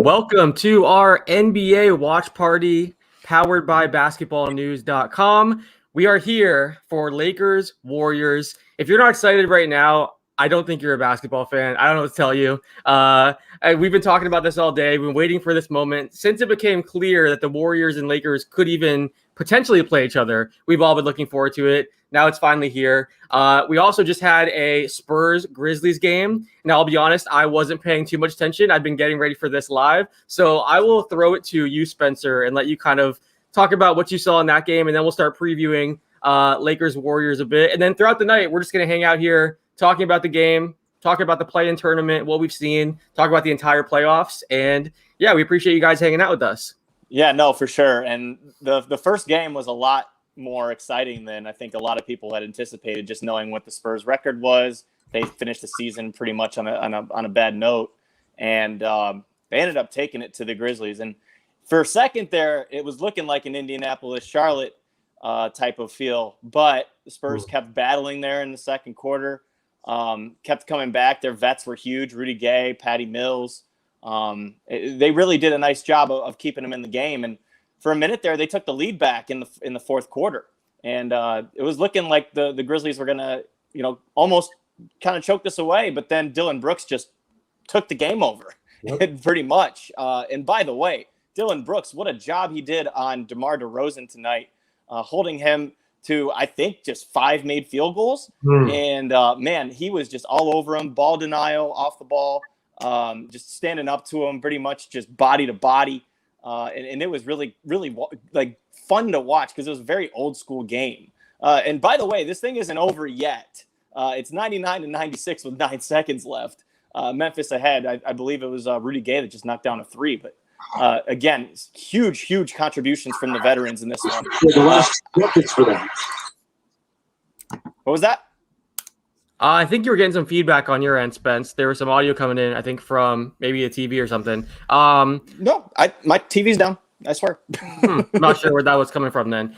Welcome to our NBA watch party powered by basketballnews.com. We are here for Lakers, Warriors. If you're not excited right now, I don't think you're a basketball fan. I don't know what to tell you. We've been talking about this all day. We've been waiting for this moment. Since it became clear that the Warriors and Lakers could even potentially play each other, we've all been looking forward to it. Now it's finally here. We also just had a Spurs-Grizzlies game. Now, I'll be honest, I wasn't paying too much attention. I've been getting ready for this live. So I will throw it to you, Spencer, and let you kind of talk about what you saw in that game, and then we'll start previewing Lakers-Warriors a bit. And then throughout the night, we're just going to hang out here talking about the game, talking about the play-in tournament, what we've seen, talk about the entire playoffs. And, yeah, we appreciate you guys hanging out with us. Yeah, no, for sure. And the first game was a lot more exciting than I think a lot of people had anticipated, just knowing what the Spurs record was. They finished the season pretty much on a bad note, and they ended up taking it to the Grizzlies. And for a second there, it was looking like an Indianapolis-Charlotte type of feel, but the Spurs kept battling there in the second quarter, kept coming back. Their vets were huge: Rudy Gay, Patty Mills. They really did a nice job of keeping them in the game. And for a minute there, they took the lead back in the fourth quarter, and it was looking like the Grizzlies were gonna, almost kind of choke this away. But then Dillon Brooks just took the game over, pretty much. And by the way, Dillon Brooks, what a job he did on DeMar DeRozan tonight, holding him to, I think, just 5 made field goals. And man, he was just all over him, ball denial, off the ball, just standing up to him, pretty much just body to body. And it was really, really like fun to watch because it was a very old school game. And by the way, this thing isn't over yet. It's 99-96 with 9 seconds left. Memphis ahead. I believe it was Rudy Gay that just knocked down a 3. But again, huge contributions from the veterans in this one. The last buckets for them. What was that? I think you were getting some feedback on your end, Spence. There was some audio coming in, I think, from maybe a TV or something. No, my TV's down. I swear. I'm not sure where that was coming from then.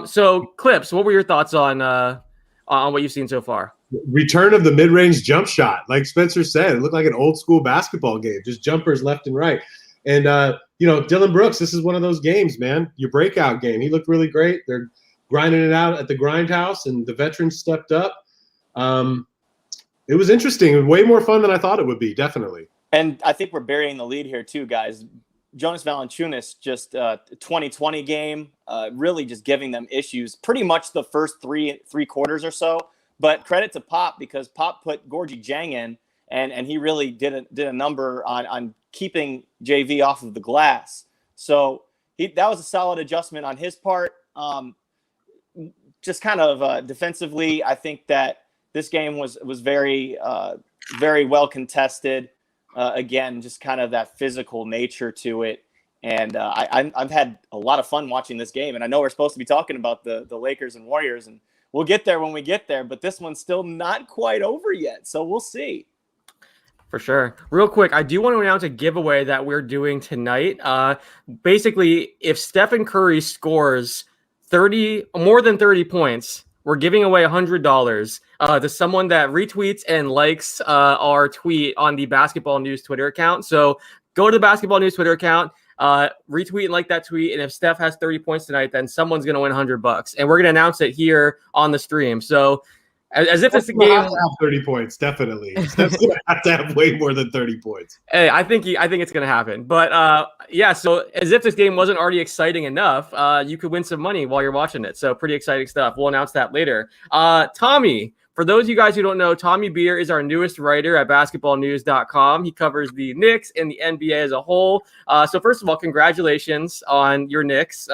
So, Clips, what were your thoughts on what you've seen so far? Return of the mid-range jump shot. Like Spencer said, it looked like an old school basketball game, just jumpers left and right. And, Dillon Brooks, this is one of those games, man. Your breakout game. He looked really great. They're grinding it out at the Grindhouse, and the veterans stepped up. It was interesting. Way more fun than I thought it would be, definitely. And I think we're burying the lead here too, guys. Jonas Valanciunas, just 2020 game, really just giving them issues pretty much the first three quarters or so. But credit to Pop, because Pop put Gorgie Jang in, and he really did a number on keeping JV off of the glass. So that was a solid adjustment on his part. Just kind of defensively, I think that this game was very well contested. Again, just kind of that physical nature to it. And I've had a lot of fun watching this game. And I know we're supposed to be talking about the Lakers and Warriors, and we'll get there when we get there. But this one's still not quite over yet. So we'll see. For sure. Real quick, I do want to announce a giveaway that we're doing tonight. Basically, if Stephen Curry scores more than 30 points, we're giving away $100 to someone that retweets and likes our tweet on the Basketball News Twitter account. So go to the Basketball News Twitter account, retweet and like that tweet. And if Steph has 30 points tonight, then someone's going to win $100. And we're going to announce it here on the stream. So as if it's a game. Have 30 points, definitely. Steph's going to have to have way more than 30 points. Hey, I think it's going to happen. But yeah, so as if this game wasn't already exciting enough, you could win some money while you're watching it. So pretty exciting stuff. We'll announce that later. Tommy, for those of you guys who don't know, Tommy Beer is our newest writer at basketballnews.com. He covers the Knicks and the NBA as a whole. So first of all, congratulations on your Knicks.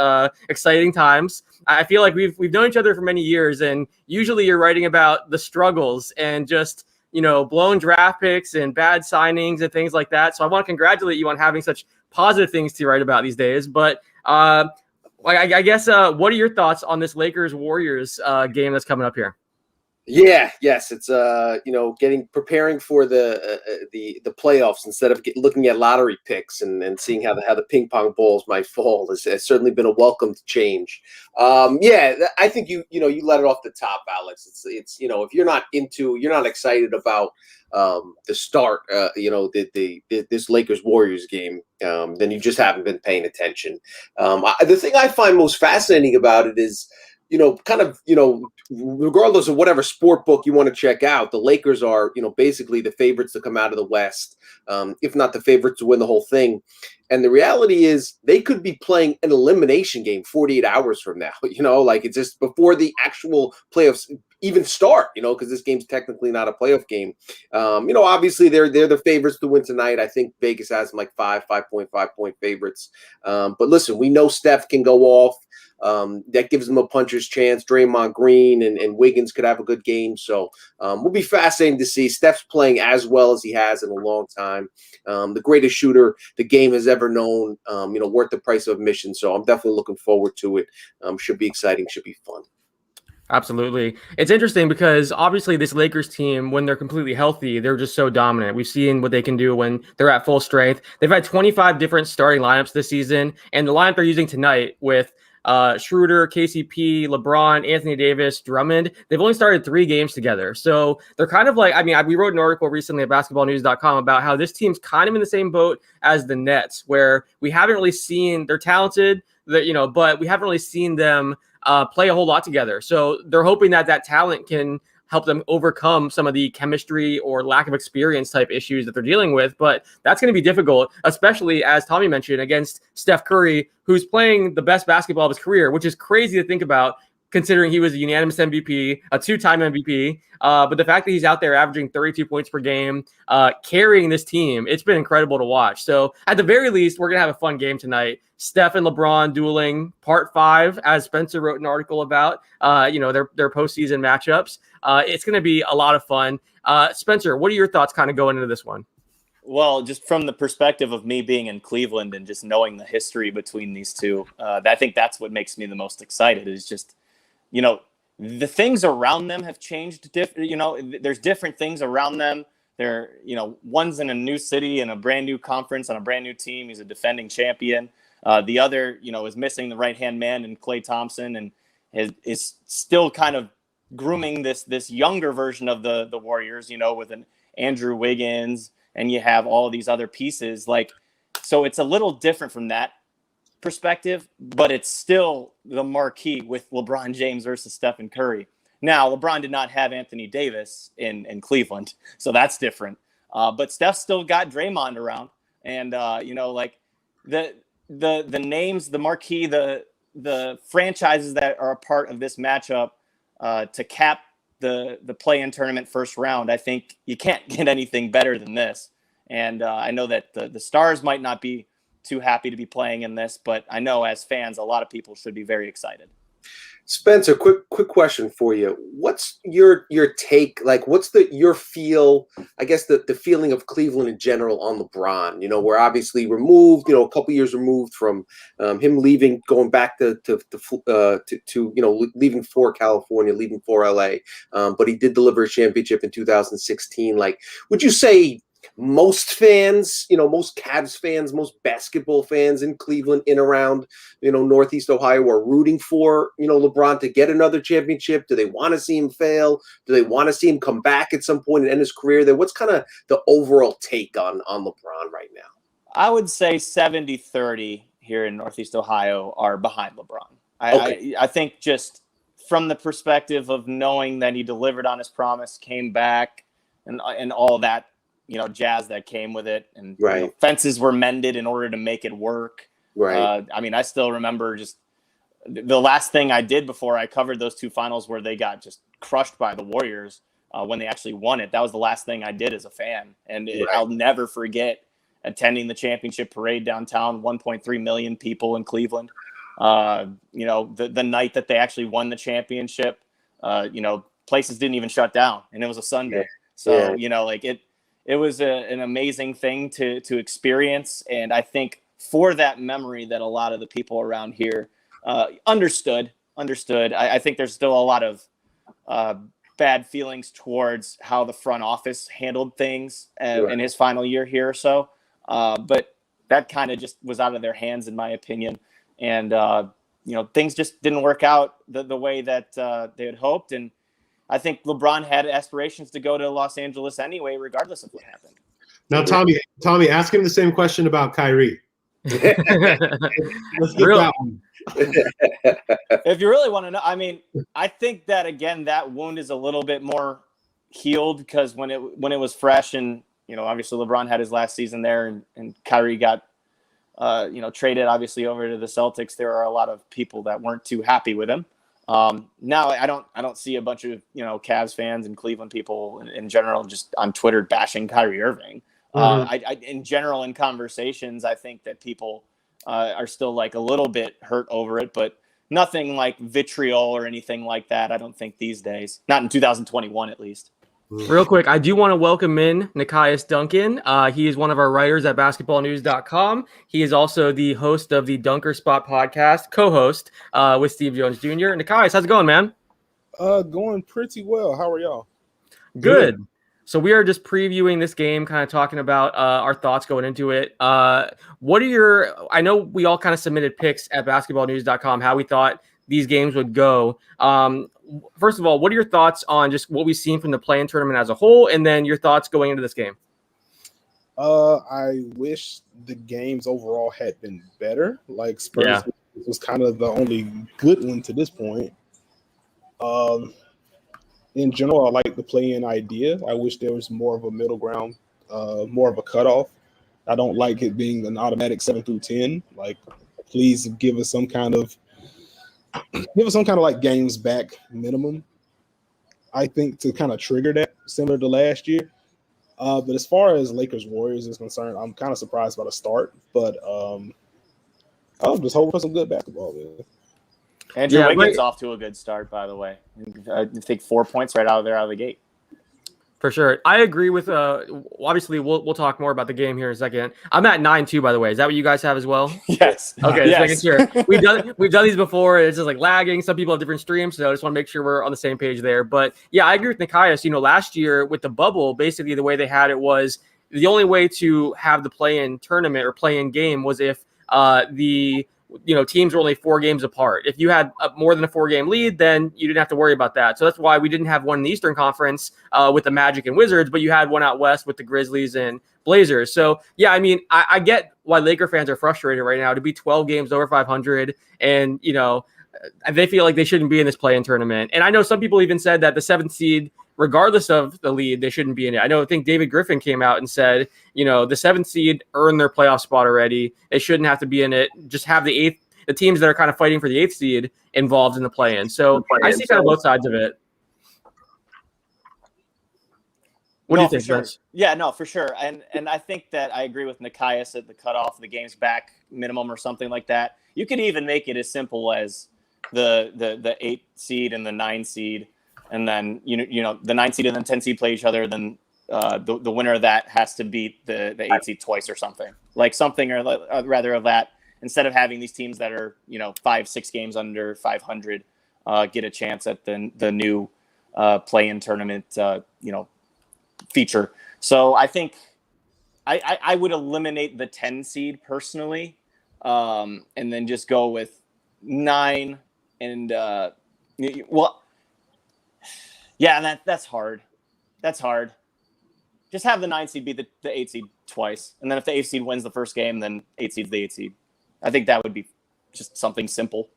Exciting times. I feel like we've known each other for many years, and usually you're writing about the struggles and just, blown draft picks and bad signings and things like that. So I want to congratulate you on having such positive things to write about these days. But I guess what are your thoughts on this Lakers-Warriors game that's coming up here? Yes, it's preparing for the playoffs instead of looking at lottery picks and seeing how the ping pong balls might fall has certainly been a welcomed change. I think you let it off the top, Alex. It's if you're not excited about the start, this Lakers Warriors game, then you just haven't been paying attention. The thing I find most fascinating about it is, regardless of whatever sport book you want to check out, the Lakers are, basically the favorites to come out of the West, if not the favorites to win the whole thing. And the reality is they could be playing an elimination game 48 hours from now, it's just before the actual playoffs even start, because this game's technically not a playoff game. Obviously they're the favorites to win tonight. I think Vegas has them like 5.5 point favorites. But listen, we know Steph can go off. That gives them a puncher's chance. Draymond Green and Wiggins could have a good game. So will be fascinating to see. Steph's playing as well as he has in a long time. The greatest shooter the game has ever known, worth the price of admission. So I'm definitely looking forward to it. Should be exciting. Should be fun. Absolutely. It's interesting because obviously this Lakers team, when they're completely healthy, they're just so dominant. We've seen what they can do when they're at full strength. They've had 25 different starting lineups this season, and the lineup they're using tonight with Schroeder, KCP, LeBron, Anthony Davis, Drummond, they've only started 3 games together. So they're kind of like, we wrote an article recently at basketballnews.com about how this team's kind of in the same boat as the Nets, where we haven't really seen, they're talented, but we haven't really seen them play a whole lot together. So they're hoping that talent can help them overcome some of the chemistry or lack of experience type issues that they're dealing with. But that's going to be difficult, especially as Tommy mentioned, against Steph Curry, who's playing the best basketball of his career, which is crazy to think about considering he was a unanimous MVP, a 2-time MVP. But the fact that he's out there averaging 32 points per game, carrying this team, it's been incredible to watch. So at the very least, we're going to have a fun game tonight. Steph and LeBron dueling part 5, as Spencer wrote an article about, their postseason matchups. It's going to be a lot of fun. Spencer, what are your thoughts kind of going into this one? Well, just from the perspective of me being in Cleveland and just knowing the history between these two, I think that's what makes me the most excited is just, the things around them have changed. There's different things around them. They're, one's in a new city and a brand new conference on a brand new team. He's a defending champion. The other, is missing the right-hand man in Klay Thompson and is still kind of grooming this younger version of the Warriors, with an Andrew Wiggins, and you have all these other pieces. So it's a little different from that perspective, but it's still the marquee with LeBron James versus Stephen Curry. Now, LeBron did not have Anthony Davis in Cleveland, so that's different. But Steph still got Draymond around, and the names, the marquee, the franchises that are a part of this matchup to cap the play-in tournament first round. I think you can't get anything better than this. And I know that the stars might not be too happy to be playing in this, but I know as fans, a lot of people should be very excited. Spencer, quick question for you. What's your take? What's your feel? I guess the feeling of Cleveland in general on LeBron. We're obviously removed. A couple years removed from him leaving, going back to leaving for California, leaving for LA. But he did deliver a championship in 2016. Would you say most fans, most Cavs fans, most basketball fans in Cleveland, in around, Northeast Ohio, are rooting for, LeBron to get another championship? Do they want to see him fail? Do they want to see him come back at some point and end his career there? What's kind of the overall take on LeBron right now? I would say 70-30 here in Northeast Ohio are behind LeBron. I think just from the perspective of knowing that he delivered on his promise, came back, and all that, jazz that came with it, and right. Fences were mended in order to make it work. Right. I still remember just the last thing I did before I covered those 2 finals where they got just crushed by the Warriors when they actually won it. That was the last thing I did as a fan, and I'll never forget attending the championship parade downtown. 1.3 million people in Cleveland. The night that they actually won the championship, places didn't even shut down, and it was a Sunday. Yeah. So Yeah. It was an amazing thing to experience. And I think for that memory that a lot of the people around here understood. I think there's still a lot of bad feelings towards how the front office handled things Right. in his final year here or so. But that kind of just was out of their hands, in my opinion. And, things just didn't work out the way that they had hoped. And I think LeBron had aspirations to go to Los Angeles anyway, regardless of what happened. Now, Tommy, ask him the same question about Kyrie. Let's get that one. If you really want to know, I mean, I think that, again, that wound is a little bit more healed because when it was fresh and, obviously LeBron had his last season there and Kyrie got, traded obviously over to the Celtics, there are a lot of people that weren't too happy with him. Now I don't see a bunch of, Cavs fans and Cleveland people in general just on Twitter bashing Kyrie Irving. I in general, in conversations, I think that people are still like a little bit hurt over it, but nothing like vitriol or anything like that. I don't think these days, not in 2021, at least. Real quick, I do want to welcome in Nekias Duncan. He is one of our writers at basketballnews.com. He is also the host of the Dunker Spot podcast, co-host with Steve Jones Jr. Nekias, how's it going, man? Going pretty well. How are y'all? Good. So we are just previewing this game, kind of talking about our thoughts going into it. What are I know we all kind of submitted picks at basketballnews.com, how we thought these games would go. First of all, what are your thoughts on just what we've seen from the play-in tournament as a whole, and then your thoughts going into this game? I wish the games overall had been better. Like Spurs was kind of the only good one to this point. In general, I like the play-in idea. I wish there was more of a middle ground, more of a cutoff. I don't like it being an automatic 7 through 10. Like, please give us some kind of like games back minimum. I think to kind of trigger that, similar to last year. But as far as Lakers Warriors is concerned, I'm kind of surprised by the start. But I'm just hoping for some good basketball, man. Andrew Wiggins off to a good start, by the way. I think 4 points right out of the gate. For sure. I agree with obviously we'll talk more about the game here in a second. I'm at 9-2, by the way. Is that what you guys have as well? Yes. Okay, yes. just making sure. We've done these before. It's just like lagging. Some people have different streams, so I just want to make sure we're on the same page there. But yeah, I agree with Nekias. Last year with the bubble, basically the way they had it was the only way to have the play-in tournament or play-in game was if teams were only 4 games apart. If you had more than a 4-game lead, then you didn't have to worry about that. So that's why we didn't have one in the Eastern Conference with the Magic and Wizards, but you had one out west with the Grizzlies and Blazers. So yeah, I mean, I get why Laker fans are frustrated right now to be 12 games over 500, and they feel like they shouldn't be in this play-in tournament. And I know some people even said that the 7th seed, regardless of the lead, they shouldn't be in it. I think David Griffin came out and said, the 7th seed earned their playoff spot already. They shouldn't have to be in it. Just have the teams that are kind of fighting for the 8th seed involved in the play-in. So I see kind of both sides of it. What do you think, Vince? Yeah, no, for sure. And I think that I agree with Nekias at the cutoff of the games back minimum or something like that. You could even make it as simple as the 8th seed and the 9 seed. And then, the 9 seed and the 10 seed play each other. Then the winner of that has to beat the 8 seed twice or something. Like something or rather of that. Instead of having these teams that are, 5-6 games under 500 get a chance at the new play-in tournament, feature. So I think I would eliminate the 10 seed personally, and then just go with 9 and yeah, and that's hard. That's hard. Just have the 9 seed beat the 8 seed twice. And then if the 8 seed wins the first game, then 8 seed's the 8 seed. I think that would be just something simple.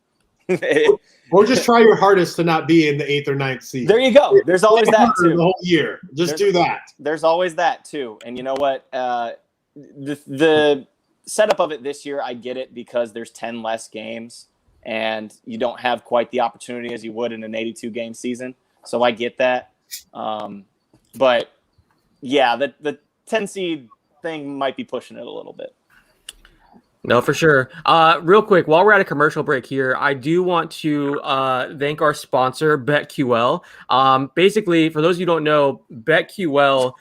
Or just try your hardest to not be in the 8th or 9th seed. There you go. There's always that too. The whole year. Do that. There's always that too. And you know what? The setup of it this year, I get it because there's 10 less games and you don't have quite the opportunity as you would in an 82-game season. So I get that. But yeah, the 10 seed thing might be pushing it a little bit. No, for sure. Real quick, while we're at a commercial break here, I do want to thank our sponsor, BetQL. Basically, for those of you who don't know, BetQL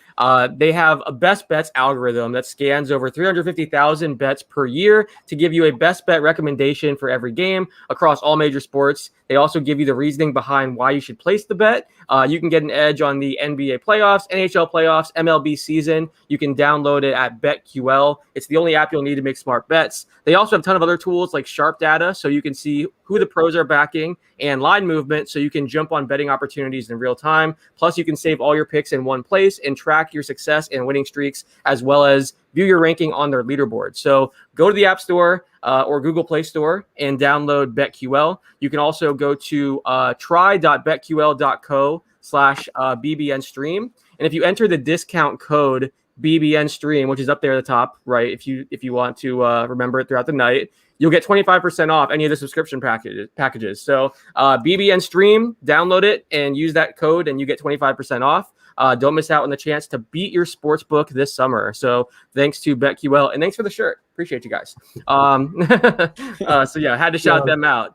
They have a best bets algorithm that scans over 350,000 bets per year to give you a best bet recommendation for every game across all major sports. They also give you the reasoning behind why you should place the bet. You can get an edge on the NBA playoffs, NHL playoffs, MLB season. You can download it at BetQL. It's the only app you'll need to make smart bets. They also have a ton of other tools like sharp data, so you can see who the pros are backing, and line movement, so you can jump on betting opportunities in real time. Plus, you can save all your picks in one place and track your success and winning streaks, as well as view your ranking on their leaderboard. So go to the App Store or Google Play Store and download BetQL. You can also go to try.betql.co/BBN stream. And if you enter the discount code BBN stream, which is up there at the top, right? If you want to remember it throughout the night, you'll get 25% off any of the subscription packages. So BBN stream, download it and use that code and you get 25% off. Don't miss out on the chance to beat your sports book this summer. So thanks to BetQL, and thanks for the shirt. Appreciate you guys. So yeah, I had to shout them out.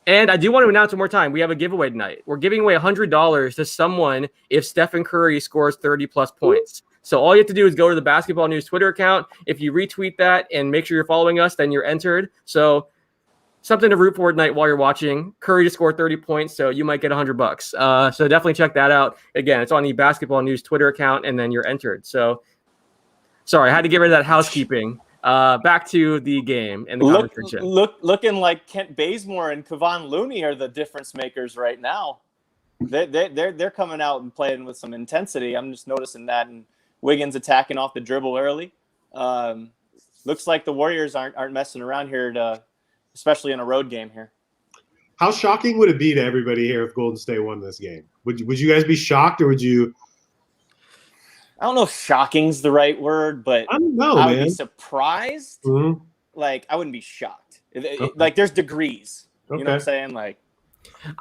And I do want to announce one more time, we have a giveaway tonight. We're giving away $100 to someone if Stephen Curry scores 30-plus points. So all you have to do is go to the Basketball News Twitter account. If you retweet that and make sure you're following us, then you're entered. So something to root for tonight while you're watching. Curry to score 30 points, so you might get $100. So definitely check that out. Again, it's on the Basketball News Twitter account, and then you're entered. So sorry, I had to get rid of that housekeeping. Back to the game and the conversation. Looking like Kent Bazemore and Kevon Looney are the difference makers right now. They're coming out and playing with some intensity. I'm just noticing that, and Wiggins attacking off the dribble early. Looks like the Warriors aren't messing around here, especially in a road game here. How shocking would it be to everybody here if Golden State won this game? Would you guys be shocked, or would you? I don't know if shocking's the right word, but I don't know, I would man. be surprised. Mm-hmm. Like, I wouldn't be shocked. Okay. Like, there's degrees. Okay. You know what I'm saying? Like,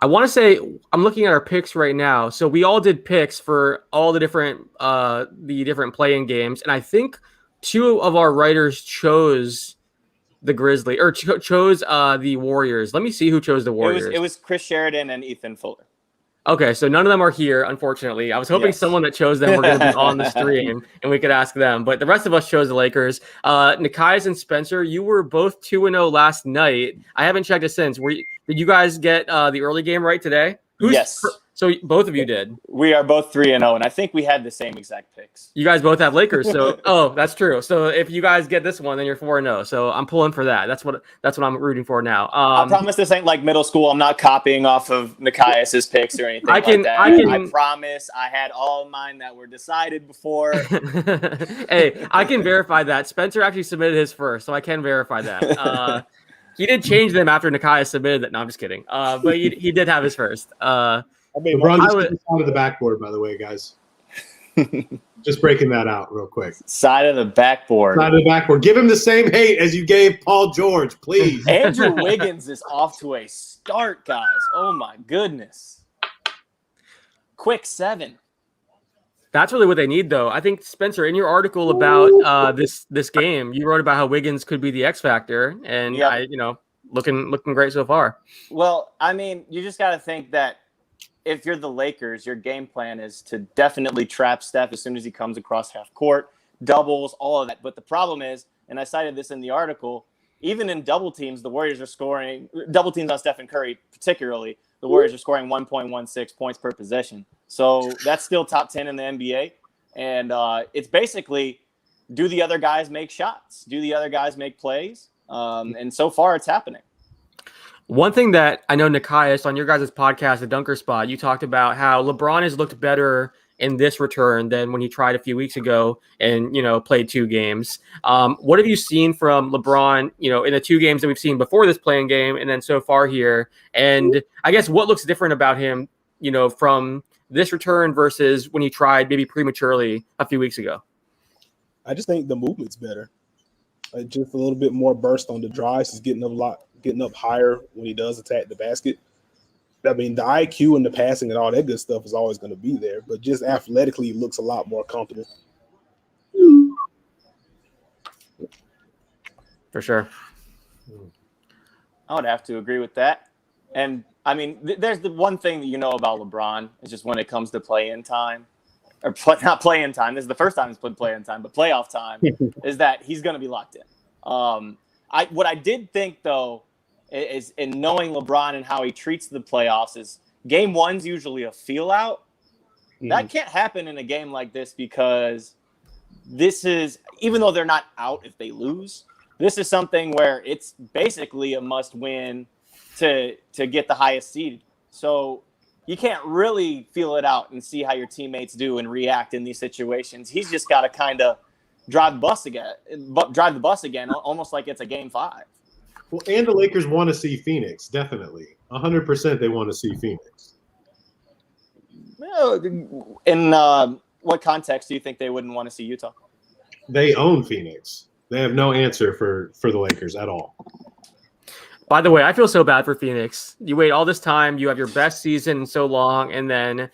I want to say, I'm looking at our picks right now. So we all did picks for all the different playing games, and I think two of our writers chose the Grizzlies or chose the Warriors. Let me see who chose the Warriors. It was Chris Sheridan and Ethan Fuller. Okay, so none of them are here, unfortunately. I was hoping someone that chose them were going to be on the stream and we could ask them, but the rest of us chose the Lakers. Nekias and Spencer, you were both 2-0 last night. I haven't checked it since. Did you guys get the early game right today? Yes. So both of you did. We are both 3-0, and I think we had the same exact picks. You guys both have Lakers, so that's true. So if you guys get this one, then you're 4-0. So I'm pulling for that. That's what I'm rooting for now. I promise this ain't like middle school. I'm not copying off of Nekias's picks or anything like that. I promise I had all of mine that were decided before. Hey, I can verify that. Spencer actually submitted his first, so I can verify that. He did change them after Nekias submitted that. No, I'm just kidding. But he did have his first. LeBron just out of the backboard, by the way, guys. Just breaking that out real quick. Side of the backboard. Side of the backboard. Give him the same hate as you gave Paul George, please. Andrew Wiggins is off to a start, guys. Oh, my goodness. Quick 7. That's really what they need, though. I think, Spencer, in your article about this game, you wrote about how Wiggins could be the X factor, and looking great so far. Well, I mean, you just got to think that if you're the Lakers, your game plan is to definitely trap Steph as soon as he comes across half court, doubles, all of that. But the problem is, and I cited this in the article, even in double teams, the Warriors are scoring double teams on Stephen Curry, particularly. The Warriors are scoring 1.16 points per possession. So that's still top 10 in the NBA. And it's basically, do the other guys make shots? Do the other guys make plays? And so far, it's happening. One thing that I know, Nekias, on your guys' podcast, The Dunker Spot, you talked about how LeBron has looked better in this return than when he tried a few weeks ago and, played 2 games. What have you seen from LeBron, in the 2 games that we've seen before this playing game and then so far here? And I guess what looks different about him, from this return versus when he tried maybe prematurely a few weeks ago? I just think the movement's better. Just a little bit more burst on the drives. He's getting up higher when he does attack the basket. I mean, the IQ and the passing and all that good stuff is always going to be there, but just athletically, he looks a lot more confident. For sure. I would have to agree with that. And, I mean, there's the one thing that you know about LeBron is just when it comes to play-in time, not playing time. This is the first time he's played playing time, but playoff time is that he's going to be locked in. What I did think though is in knowing LeBron and how he treats the playoffs is game one's usually a feel out. That can't happen in a game like this because this is, even though they're not out if they lose, this is something where it's basically a must win to get the highest seed. So you can't really feel it out and see how your teammates do and react in these situations. He's just got to kind of drive the bus again, almost like it's a game 5. Well, and the Lakers want to see Phoenix, definitely. 100% they want to see Phoenix. In what context do you think they wouldn't want to see Utah? They own Phoenix. They have no answer for the Lakers at all. By the way, I feel so bad for Phoenix. You wait all this time, you have your best season in so long, and then,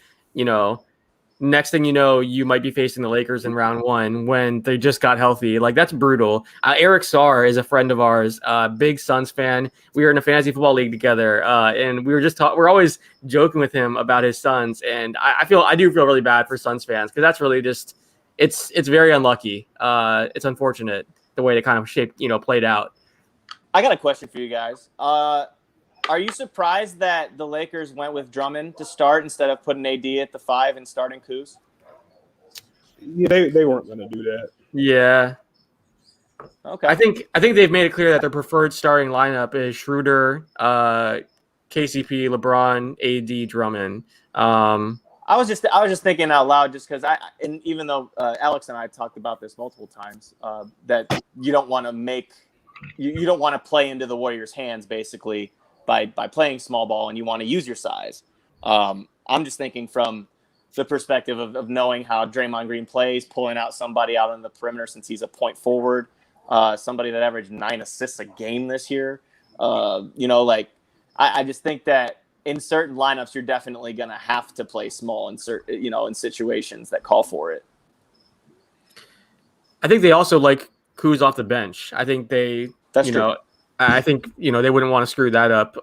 next thing you know, you might be facing the Lakers in round 1 when they just got healthy. Like, that's brutal. Eric Sarr is a friend of ours, big Suns fan. We were in a fantasy football league together, and we were just we're always joking with him about his Suns, and I do feel really bad for Suns fans because that's really just it's very unlucky. It's unfortunate the way it kind of played out. I got a question for you guys. Are you surprised that the Lakers went with Drummond to start instead of putting AD at the 5 and starting Kuz? Yeah, they weren't going to do that. Yeah. Okay. I think they've made it clear that their preferred starting lineup is Schroeder, KCP, LeBron, AD, Drummond. I was just thinking out loud just because and even though Alex and I talked about this multiple times, that you don't want to you don't want to play into the Warriors' hands basically by playing small ball, and you want to use your size. I'm just thinking from the perspective of knowing how Draymond Green plays, pulling out somebody out on the perimeter since he's a point forward, somebody that averaged 9 assists a game this year. I just think that in certain lineups, you're definitely going to have to play small in situations that call for it. I think they also like Kuz off the bench. I think That's true. I think, they wouldn't want to screw that up.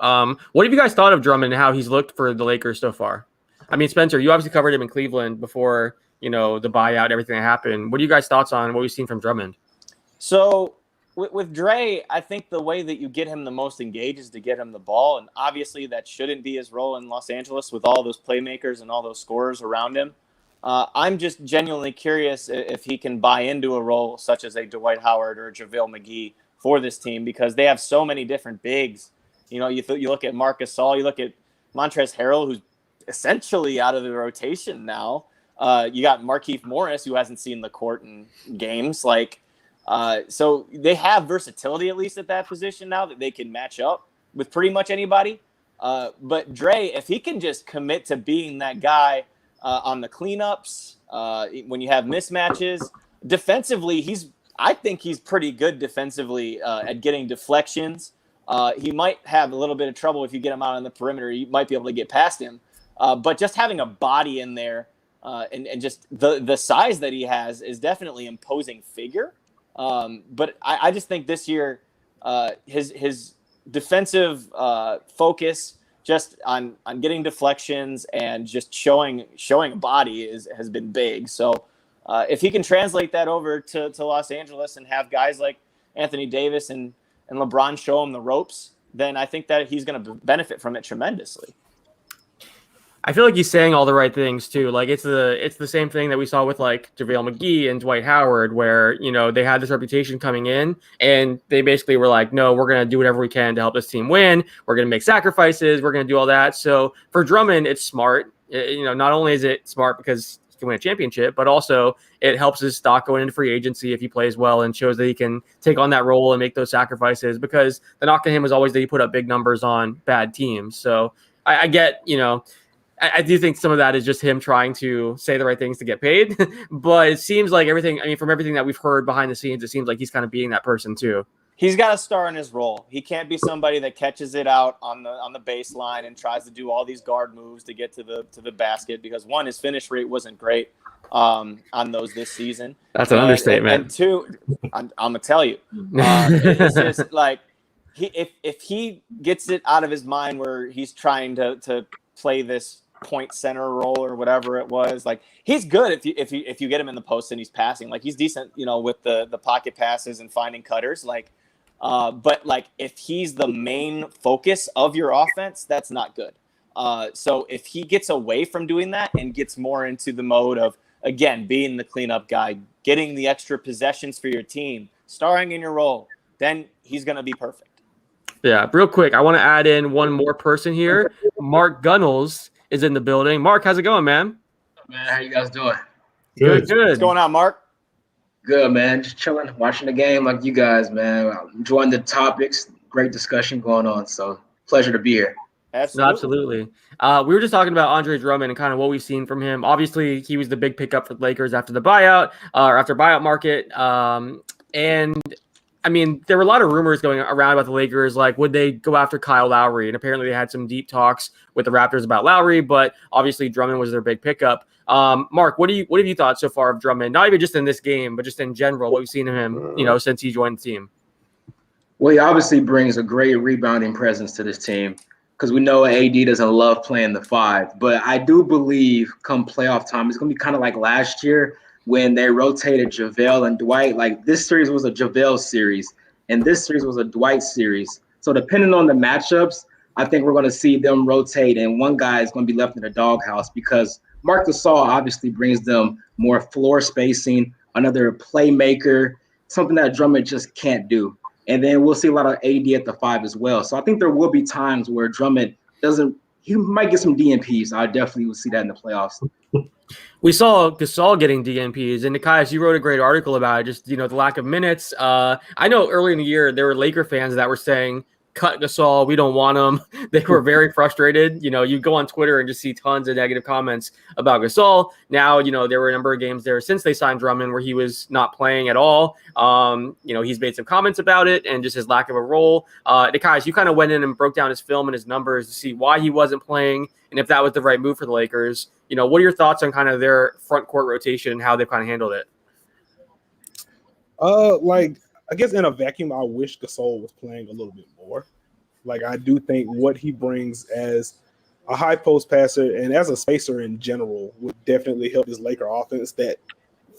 What have you guys thought of Drummond and how he's looked for the Lakers so far? I mean, Spencer, you obviously covered him in Cleveland before, the buyout, everything that happened. What are you guys' thoughts on what we've seen from Drummond? So with Dre, I think the way that you get him the most engaged is to get him the ball. And obviously that shouldn't be his role in Los Angeles with all those playmakers and all those scorers around him. I'm just genuinely curious if he can buy into a role such as a Dwight Howard or JaVale McGee for this team because they have so many different bigs. You look at Marc Gasol, you look at Montrezl Harrell, who's essentially out of the rotation now. You got Markieff Morris, who hasn't seen the court in games. So they have versatility at least at that position now that they can match up with pretty much anybody. But Dre, if he can just commit to being that guy on the cleanups, when you have mismatches, defensively, I think he's pretty good defensively at getting deflections. He might have a little bit of trouble if you get him out on the perimeter. You might be able to get past him. But just having a body in there and just the size that he has is definitely imposing figure. But I just think this year his defensive focus just on getting deflections and just showing a body has been big. So if he can translate that over to Los Angeles and have guys like Anthony Davis and LeBron show him the ropes, then I think that he's going to benefit from it tremendously. I feel like he's saying all the right things too. Like it's the same thing that we saw with like JaVale McGee and Dwight Howard, where they had this reputation coming in, and they basically were like, "No, we're gonna do whatever we can to help this team win. We're gonna make sacrifices. We're gonna do all that." So for Drummond, it's smart. Not only is it smart because he can win a championship, but also it helps his stock going into free agency if he plays well and shows that he can take on that role and make those sacrifices. Because the knock on him was always that he put up big numbers on bad teams. So I get, I do think some of that is just him trying to say the right things to get paid, but it seems like from everything that we've heard behind the scenes, it seems like he's kind of being that person too. He's got to star in his role. He can't be somebody that catches it out on the baseline and tries to do all these guard moves to get to the basket because one, his finish rate wasn't great on those this season. That's an understatement. And two, I'm gonna tell you, it's just like if he gets it out of his mind where he's trying to play this point center role or whatever it was. Like, he's good if you get him in the post and he's passing. Like, he's decent, with the pocket passes and finding cutters. Like, but like, if he's the main focus of your offense, that's not good. So if he gets away from doing that and gets more into the mode of, again, being the cleanup guy, getting the extra possessions for your team, starring in your role, then he's going to be perfect. Yeah, real quick, I want to add in one more person here. Mark Gunnels is in the building. Mark, how's it going, man? Man, how you guys doing? Good. What's going on, Mark? Good, man. Just chilling, watching the game like you guys, man. Enjoying the topics. Great discussion going on. So, pleasure to be here. Absolutely. We were just talking about Andre Drummond and kind of what we've seen from him. Obviously, he was the big pickup for the Lakers after the buyout, or after buyout market. And I mean, there were a lot of rumors going around about the Lakers, like, would they go after Kyle Lowry? And apparently they had some deep talks with the Raptors about Lowry, but obviously Drummond was their big pickup. Mark, what have you thought so far of Drummond? Not even just in this game, but just in general, what we've seen of him, since he joined the team. Well, he obviously brings a great rebounding presence to this team because we know AD doesn't love playing the 5. But I do believe come playoff time, it's going to be kind of like last year when they rotated JaVale and Dwight. Like, this series was a JaVale series, and this series was a Dwight series. So depending on the matchups, I think we're going to see them rotate, and one guy is going to be left in the doghouse because Marc Gasol obviously brings them more floor spacing, another playmaker, something that Drummond just can't do. And then we'll see a lot of AD at the 5 as well. So I think there will be times where Drummond he might get some DNPs. I definitely will see that in the playoffs. We saw Gasol getting DNPs, and Nekias, you wrote a great article about it, just, the lack of minutes. I know early in the year, there were Laker fans that were saying, cut Gasol, we don't want him. They were very frustrated. You go on Twitter and just see tons of negative comments about Gasol. Now, there were a number of games there since they signed Drummond where he was not playing at all. He's made some comments about it and just his lack of a role. Nekias, you kind of went in and broke down his film and his numbers to see why he wasn't playing and if that was the right move for the Lakers. What are your thoughts on kind of their front court rotation and how they've kind of handled it? I guess in a vacuum, I wish Gasol was playing a little bit more. Like, I do think what he brings as a high post passer and as a spacer in general would definitely help this Laker offense that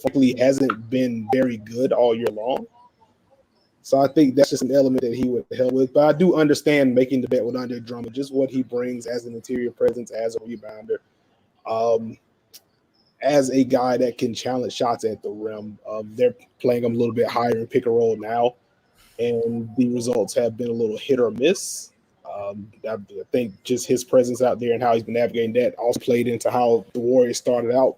frankly hasn't been very good all year long. So I think that's just an element that he would help with. But I do understand making the bet with Andre Drummond, just what he brings as an interior presence, as a rebounder, as a guy that can challenge shots at the rim. They're playing him a little bit higher in pick and roll now, and the results have been a little hit or miss. I think just his presence out there and how he's been navigating that also played into how the Warriors started out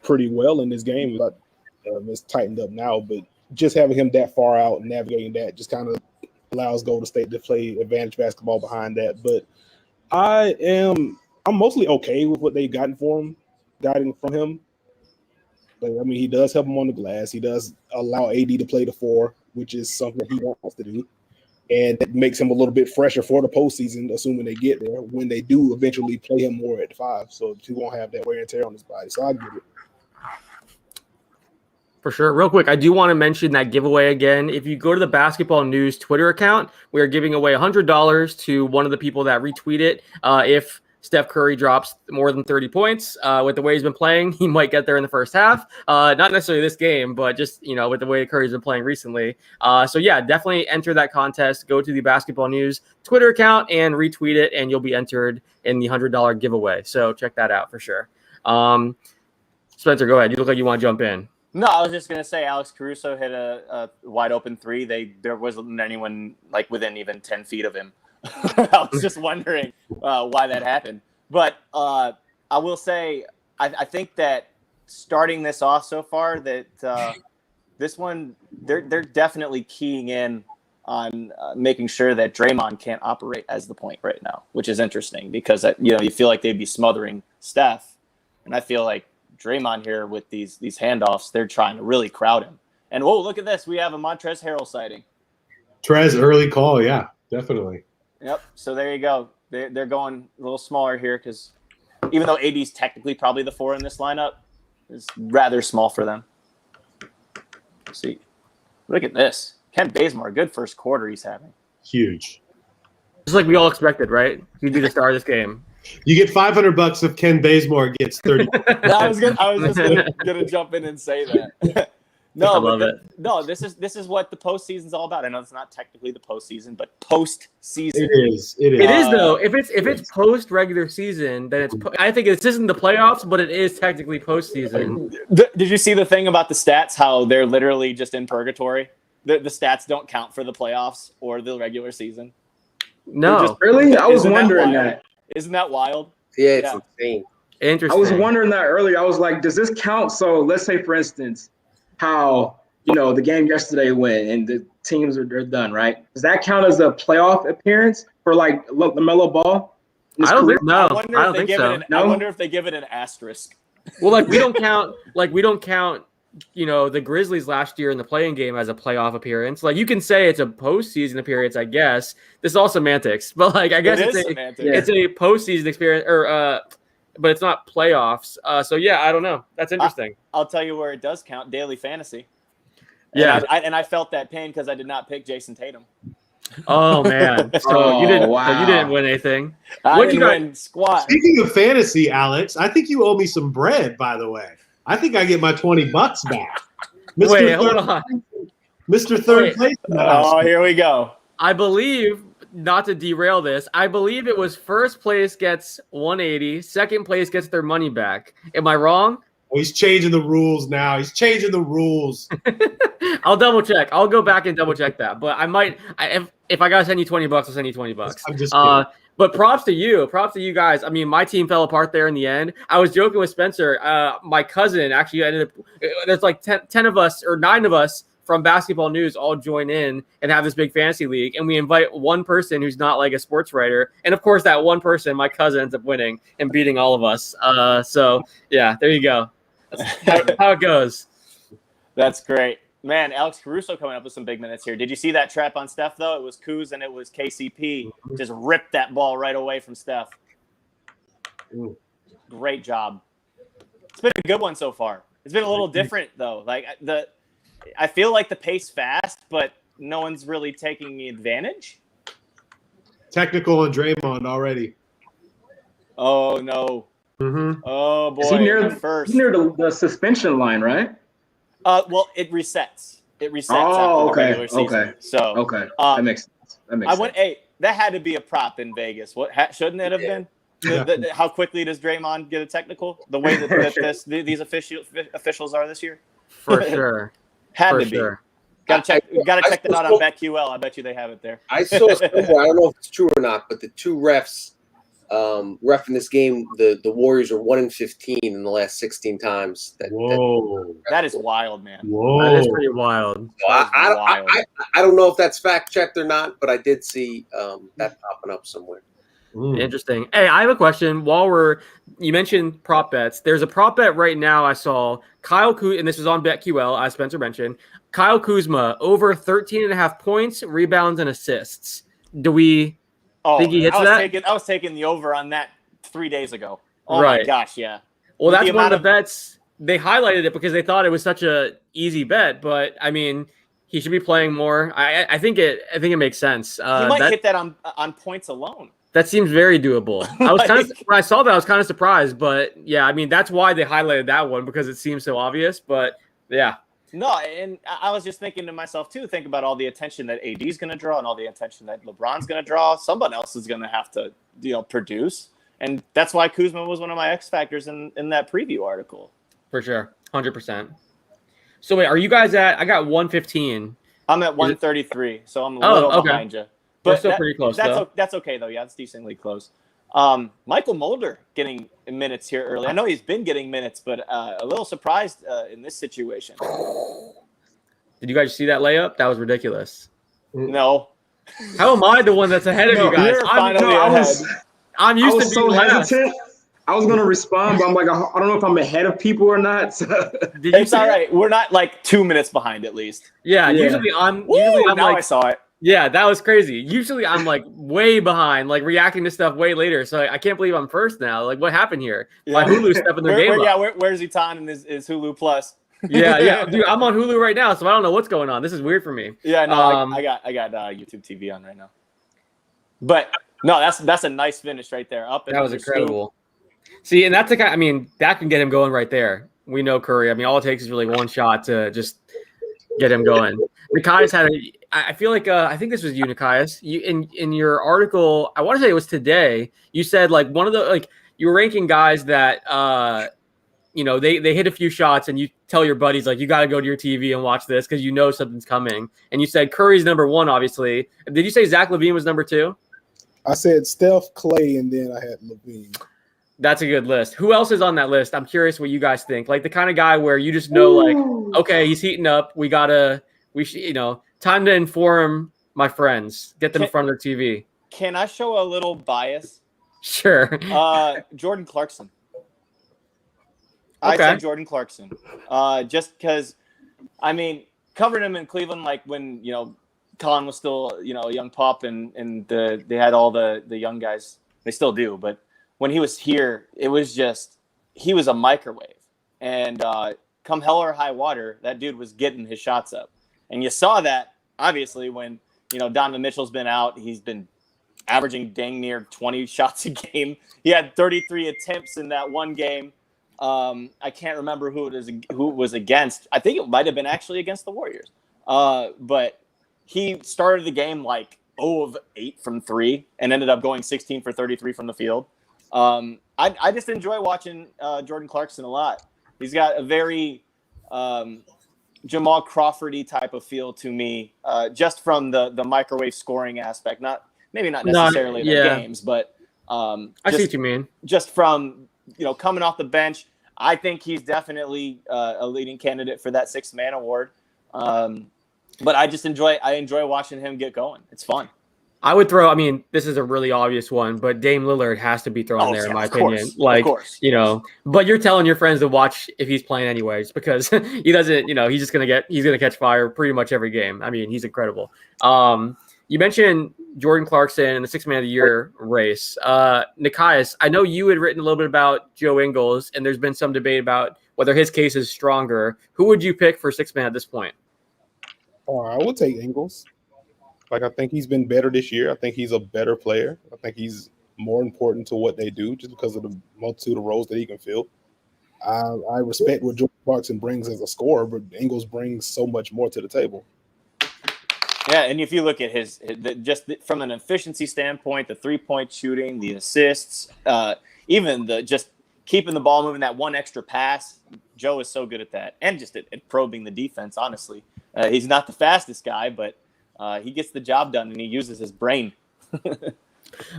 pretty well in this game. But it's tightened up now, but just having him that far out and navigating that just kind of allows Golden State to play advantage basketball behind that. But I'm mostly okay with what they've gotten from him. But I mean, he does help him on the glass. He does allow AD to play the 4, which is something he wants to do. And it makes him a little bit fresher for the postseason, assuming they get there, when they do eventually play him more at the 5. So he won't have that wear and tear on his body. So I get it. For sure. Real quick, I do want to mention that giveaway again. If you go to the Basketball News Twitter account, we are giving away $100 to one of the people that retweet it. If Steph Curry drops more than 30 points, with the way he's been playing, he might get there in the first half. Not necessarily this game, but just, with the way Curry's been playing recently. So yeah, definitely enter that contest. Go to the Basketball News Twitter account and retweet it, and you'll be entered in the $100 giveaway. So check that out for sure. Spencer, go ahead. You look like you want to jump in. No, I was just going to say Alex Caruso hit a wide open 3. There wasn't anyone like within even 10 feet of him. I was just wondering why that happened. But I will say I think that starting this off so far that this one, they're definitely keying in on making sure that Draymond can't operate as the point right now, which is interesting because, you feel like they'd be smothering Steph. And I feel like Draymond here with these handoffs, they're trying to really crowd him. And whoa, look at this. We have a Montrezl Harrell sighting. Trez early call. Yeah, definitely. Yep. So there you go. They're going a little smaller here because even though AD's technically probably the 4 in this lineup, it's rather small for them. Let's see. Look at this. Kent Bazemore, good first quarter he's having. Huge. Just like we all expected, right? He'd be the star of this game. You get $500 if Ken Bazemore gets 30. I was just gonna jump in and say that. I love it. No, this is what the postseason's all about. I know it's not technically the postseason, but postseason. It is. It is. It is though. If it's post regular season, then it's. I think this isn't the playoffs, but it is technically postseason. Did you see the thing about the stats? How they're literally just in purgatory. The stats don't count for the playoffs or the regular season. No, Really? I was Isn't that wondering wild? that. Isn't that wild? Yeah, it's insane. interesting. I was wondering that earlier. I was like, does this count? So let's say, for instance, how the game yesterday went and the teams are done, right? Does that count as a playoff appearance for like LaMelo Ball? I don't think no. I I wonder don't if they think give so. it. I wonder if they give it an asterisk. Well, like we don't count. The Grizzlies last year in the playing game as a playoff appearance. Like you can say it's a postseason appearance, I guess. This is all semantics, but like I guess it's a postseason experience, but it's not playoffs. So yeah, I don't know. That's interesting. I'll tell you where it does count: daily fantasy. Yeah, and I felt that pain because I did not pick Jason Tatum. Oh man, so you didn't. Wow. So you didn't win anything. What you win squat? Speaking of fantasy, Alex, I think you owe me some bread. By the way, I think I get my $20 back. Mr. Wait, hold on. Mr. Third Place. Oh, here we go. I believe, not to derail this, I believe it was first place gets 180, second place gets their money back. Am I wrong? Oh, he's changing the rules now. He's changing the rules. I'll double check. I'll go back and double check that. But I might, if I gotta send you $20, I'll send you $20. I'm just kidding. But props to you guys. I mean, my team fell apart there in the end. I was joking with Spencer. My cousin actually ended up. There's like 10 of us or 9 of us from Basketball News all join in and have this big fantasy league, and we invite one person who's not like a sports writer, and of course that one person, my cousin, ends up winning and beating all of us. So yeah, there you go. That's how it goes. That's great. Man, Alex Caruso coming up with some big minutes here. Did you see that trap on Steph, though? It was Kuz and it was KCP. Just ripped that ball right away from Steph. Great job. It's been a good one so far. It's been a little different, though. Like I feel like the pace fast, but no one's really taking the advantage. Technical on Draymond already. Oh, no. Mm-hmm. Oh, boy. Is he near first? He's near the suspension line, right? Well, it resets. It resets after the regular season. So that makes sense. Hey, that had to be a prop in Vegas. What shouldn't it have been? How quickly does Draymond get a technical? The way that these officials are this year. For sure. Had For to be. sure. Got to check that out on BetQL. I bet you they have it there. I saw somewhere, I don't know if it's true or not, but the 2 refs ref in this game, the Warriors are 1-15 in the last 16 times. That is wild, man. Whoa. That is pretty wild. So I don't know if that's fact checked or not, but I did see that popping up somewhere. Interesting. Hey, I have a question. You mentioned prop bets. There's a prop bet right now I saw. Kyle Kuzma, and this was on BetQL, as Spencer mentioned. Kyle Kuzma, over 13.5 points, rebounds, and assists. Do we think he hits that? I was taking the over on that 3 days ago. Oh, right. my gosh, yeah. Well, that's one of the bets. They highlighted it because they thought it was such a easy bet, but, I mean, he should be playing more. I think it makes sense. He might hit that on points alone. That seems very doable. I was when I saw that, I was kind of surprised, but yeah, I mean, that's why they highlighted that one because it seems so obvious, but yeah. No, and I was just thinking to myself too, think about all the attention that AD's going to draw and all the attention that LeBron's going to draw. Someone else is going to have to, produce. And that's why Kuzma was one of my X factors in that preview article. For sure. 100%. So wait, are you guys I got 115. I'm at 133, so I'm a little behind you. But we're still pretty close, though. That's okay, though. Yeah, it's decently close. Michael Mulder getting minutes here early. I know he's been getting minutes, but a little surprised in this situation. Did you guys see that layup? That was ridiculous. No. How am I the one that's ahead of you guys? I'm used to being hesitant. I was going to respond, but I'm like, I don't know if I'm ahead of people or not. It's all right. We're not like 2 minutes behind at least. Yeah. Usually I'm now like, I saw it. Yeah, that was crazy. Usually I'm like way behind, like reacting to stuff way later. So I can't believe I'm first now. Like what happened here? My Hulu's stepping their game up. Yeah, where's Etan and his Hulu Plus? Yeah. Dude, I'm on Hulu right now, so I don't know what's going on. This is weird for me. Yeah, no, I got YouTube TV on right now. But No, that's a nice finish right there. Up and That was under scoop. incredible. See, and that's the kind. I mean, that can get him going right there. We know Curry. I mean, all it takes is really one shot to just get him going. Nekias had a. I feel like I think this was you, Nekias. You in your article, I want to say it was today. You said like one of the like you were ranking guys that they hit a few shots, and you tell your buddies like you got to go to your TV and watch this because you know something's coming. And you said Curry's number one, obviously. Did you say Zach LaVine was number two? I said Steph, Clay, and then I had LaVine. That's a good list. Who else is on that list? I'm curious what you guys think. Like the kind of guy where you just know, like, okay, he's heating up. Time to inform my friends. Get them in front of their TV. Can I show a little bias? Sure. Jordan Clarkson. Okay. I said Jordan Clarkson. Just because, I mean, covering him in Cleveland, like when, Colin was still, a young pup and they had all the young guys. They still do, but when he was here, it was just he was a microwave. And come hell or high water, that dude was getting his shots up. And you saw that, obviously, when, Donovan Mitchell's been out. He's been averaging dang near 20 shots a game. He had 33 attempts in that one game. I can't remember who it was against. I think it might have been actually against the Warriors. But he started the game like 0 of 8 from 3 and ended up going 16 for 33 from the field. I just enjoy watching Jordan Clarkson a lot. He's got a very Jamal Crawford-y type of feel to me, just from the microwave scoring aspect. Maybe not necessarily the games, but I see what you mean. Just from coming off the bench, I think he's definitely a leading candidate for that sixth man award. But I enjoy watching him get going. It's fun. I would throw. I mean, this is a really obvious one, but Dame Lillard has to be thrown there, in my opinion. Of course. But you're telling your friends to watch if he's playing anyways, because he doesn't. He's gonna catch fire pretty much every game. I mean, he's incredible. You mentioned Jordan Clarkson in the Sixth Man of the Year race. Nekias, I know you had written a little bit about Joe Ingles, and there's been some debate about whether his case is stronger. Who would you pick for Sixth Man at this point? I would take Ingles. Like, I think he's been better this year. I think he's a better player. I think he's more important to what they do just because of the multitude of roles that he can fill. I respect what Jordan Clarkson brings as a scorer, but Ingles brings so much more to the table. Yeah, and if you look at just from an efficiency standpoint, the three-point shooting, the assists, even just keeping the ball moving, that one extra pass, Joe is so good at that. And just at probing the defense, honestly. He's not the fastest guy, but he gets the job done, and he uses his brain.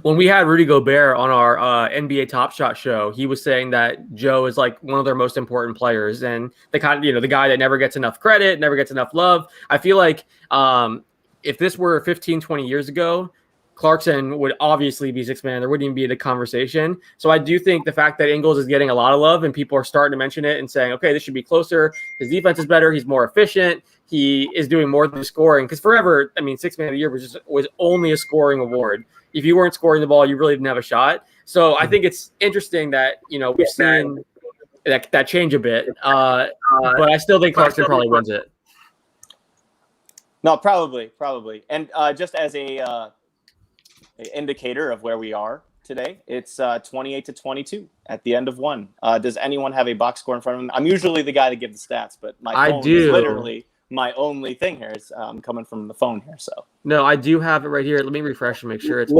When we had Rudy Gobert on our NBA Top Shot show, he was saying that Joe is like one of their most important players, and the guy that never gets enough credit, never gets enough love. I feel like if this were 15, 20 years ago, Clarkson would obviously be sixth man. There wouldn't even be the conversation. So I do think the fact that Ingles is getting a lot of love and people are starting to mention it and saying, okay, this should be closer. His defense is better. He's more efficient. He is doing more than scoring. Because forever, I mean, sixth man of the year was only a scoring award. If you weren't scoring the ball, you really didn't have a shot. So I think it's interesting that, we've seen that change a bit. But I still think Clarkson probably wins it. No, probably. And just as a indicator of where we are today, it's 28-22 at the end of one. Does anyone have a box score in front of them? I'm usually the guy to give the stats, but my phone is literally my only thing here. Is coming from the phone here. So no, I do have it right here. Let me refresh and make sure it's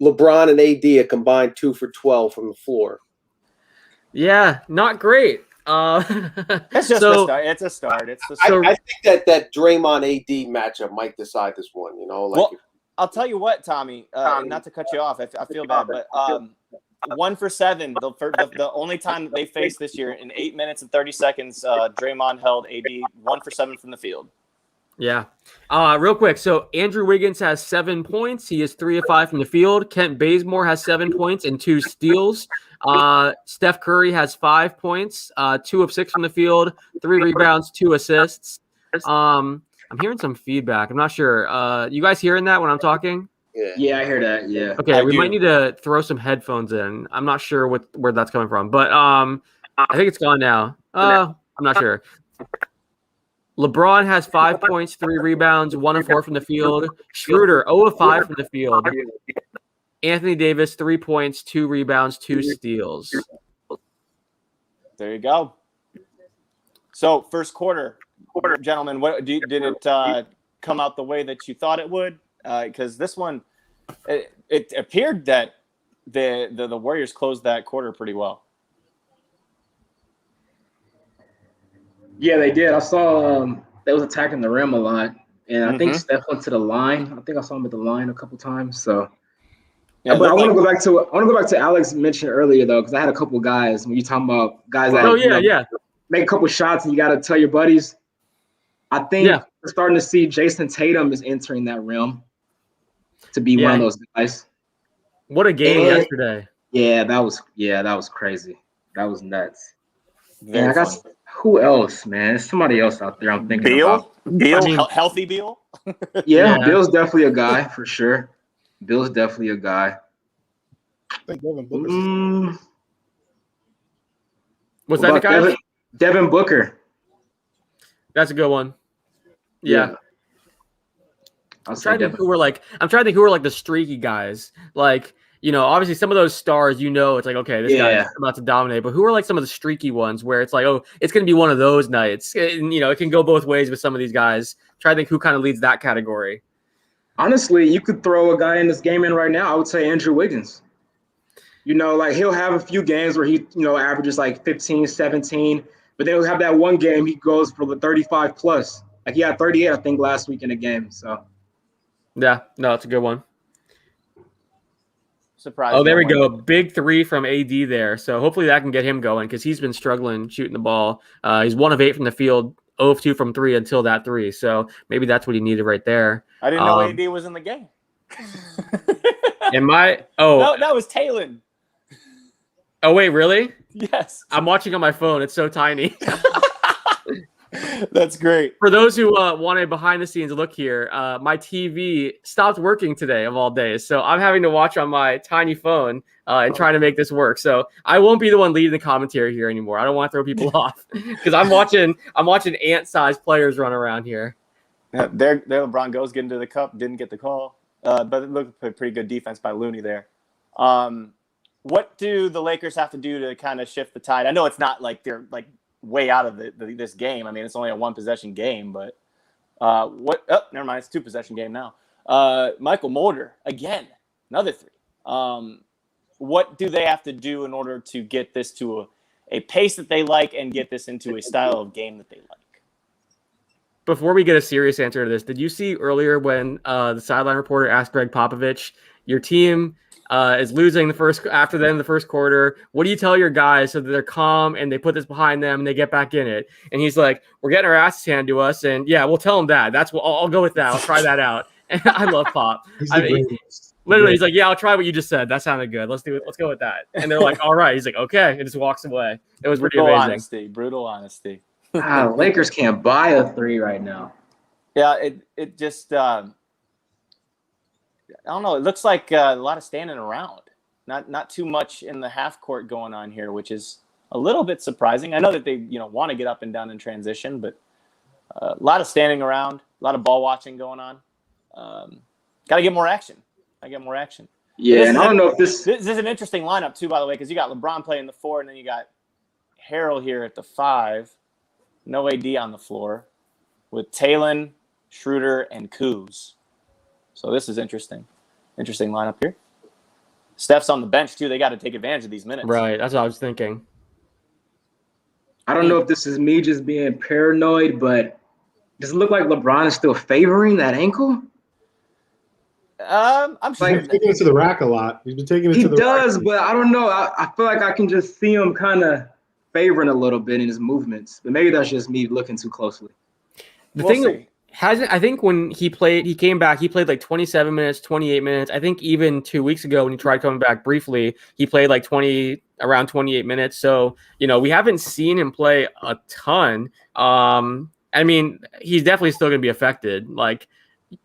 LeBron and AD a combined 2 for 12 from the floor. Yeah, not great. It's just a start. It's a start. I think that Draymond AD matchup might decide this one. I'll tell you what, Tommy. Not to cut you off, I feel bad, but 1 for 7. The only time they faced this year in 8 minutes and 30 seconds, Draymond held AD 1 for 7 from the field. Yeah. Real quick. So Andrew Wiggins has 7 points. He is 3 of 5 from the field. Kent Bazemore has 7 points and 2 steals. Steph Curry has 5 points, 2 of 6 from the field, 3 rebounds, 2 assists. I'm hearing some feedback. I'm not sure. You guys hearing that when I'm talking? Yeah, I hear that. Yeah. Okay, we might need to throw some headphones in. I'm not sure where that's coming from, but I think it's gone now. I'm not sure. LeBron has 5 points, 3 rebounds, 1 of 4 from the field. Schroeder 0 of 5 from the field. Anthony Davis, 3 points, 2 rebounds, 2 steals. There you go. So first quarter, gentlemen, did it come out the way that you thought it would? Because this one, it appeared that the Warriors closed that quarter pretty well. Yeah, they did. I saw they was attacking the rim a lot, and I think Steph went to the line. I think I saw him at the line a couple times. So, yeah, but I want to go back to Alex mentioned earlier though, because I had a couple guys when you talking about guys that make a couple shots and you got to tell your buddies. I think we're starting to see Jason Tatum is entering that realm to be one of those guys. What a game yesterday! Yeah, that was crazy. That was nuts. Very fun. Who else, man? There's somebody else out there I'm thinking about. Beal, healthy Beal? Yeah, Bill's definitely a guy for sure. Bill's definitely a guy. I think Devin Booker. Was that the guy? Devin Booker. That's a good one. Yeah. I'm trying to think who were like the streaky guys. Like, you know, obviously some of those stars, you know, it's like, okay, this guy's about to dominate. But who are like some of the streaky ones where it's like, oh, it's going to be one of those nights. And, you know, it can go both ways with some of these guys. Try to think who kind of leads that category. Honestly, you could throw a guy in this game in right now. I would say Andrew Wiggins. You know, like he'll have a few games where he, you know, averages like 15, 17. But then he'll have that one game he goes for the 35 plus. Like he had 38, I think, last week in a game. So. Yeah, no, it's a good one. Surprise! Oh, there we go. Big 3 from AD there. So hopefully that can get him going because he's been struggling shooting the ball. He's 1 of 8 from the field, 0 of 2 from 3 until that 3. So maybe that's what he needed right there. I didn't know AD was in the game. That was Talon. Oh wait, really? Yes. I'm watching on my phone. It's so tiny. That's great. For those who want a behind-the-scenes look here, my TV stopped working today of all days, so I'm having to watch on my tiny phone and trying to make this work. So I won't be the one leading the commentary here anymore. I don't want to throw people off because I'm watching ant-sized players run around here. Yeah, there LeBron goes getting to the cup, didn't get the call, but it looked like pretty good defense by Looney there. What do the Lakers have to do to kind of shift the tide? I know it's not like they're like way out of this game. I mean, it's only a 1-possession game, but never mind. It's a 2-possession game now. Michael Mulder, again, another 3. What do they have to do in order to get this to a pace that they like and get this into a style of game that they like? Before we get a serious answer to this, did you see earlier when the sideline reporter asked Greg Popovich, your team is losing after the end of the first quarter. What do you tell your guys so that they're calm and they put this behind them and they get back in it? And he's like, we're getting our asses handed to us. And yeah, we'll tell them that. That's what I'll go with that. I'll try that out. And I love Pop. Literally, he's like, yeah, I'll try what you just said. That sounded good. Let's do it. Let's go with that. And they're like, all right. He's like, okay. And just walks away. It was pretty amazing. Brutal honesty. Lakers can't buy a 3 right now. Yeah, it just I don't know. It looks like a lot of standing around. Not too much in the half court going on here, which is a little bit surprising. I know that they want to get up and down in transition, but a lot of standing around, a lot of ball watching going on. Got to get more action. Yeah, and I don't know if this is an interesting lineup too, by the way, because you got LeBron playing the 4, and then you got Harrell here at the 5. No AD on the floor with Talon, Schroeder, and Kuz. So this is interesting. Interesting lineup here. Steph's on the bench, too. They got to take advantage of these minutes. Right. That's what I was thinking. I don't know if this is me just being paranoid, but does it look like LeBron is still favoring that ankle? I'm sure. He's taking it to the rack a lot. He's been taking it to the rack. He does, but I don't know. I feel like I can just see him kind of favoring a little bit in his movements. But maybe that's just me looking too closely. I think when he came back, he played like 27 minutes, 28 minutes. I think even 2 weeks ago when he tried coming back briefly, he played like around 28 minutes. So, we haven't seen him play a ton. I mean, he's definitely still going to be affected. Like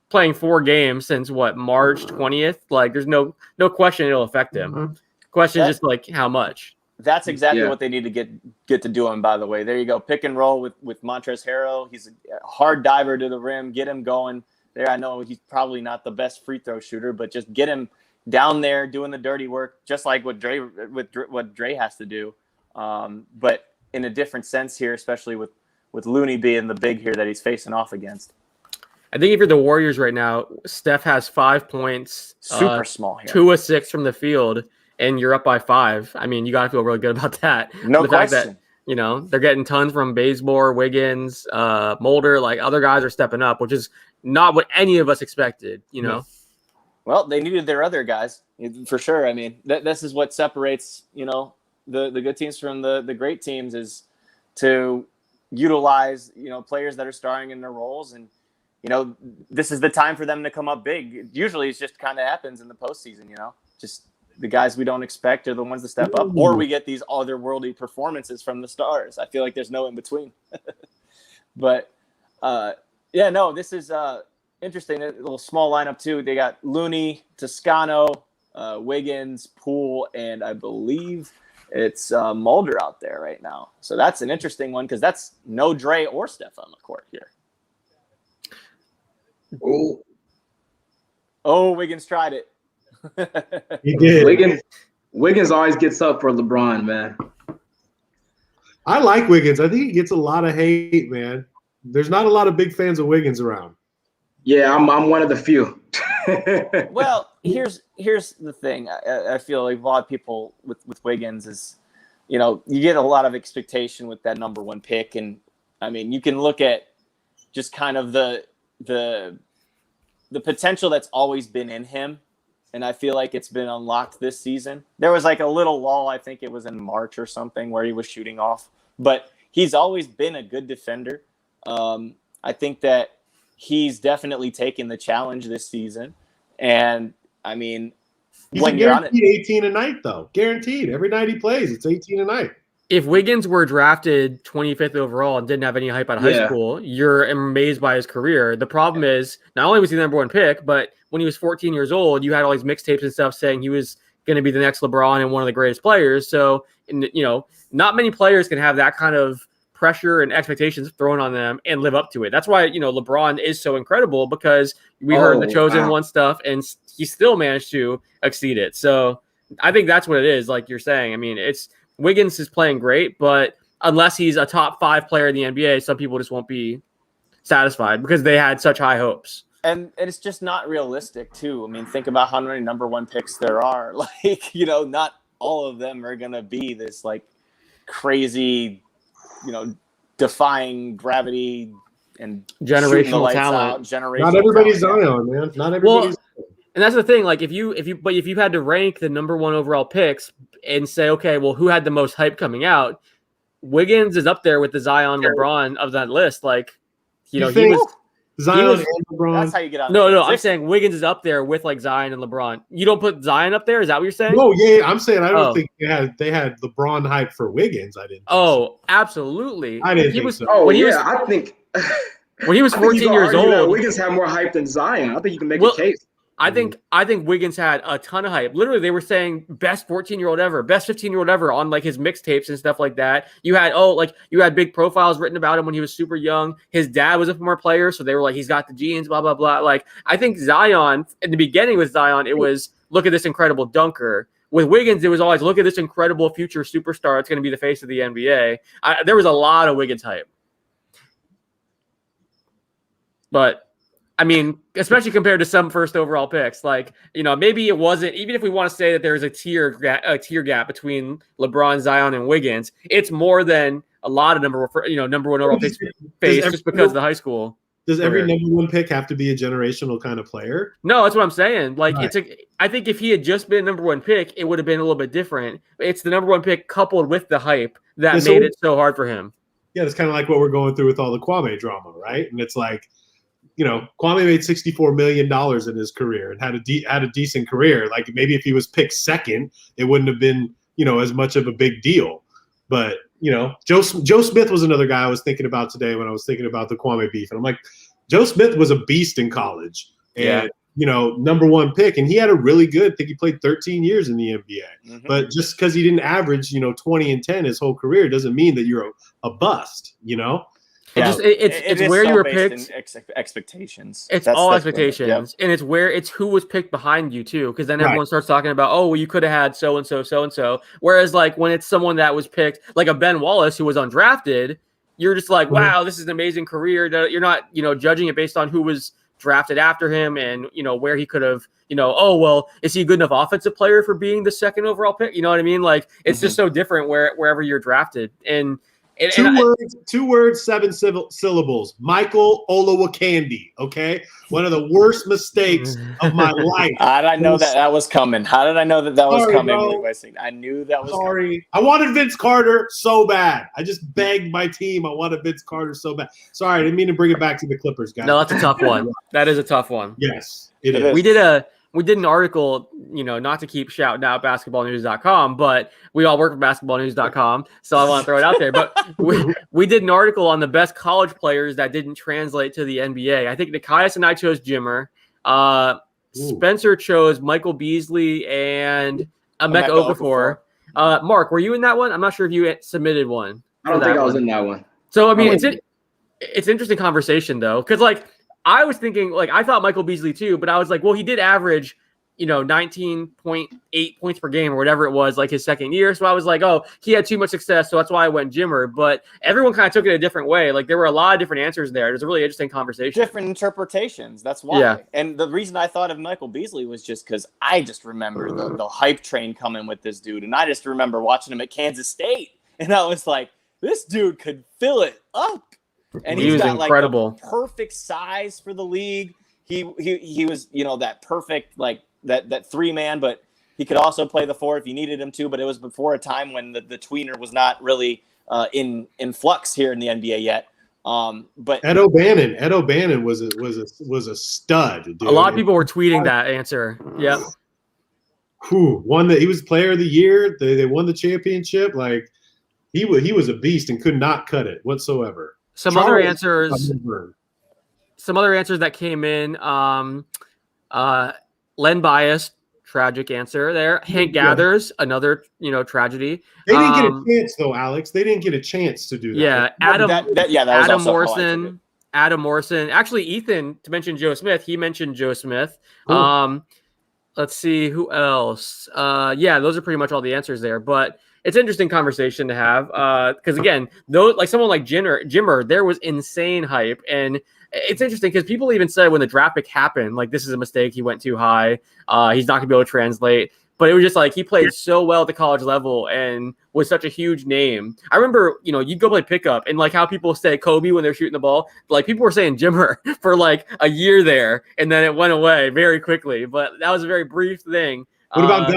playing 4 games since March 20th, like there's no question it'll affect him. Mm-hmm. Question is just like how much. That's exactly what they need to get to doing, by the way. There you go. Pick and roll with Montrezl Harrell. He's a hard diver to the rim. Get him going there. I know he's probably not the best free throw shooter, but just get him down there doing the dirty work, just like what Dre has to do. But in a different sense here, especially with Looney being the big here that he's facing off against. I think if you're the Warriors right now, Steph has 5 points, super small here, 2 of 6 from the field, and you're up by 5. I mean, you got to feel really good about that. No the question. Fact that, you know, they're getting tons from Bazemore, Wiggins, Mulder, like other guys are stepping up, which is not what any of us expected, you know? Well, they needed their other guys for sure. I mean, this is what separates, you know, the good teams from the great teams is to utilize, you know, players that are starring in their roles. And, you know, this is the time for them to come up big. Usually it's just kind of happens in the postseason, you know, just the guys we don't expect are the ones to step up, or we get these otherworldly performances from the stars. I feel like there's no in between. But yeah, no, this is interesting. A little small lineup too. They got Looney, Toscano, Wiggins, Poole, and I believe it's Mulder out there right now. So that's an interesting one because that's no Dre or Steph on the court here. Oh, Wiggins tried it. He did. Wiggins always gets up for LeBron, man. I like Wiggins. I think he gets a lot of hate, man. There's not a lot of big fans of Wiggins around. Yeah, I'm one of the few. Well, here's the thing. I feel like a lot of people with Wiggins is, you know, you get a lot of expectation with that number 1 pick. And I mean, you can look at just kind of the potential that's always been in him. And I feel like it's been unlocked this season. There was like a little lull, I think it was in March or something, where he was shooting off. But he's always been a good defender. I think that he's definitely taken the challenge this season. And, I mean, he's when you're on it, 18 a night, though. Guaranteed. Every night he plays, it's 18 a night. If Wiggins were drafted 25th overall and didn't have any hype out of high school, you're amazed by his career. The problem is not only was he the number 1 pick, but when he was 14 years old, you had all these mixtapes and stuff saying he was going to be the next LeBron and one of the greatest players. So, you know, not many players can have that kind of pressure and expectations thrown on them and live up to it. That's why, you know, LeBron is so incredible because we heard the Chosen One stuff and he still managed to exceed it. So I think that's what it is. Like you're saying, I mean, Wiggins is playing great, but unless he's a top 5 player in the NBA, some people just won't be satisfied because they had such high hopes. And it's just not realistic too. I mean, think about how many number 1 picks there are. Like, you know, not all of them are going to be this like crazy, you know, defying gravity and generational talent. Not everybody's Zion, man. Not everybody's. Well, and that's the thing. Like if you had to rank the number 1 overall picks and say, okay, well, who had the most hype coming out? Wiggins is up there with the Zion, LeBron of that list. Like, you know, he was Zion and LeBron. That's how you get on. No. I'm saying Wiggins is up there with like Zion and LeBron. You don't put Zion up there? Is that what you're saying? No, yeah. I'm saying I don't think they had LeBron hype for Wiggins. I didn't. Oh, absolutely. I didn't think so. Oh, I think when he was 14 years old, Wiggins had more hype than Zion. I think you can make a case. I think Wiggins had a ton of hype. Literally, they were saying best 14-year-old ever, best 15-year-old ever on like his mixtapes and stuff like that. You had big profiles written about him when he was super young. His dad was a former player, so they were like, he's got the genes, blah blah blah. Like I think Zion in the beginning with Zion, it was look at this incredible dunker. With Wiggins, it was always look at this incredible future superstar. That's going to be the face of the NBA. There was a lot of Wiggins hype, but. I mean, especially compared to some first overall picks, like, you know, maybe it wasn't, even if we want to say that there's a tier gap between LeBron, Zion, and Wiggins, it's more than a lot of number 1 overall picks face just because of the high school. Does every number 1 pick have to be a generational kind of player? No, that's what I'm saying. Like, right. I think if he had just been number 1 pick, it would have been a little bit different. It's the number 1 pick coupled with the hype that made it so hard for him. Yeah, it's kind of like what we're going through with all the Kwame drama, right? And it's like, you know, Kwame made $64 million in his career and had a decent career. Like maybe if he was picked second, it wouldn't have been, you know, as much of a big deal. But, you know, Joe Smith was another guy I was thinking about today when I was thinking about the Kwame beef. And I'm like, Joe Smith was a beast in college and, you know, number 1 pick. And he had a really good, I think he played 13 years in the NBA. Mm-hmm. But just because he didn't average, you know, 20 and 10 his whole career doesn't mean that you're a bust, you know? It's where you were picked. Expectations. It's That's all what expectations, and it's who was picked behind you too, because then everyone starts talking about, oh, well, you could have had so and so. Whereas like when it's someone that was picked, like a Ben Wallace who was undrafted, you're just like, wow, this is an amazing career. You're not judging it based on who was drafted after him and where he could have oh, well, is he a good enough offensive player for being the second overall pick? You know what I mean? Like it's just so different wherever you're drafted. And two words, 7 syllables. Michael Olowokandi. Okay, one of the worst mistakes of my life. How did I know that was coming? How did I know that was coming? I knew that was coming. I wanted Vince Carter so bad. I just begged my team. I wanted Vince Carter so bad. Sorry, I didn't mean to bring it back to the Clippers, guys. No, that's a tough one. That is a tough one. Yes, it is. We did an article, not to keep shouting out basketballnews.com, but we all work for basketballnews.com, so I want to throw it out there. But we did an article on the best college players that didn't translate to the NBA. I think Nekias and I chose Jimmer. Spencer chose Michael Beasley and Emeka Okafor. Mark, were you in that one? I'm not sure if you submitted one. I don't think I was in that one. So, I mean, it's an interesting conversation, though, because, like, I was thinking, like, I thought Michael Beasley too, but I was like, well, he did average, 19.8 points per game or whatever it was, like his second year. So I was like, oh, he had too much success. So that's why I went Jimmer. But everyone kind of took it a different way. Like there were a lot of different answers there. It was a really interesting conversation. Different interpretations. That's why. Yeah. And the reason I thought of Michael Beasley was just because I just remember the hype train coming with this dude. And I just remember watching him at Kansas State. And I was like, this dude could fill it up. And he was got incredible. Like the perfect size for the league. He was, that perfect, like that 3-man, but he could also play the 4 if you needed him to. But it was before a time when the tweener was not really in flux here in the NBA yet. But Ed O'Bannon was a stud. Dude. A lot of people were tweeting that answer. Yep. He was player of the year. They won the championship. Like he was a beast and could not cut it whatsoever. Some other answers that came in. Len Bias, tragic answer there. Hank Gathers, another tragedy. They didn't get a chance though, Alex. They didn't get a chance to do that. Yeah, Adam Morrison. Adam Morrison. Actually, Ethan, to mention Joe Smith, he mentioned Joe Smith. Let's see who else. Those are pretty much all the answers there. But it's an interesting conversation to have because again, someone like Jimmer, there was insane hype, and it's interesting because people even said when the draft pick happened, like this is a mistake. He went too high. He's not gonna be able to translate. But it was just like he played so well at the college level and was such a huge name. I remember, you'd go play pickup and like how people say Kobe when they're shooting the ball. Like people were saying Jimmer for like a year there, and then it went away very quickly. But that was a very brief thing. What about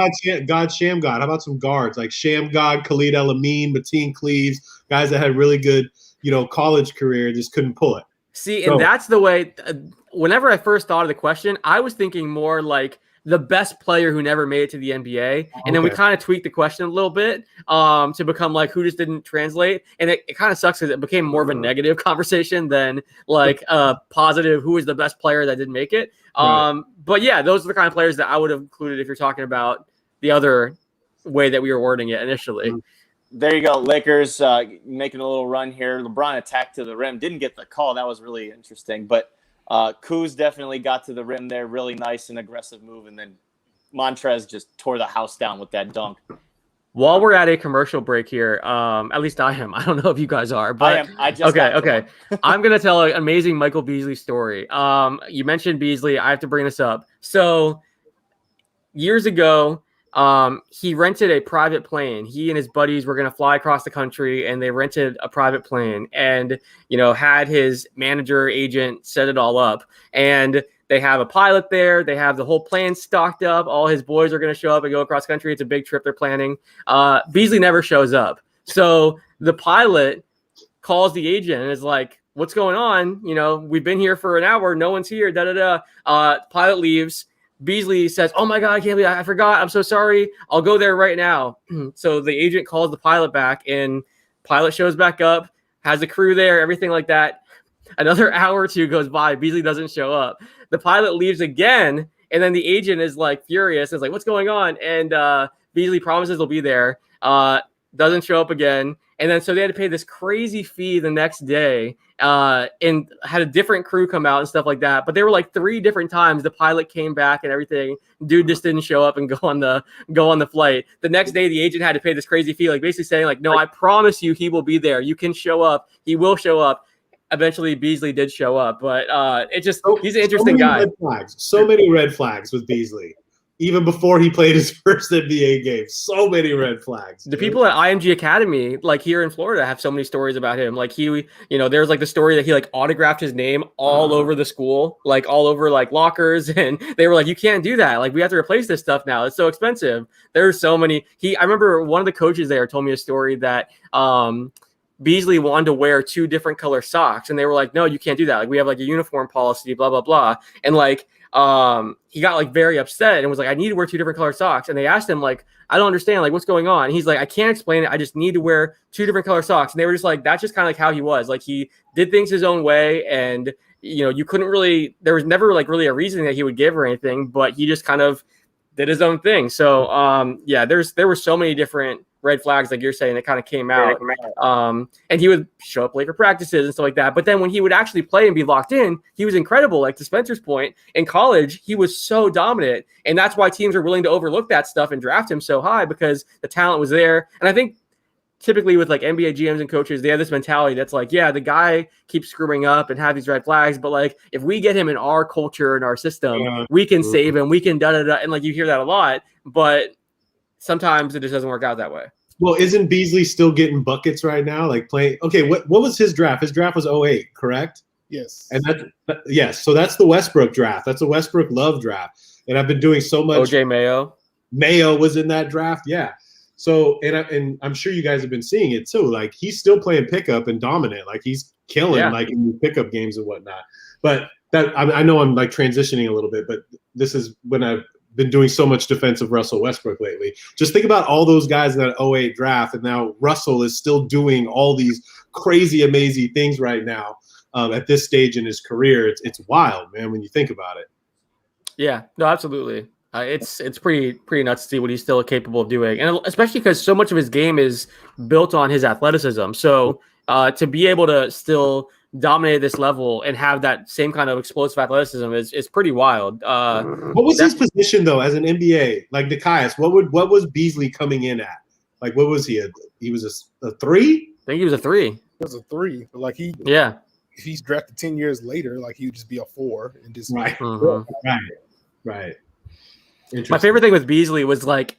God Sham God? How about some guards like Sham God, Khalid El-Amin, Mateen Cleaves, guys that had really good, college career, just couldn't pull it. See, and that's the way. Whenever I first thought of the question, I was thinking more like the best player who never made it to the NBA, and then we kind of tweaked the question a little bit to become like who just didn't translate, and it kind of sucks because it became more of a negative conversation than like positive. Who is the best player that didn't make it? But yeah, those are the kind of players that I would have included if you're talking about the other way that we were wording it initially. There you go. Lakers making a little run here. LeBron attacked to the rim. Didn't get the call. That was really interesting. But Kuz definitely got to the rim there. Really nice and aggressive move. And then Montrez just tore the house down with that dunk. While we're at a commercial break here, at least I am. I don't know if you guys are. But I am. I just okay. I'm going to tell an amazing Michael Beasley story. You mentioned Beasley. I have to bring this up. So years ago, he rented a private plane. He and his buddies were going to fly across the country, and they rented a private plane and, had his manager, agent set it all up. And they have a pilot there. They have the whole plane stocked up. All his boys are going to show up and go across country. It's a big trip they're planning. Beasley never shows up. So the pilot calls the agent and is like, what's going on? We've been here for an hour. No one's here. Pilot leaves. Beasley says, oh my God, I can't believe I forgot. I'm so sorry. I'll go there right now. So the agent calls the pilot back, and pilot shows back up, has the crew there, everything like that. Another hour or two goes by. Beasley doesn't show up. The pilot leaves again, and then the agent is like furious. Is like, what's going on? And Beasley promises he'll be there. Doesn't show up again. And then so they had to pay this crazy fee the next day, and had a different crew come out and stuff like that. But they were like 3 different times the pilot came back and everything. Dude just didn't show up and go on the flight. The next day, the agent had to pay this crazy fee, like basically saying like, no, I promise you he will be there. You can show up. He will show up. Eventually, Beasley did show up, but he's an interesting guy. So many red flags with Beasley. Even before he played his first NBA game, so many red flags. The people at IMG Academy, like here in Florida, have so many stories about him. Like there's like the story that he like autographed his name all over the school, like all over like lockers, and they were like, "You can't do that. Like we have to replace this stuff now. It's so expensive." There's so many. I remember one of the coaches there told me a story that Beasley wanted to wear 2 different color socks, and they were like, "No, you can't do that. Like we have like a uniform policy, blah blah blah," and like. He got like very upset and was like, I need to wear 2 different color socks. And they asked him like, I don't understand, like what's going on? And he's like, I can't explain it. I just need to wear 2 different color socks. And they were just like, that's just kind of like how he was. Like he did things his own way. And, you couldn't really, there was never like really a reason that he would give or anything, but he just kind of did his own thing. So, there were so many different red flags, like you're saying, that kind of came out. And he would show up late for practices and stuff like that. But then when he would actually play and be locked in, he was incredible. Like to Spencer's point, in college, he was so dominant. And that's why teams are willing to overlook that stuff and draft him so high, because the talent was there. And I think typically with like NBA GMs and coaches, they have this mentality that's like, yeah, the guy keeps screwing up and have these red flags, but like if we get him in our culture and our system, we can save him. We can da-da-da. And like you hear that a lot, but sometimes it just doesn't work out that way. Well, isn't Beasley still getting buckets right now? Like playing. Okay, what was his draft? His draft was 2008, correct? Yes. And yes. So that's the Westbrook draft. That's a Westbrook love draft. And I've been doing so much. OJ Mayo. Mayo was in that draft. Yeah. So and I'm sure you guys have been seeing it too. Like he's still playing pickup and dominant. Like he's killing like in the pickup games and whatnot. But that I know I'm like transitioning a little bit, but this is when I've been doing so much defense of Russell Westbrook lately. Just think about all those guys in that 2008 draft, and now Russell is still doing all these crazy, amazing things right now at this stage in his career. It's wild, man, when you think about it. Yeah, no, absolutely. It's pretty nuts to see what he's still capable of doing, and especially because so much of his game is built on his athleticism. So to be able to still dominate this level and have that same kind of explosive athleticism is pretty wild. What was his position though as an NBA? Like Nekias, what was Beasley coming in at? Like what was he? He was a 3? I think he was a 3. It was a 3. Like if he's drafted 10 years later, like he would just be a 4 and just right. My favorite thing with Beasley was like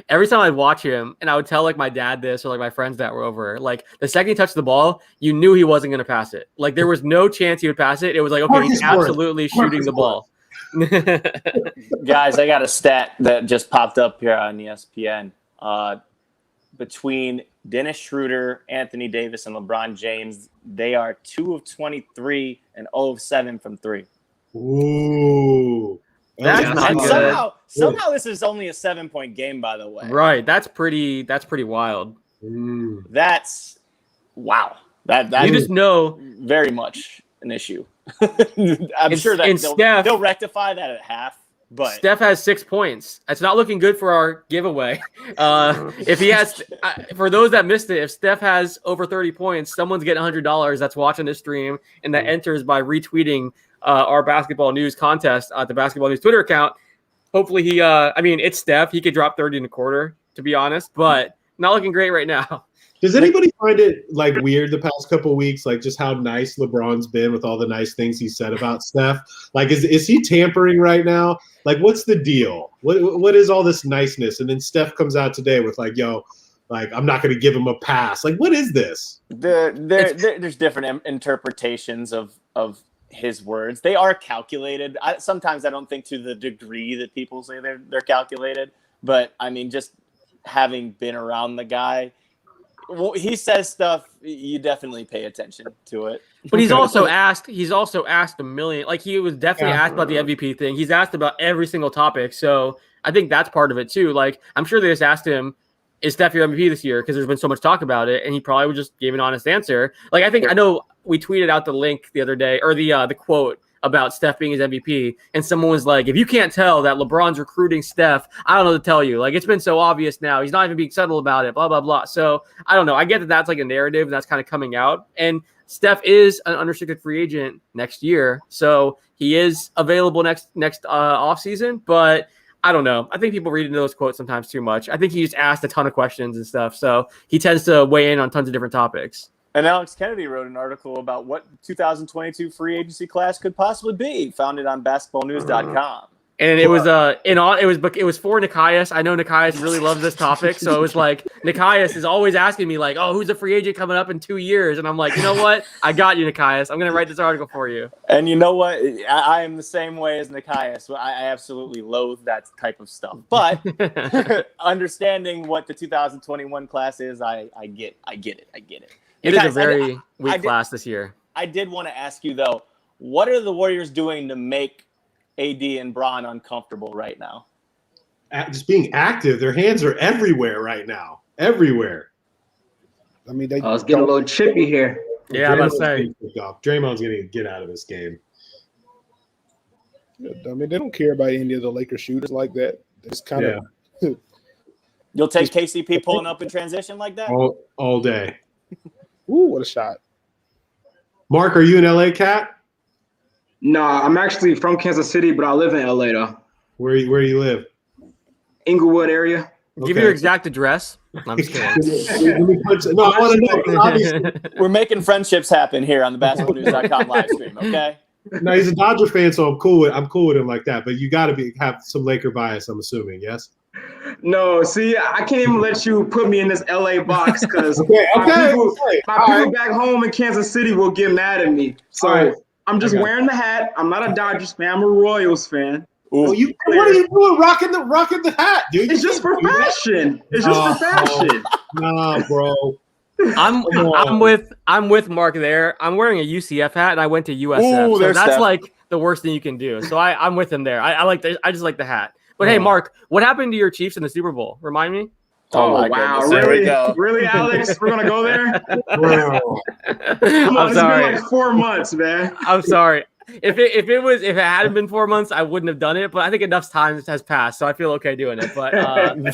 every time I'd watch him and I would tell like my dad this or like my friends that were over, like the second he touched the ball, you knew he wasn't going to pass it. Like there was no chance he would pass it. It was like, okay, he's absolutely shooting the ball. Guys, I got a stat that just popped up here on ESPN. Between Dennis Schroeder, Anthony Davis, and LeBron James, they are 2 of 23 and 0 of 7 from 3. Ooh. That's not good. Somehow this is only a 7-point game, by the way. Right. That's pretty wild. That's wow. That you just know very much an issue. I'm sure that they'll rectify that at half. But Steph has 6 points. It's not looking good for our giveaway. If he has, for those that missed it, if Steph has over 30 points, someone's getting $100 that's watching this stream, and that enters by retweeting our basketball news contest at the basketball news Twitter account. Hopefully it's Steph. He could drop 30 in a quarter, to be honest, but not looking great right now. Does anybody find it like weird the past couple of weeks, like just how nice LeBron's been with all the nice things he said about Steph? Like, is he tampering right now? Like, what's the deal? What is all this niceness? And then Steph comes out today with like, yo, like, I'm not going to give him a pass. Like, what is this? There's different interpretations of his words. They are calculated. Sometimes I don't think to the degree that people say they're calculated, but I mean, just having been around the guy, he says stuff, you definitely pay attention to it. But he's also asked a million, like he was definitely asked about the MVP thing. He's asked about every single topic. So I think that's part of it too. Like, I'm sure they just asked him, is Steph your MVP this year? Because there's been so much talk about it, and he probably would just give an honest answer. Like, I know we tweeted out the link the other day, or the quote about Steph being his MVP, and someone was like, if you can't tell that LeBron's recruiting Steph, I don't know what to tell you. Like, it's been so obvious now. He's not even being subtle about it, blah, blah, blah. So I don't know. I get that that's like a narrative that's kind of coming out. And Steph is an unrestricted free agent next year. So he is available next offseason. But I don't know. I think people read into those quotes sometimes too much. I think he just asked a ton of questions and stuff. So he tends to weigh in on tons of different topics. And Alex Kennedy wrote an article about what 2022 free agency class could possibly be, found it on basketballnews.com. And it was it was for Nekias. I know Nekias really loves this topic, so it was like Nekias is always asking me like, "Oh, who's a free agent coming up in 2 years?" And I'm like, you know what? I got you, Nekias. I'm gonna write this article for you. And you know what? I am the same way as Nekias. I absolutely loathe that type of stuff. But understanding what the 2021 class is, I get it. It is a very weak class this year. I did want to ask you though, what are the Warriors doing to make AD and Bron uncomfortable right now? Just being active. Their hands are everywhere right now. Everywhere. I mean, I was getting a little chippy here. Yeah, I'm about to say. Draymond's going to get out of this game. I mean, they don't care about any of the Lakers shooters like that. It's kind of. You'll take KCP pulling up in transition like that? All day. Ooh, what a shot. Mark, are you an LA cat? No, I'm actually from Kansas City, but I live in LA though. Where you live? Inglewood area. Give your exact address. I'm just kidding. No, I want to know. Obviously. We're making friendships happen here on the basketballnews.com live stream, okay? No, he's a Dodger fan, so I'm cool with him like that. But you got to have some Laker bias, I'm assuming, yes? No, see, I can't even let you put me in this LA box because okay. my people back home in Kansas City will get mad at me. So I'm just wearing the hat. I'm not a Dodgers fan. I'm a Royals fan. What are you doing rocking the hat, dude? It's just for fashion. It's just for fashion. Nah, bro. I'm with Mark there. I'm wearing a UCF hat and I went to USF. Ooh, so that's Steph. like the worst thing you can do. So I'm with him there. I just like the hat. But hey, Mark, what happened to your Chiefs in the Super Bowl? Remind me. Oh my wow! Goodness. Really, really, Alex? We're gonna go there? I'm sorry. It's been like 4 months, man. I'm sorry. If it hadn't been 4 months, I wouldn't have done it. But I think enough time has passed, so I feel okay doing it. But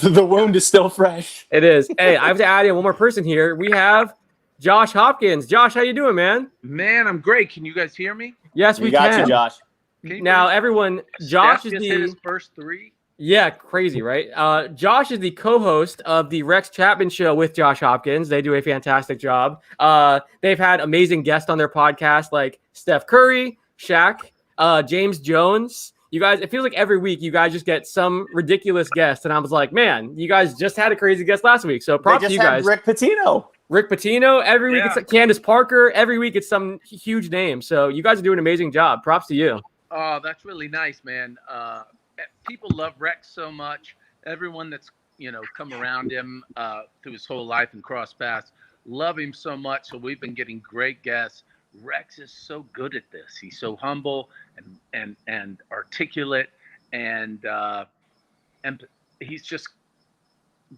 the wound is still fresh. It is. Hey, I have to add in one more person here. We have Josh Hopkins. Josh, how you doing, man? Man, I'm great. Can you guys hear me? Yes, we got can. you, Josh. Now, everyone, Josh is just hit his first 3. Yeah, crazy, right? Josh is the co-host of the Rex Chapman Show with Josh Hopkins. They do a fantastic job. They've had amazing guests on their podcast like Steph Curry, Shaq, James Jones. You guys, it feels like every week you guys just get some ridiculous guest. And I was like, man, you guys just had a crazy guest last week. So props to you guys. Rick Pitino. Every week it's Candace Parker. Every week it's some huge name. So you guys are doing an amazing job. Props to you. Oh, that's really nice, man. People love Rex so much. Everyone that's come around him through his whole life and cross paths love him so much. So we've been getting great guests. Rex is so good at this. He's so humble and articulate, and he's just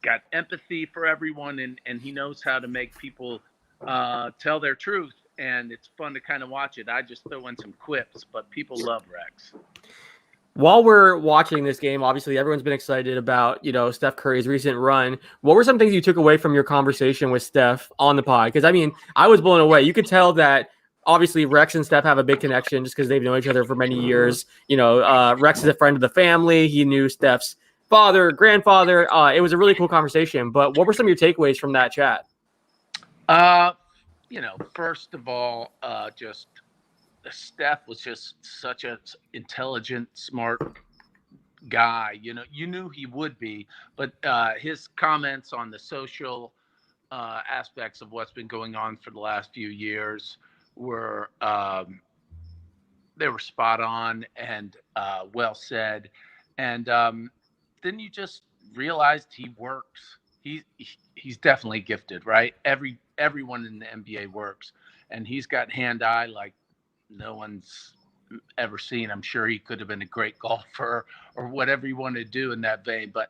got empathy for everyone, and he knows how to make people tell their truth. And it's fun to kind of watch it. I just throw in some quips, but people love Rex. While we're watching this game, obviously everyone's been excited about, Steph Curry's recent run. What were some things you took away from your conversation with Steph on the pod? Because, I mean, I was blown away. You could tell that obviously Rex and Steph have a big connection just because they've known each other for many years. Rex is a friend of the family. He knew Steph's father, grandfather. It was a really cool conversation. But what were some of your takeaways from that chat? First of all, just Steph was just such an intelligent, smart guy. You knew he would be, but his comments on the social aspects of what's been going on for the last few years were they were spot on and well said. And then you just realized he works. He's definitely gifted, right? Everyone in the NBA works, and he's got hand-eye like no one's ever seen. I'm sure he could have been a great golfer or whatever you want to do in that vein, but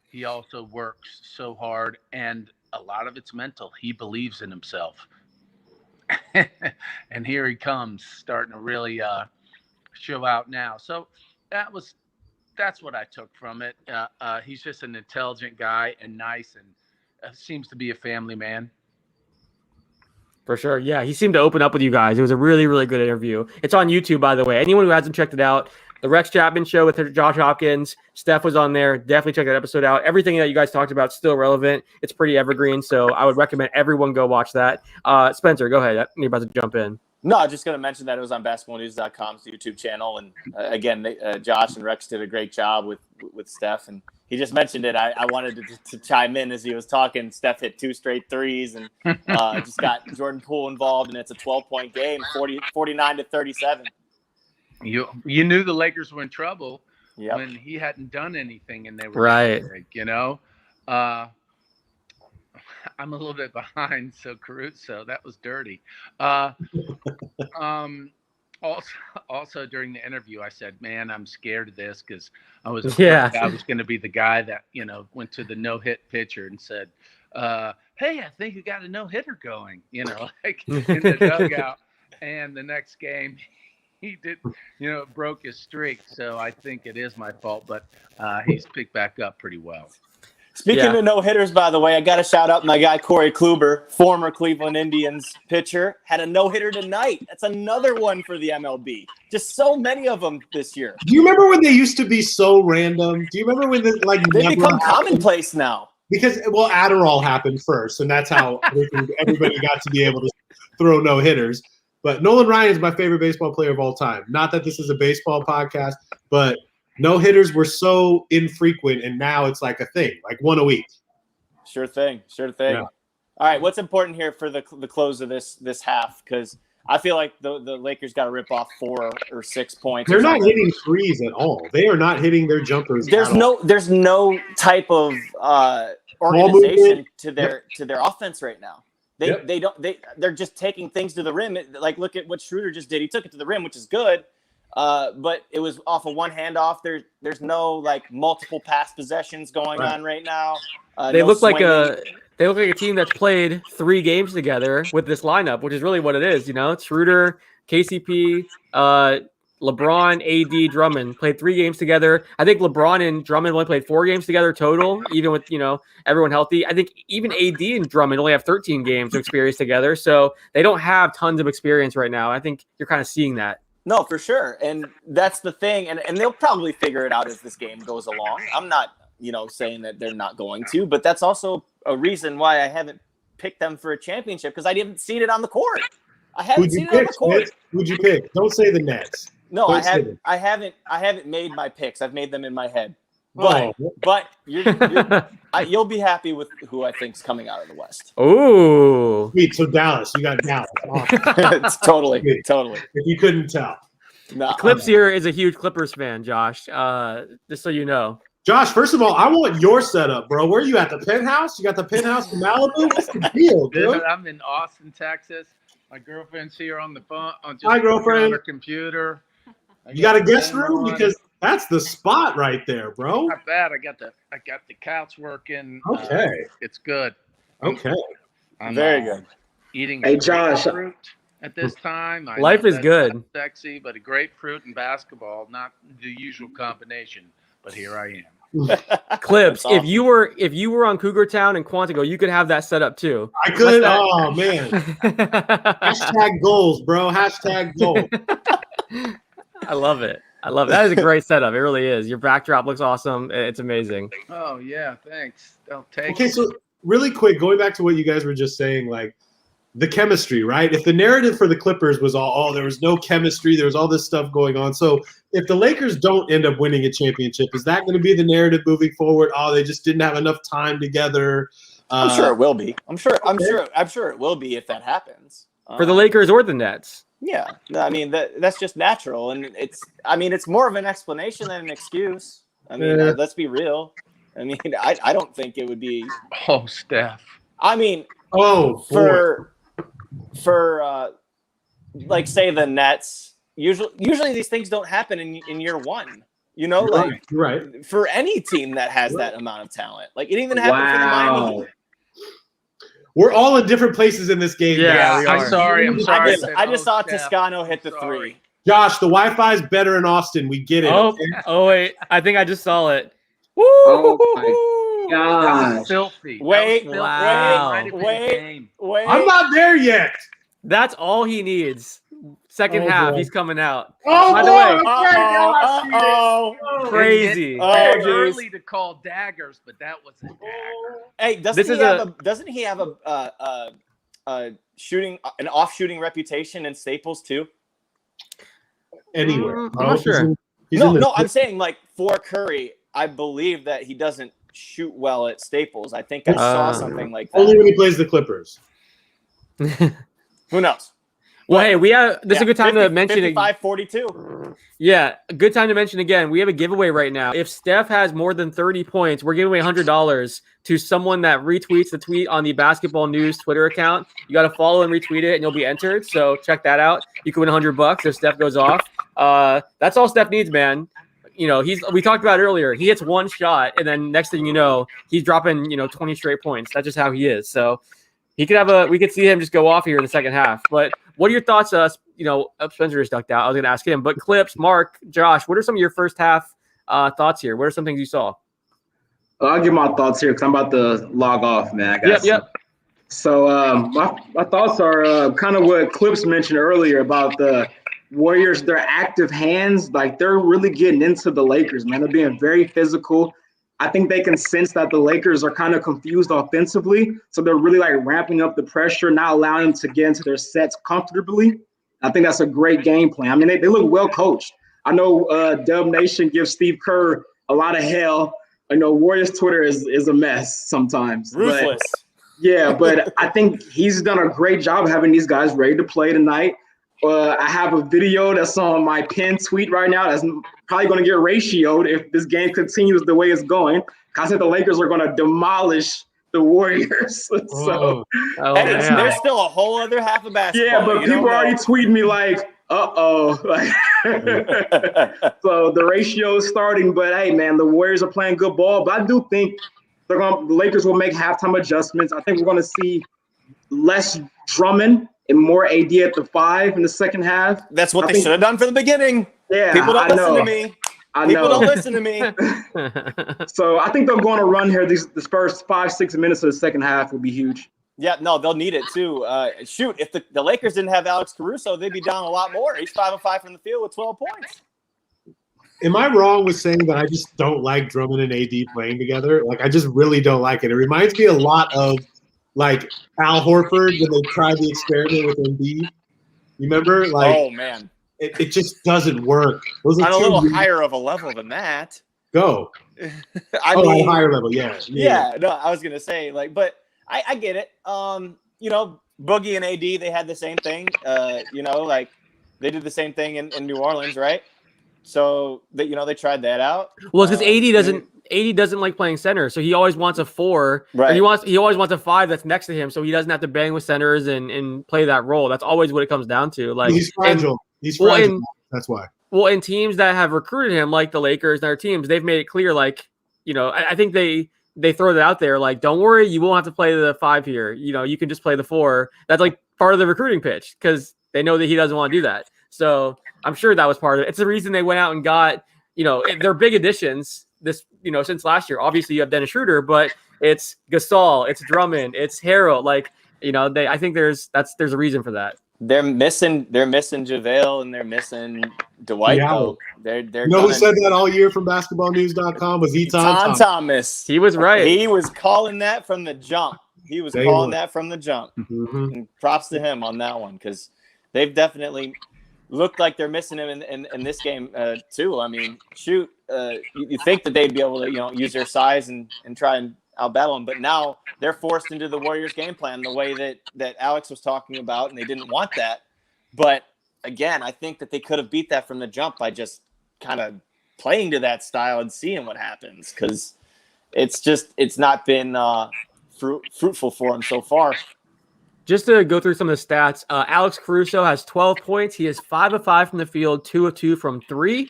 he also works so hard, and a lot of it's mental. He believes in himself. and here he comes, starting to really show out now. So that's what I took from it. He's just an intelligent guy and nice, and seems to be a family man. For sure. Yeah, he seemed to open up with you guys. It was a really, really good interview. It's on YouTube, by the way. Anyone who hasn't checked it out, the Rex Chapman Show with Josh Hopkins, Steph was on there. Definitely check that episode out. Everything that you guys talked about is still relevant. It's pretty evergreen, so I would recommend everyone go watch that. Spencer, go ahead. You're about to jump in. No, I'm just going to mention that it was on basketballnews.com's YouTube channel. And again, Josh and Rex did a great job with Steph. And he just mentioned it. I wanted to chime in as he was talking. Steph hit 2 straight threes and just got Jordan Poole involved. And it's a 12-point game, 49-37. You knew the Lakers were in trouble Yep. when he hadn't done anything and they were Right. big, you know. I'm a little bit behind, so Caruso, that was dirty. Also during the interview, I said, "Man, I'm scared of this," because I was afraid I was going to be the guy that went to the no-hit pitcher and said, "Hey, I think you got a no-hitter going," like in the dugout. And the next game, he did, broke his streak. So I think it is my fault, but he's picked back up pretty well. Speaking of no-hitters, by the way, I got to shout out my guy Corey Kluber, former Cleveland Indians pitcher, had a no-hitter tonight. That's another one for the MLB. Just so many of them this year. Do you remember when they used to be so random? Do you remember when they become happened? commonplace now? Because, Adderall happened first, and that's how everybody got to be able to throw no-hitters. But Nolan Ryan is my favorite baseball player of all time. Not that this is a baseball podcast, but no-hitters were so infrequent, and now it's like a thing, like one a week. Sure thing. Yeah. All right, what's important here for the close of this half? Because I feel like the Lakers got to rip off 4 or 6 points. They're not hitting threes at all. They are not hitting their jumpers. There's no type of organization to their offense right now. They're just taking things to the rim. Like, look at what Schroeder just did. He took it to the rim, which is good. But it was off of one handoff. There's no like multiple pass possessions going on right now. They look like a team that's played 3 games together with this lineup, which is really what it is. It's Schroeder, KCP, LeBron, AD, Drummond played 3 games together. I think LeBron and Drummond only played 4 games together total, even with everyone healthy. I think even AD and Drummond only have 13 games of experience together, so they don't have tons of experience right now. I think you're kind of seeing that. No, for sure. And that's the thing. And they'll probably figure it out as this game goes along. I'm not, saying that they're not going to, but that's also a reason why I haven't picked them for a championship, because I haven't seen it on the court. I haven't seen it on the court. Who'd you pick? Don't say the Nets. No, I haven't made my picks. I've made them in my head. But you'll be happy with who I think's coming out of the West. Oh, sweet. So Dallas, you got Dallas. Awesome. It's totally. If you couldn't tell, no. Clips here is a huge Clippers fan, Josh. Just so you know. Josh, first of all, I want your setup, bro. Where are you at? The penthouse? You got the penthouse in Malibu? What's the deal, bro? Dude, I'm in Austin, Texas. My girlfriend's here on the phone. Hi, girlfriend. On her computer. You got a guest room? Because that's the spot right there, bro. Not bad. I got the couch working. Okay. It's good. Okay. I'm very good. Eating Josh. grapefruit at this time. Life is good. Sexy, but a grapefruit and basketball, not the usual combination. But here I am. Clips. Awesome. If you were on Cougar Town and Quantico, you could have that set up too. I could. Oh man. Hashtag goals, bro. Hashtag goals. I love it. That is a great setup. It really is. Your backdrop looks awesome. It's amazing. Oh yeah, thanks. They'll take Okay, it. so really quick, going back to what you guys were just saying, like the chemistry, right? If the narrative for the Clippers was there was no chemistry, there was all this stuff going on. So if the Lakers don't end up winning a championship, is that going to be the narrative moving forward? Oh, they just didn't have enough time together. I'm sure it will be. I'm sure it will be if that happens. For the Lakers or the Nets. Yeah. I mean that's just natural, and it's more of an explanation than an excuse. I mean, let's be real. I mean, I don't think it would be. Oh, Steph. I mean, for like say the Nets, usually these things don't happen in year one. Right. For any team that has that amount of talent, like it even happened for the Miami Heat. We're all in different places in this game. Yeah, guys. we I'm are. sorry. I'm sorry. I just saw Steph, Toscano hit the sorry. 3. Josh, the Wi-Fi is better in Austin. We get it. Oh wait, I think I just saw it. Woo! Oh my That was gosh. filthy. Wait, that was filthy. wow. Right into the Wait. game. Wait. I'm not there yet. That's all he needs. Second Oh, half, boy. he's coming out. Oh, By the boy, way, that's right, Josh. Uh-oh. crazy. Oh, It's geez. early to call daggers, but that was a dagger. Hey, This is doesn't he have a shooting an off shooting reputation in Staples too? Anywhere. I'm not sure. No, I'm saying like for Curry, I believe that he doesn't shoot well at Staples. I think I saw something like that. Only when he plays the Clippers. Who knows? Well, hey, this is a good time to mention it. 55-42. Yeah, a good time to mention again. We have a giveaway right now. If Steph has more than 30 points, we're giving away $100 to someone that retweets the tweet on the Basketball News Twitter account. You got to follow and retweet it, and you'll be entered. So check that out. You can win $100 if Steph goes off. That's all Steph needs, man. You know, we talked about it earlier. He hits one shot, and then next thing you know, he's dropping 20 straight points. That's just how he is. So we could see him just go off here in the second half. But what are your thoughts? Spencer just ducked out. I was going to ask him. But Clips, Mark, Josh, what are some of your first half thoughts here? What are some things you saw? I'll give my thoughts here because I'm about to log off, man. Yep. So my thoughts are kind of what Clips mentioned earlier about the Warriors, their active hands. Like, they're really getting into the Lakers, man. They're being very physical. I think they can sense that the Lakers are kind of confused offensively. So they're really like ramping up the pressure, not allowing them to get into their sets comfortably. I think that's a great game plan. I mean, they look well coached. I know Dub Nation gives Steve Kerr a lot of hell. I know Warriors Twitter is a mess sometimes. Ruthless. But I think he's done a great job having these guys ready to play tonight. I have a video that's on my pinned tweet right now that's probably going to get ratioed if this game continues the way it's going. I think the Lakers are going to demolish the Warriors. There's still a whole other half of basketball. Yeah, but people already tweet me like, uh-oh. So the ratio is starting. But, hey, man, the Warriors are playing good ball. But I do think the Lakers will make halftime adjustments. I think we're going to see less Drummond and more AD at the 5 in the second half. That's what they should have done from the beginning. Yeah, People don't listen to me. People don't listen to me. So I think they'll go on a run here. This first 5-6 minutes of the second half will be huge. Yeah, no, they'll need it too. If the Lakers didn't have Alex Caruso, they'd be down a lot more. He's 5 of 5 from the field with 12 points. Am I wrong with saying that I just don't like Drummond and AD playing together? Like, I just really don't like it. It reminds me a lot of like Al Horford when they tried the experiment with Embiid. You remember? Like, oh man, it just doesn't work. Those are on a little higher of a level than that. Go. I mean, on a higher level, yeah. No, I was gonna say but I get it. Boogie and AD, they had the same thing. Like they did the same thing in New Orleans, right? So they tried that out. Well, it's because AD doesn't like playing center, so he always wants a 4. Right. Or he always wants a 5 that's next to him, so he doesn't have to bang with centers and play that role. That's always what it comes down to. Like, he's fragile. He's fragile. That's why. Well, in teams that have recruited him, like the Lakers and other teams, they've made it clear, like, I think they throw that out there, like, don't worry, you won't have to play the 5 here. You can just play the 4. That's like part of the recruiting pitch because they know that he doesn't want to do that. So I'm sure that was part of it. It's the reason they went out and got, their big additions this, since last year. Obviously you have Dennis Schroeder, but it's Gasol, it's Drummond, it's Harrell. Like, I think there's a reason for that. They're missing JaVale and they're missing Dwight. Yeah. Though. They're who said that all year from basketballnews.com was Eton Thomas. He was right. He was calling that from the jump. Mm-hmm. And props to him on that one because they've definitely looked like they're missing him in this game too. I mean, you think that they'd be able to use their size and try and outbattle him, but now they're forced into the Warriors game plan the way that Alex was talking about, and they didn't want that. But again, I think that they could have beat that from the jump by just kind of playing to that style and seeing what happens because it's not been fruitful for him so far. Just to go through some of the stats, Alex Caruso has 12 points. He is 5 of 5 from the field, 2 of 2 from 3.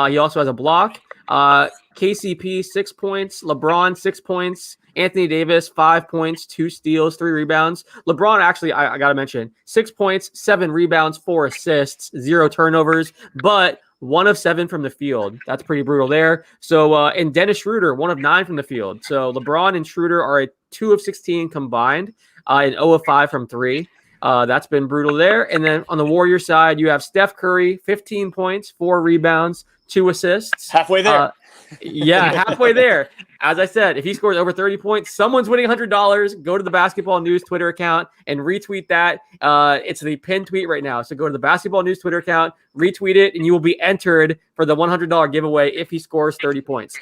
He also has a block. KCP 6 points, LeBron 6 points, Anthony Davis 5 points, 2 steals, 3 rebounds. LeBron actually, I gotta mention, 6 points, 7 rebounds, 4 assists, 0 turnovers, but 1 of 7 from the field. That's pretty brutal there. So, and Dennis Schroeder, 1 of 9 from the field. So LeBron and Schroeder are a 2 of 16 combined, and 0 of 5 from 3. That's been brutal there. And then on the Warrior side, you have Steph Curry, 15 points, 4 rebounds, 2 assists. Halfway there. Yeah, halfway there. As I said, if he scores over 30 points, someone's winning $100. Go to the Basketball News Twitter account and retweet that. It's the pinned tweet right now. So go to the Basketball News Twitter account, retweet it, and you will be entered for the $100 giveaway if he scores 30 points.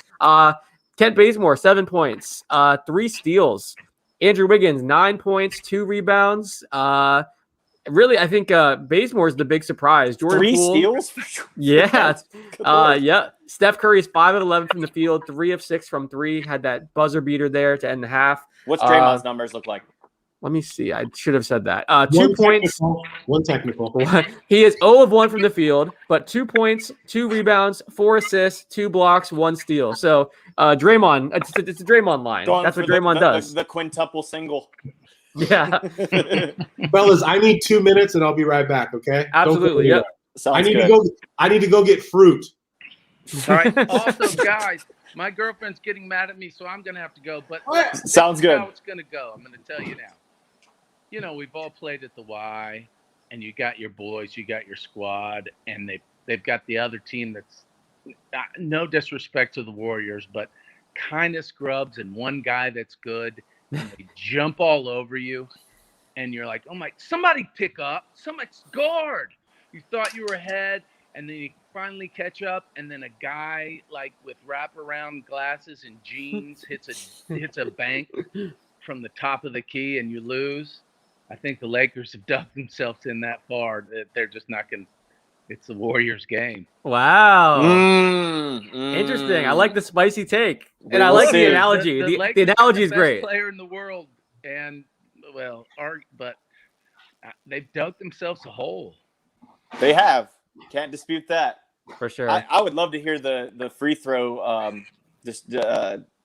Kent Bazemore, 7 points, 3 steals. Andrew Wiggins, 9 points, 2 rebounds. Really, I think Bazemore is the big surprise. Jordan 3 Poole, steals? Yeah. Yeah. Steph Curry is 5 of 11 from the field, 3 of 6 from 3. Had that buzzer beater there to end the half. What's Draymond's numbers look like? Let me see. I should have said that. 2 One points. One technical. He is 0 of 1 from the field, but 2 points, 2 rebounds, 4 assists, 2 blocks, 1 steal. So Draymond, it's a Draymond line. That's what Draymond does. The quintuple single. Yeah. Fellas, I need 2 minutes and I'll be right back, okay? Absolutely. Yep. I need to go get fruit. All right. Also, guys, my girlfriend's getting mad at me, so I'm gonna have to go. But Sounds good. How it's gonna go? I'm gonna tell you now. You know, we've all played at the Y, and you got your boys, you got your squad, and they've got the other team that's no disrespect to the Warriors, but kind of scrubs and one guy that's good. And they jump all over you, and you're like, oh my, somebody pick up, somebody guard. You thought you were ahead, and then you finally catch up, and then a guy like with wraparound glasses and jeans hits a bank from the top of the key, and you lose. I think the Lakers have dug themselves in that far that they're just not going to. It's the Warriors game. Wow. Interesting. I like the spicy take. And I like the analogy. The analogy is great. Best player in the world. And, well, but they've dug themselves a hole. They have. Can't dispute that. For sure. I would love to hear the free throw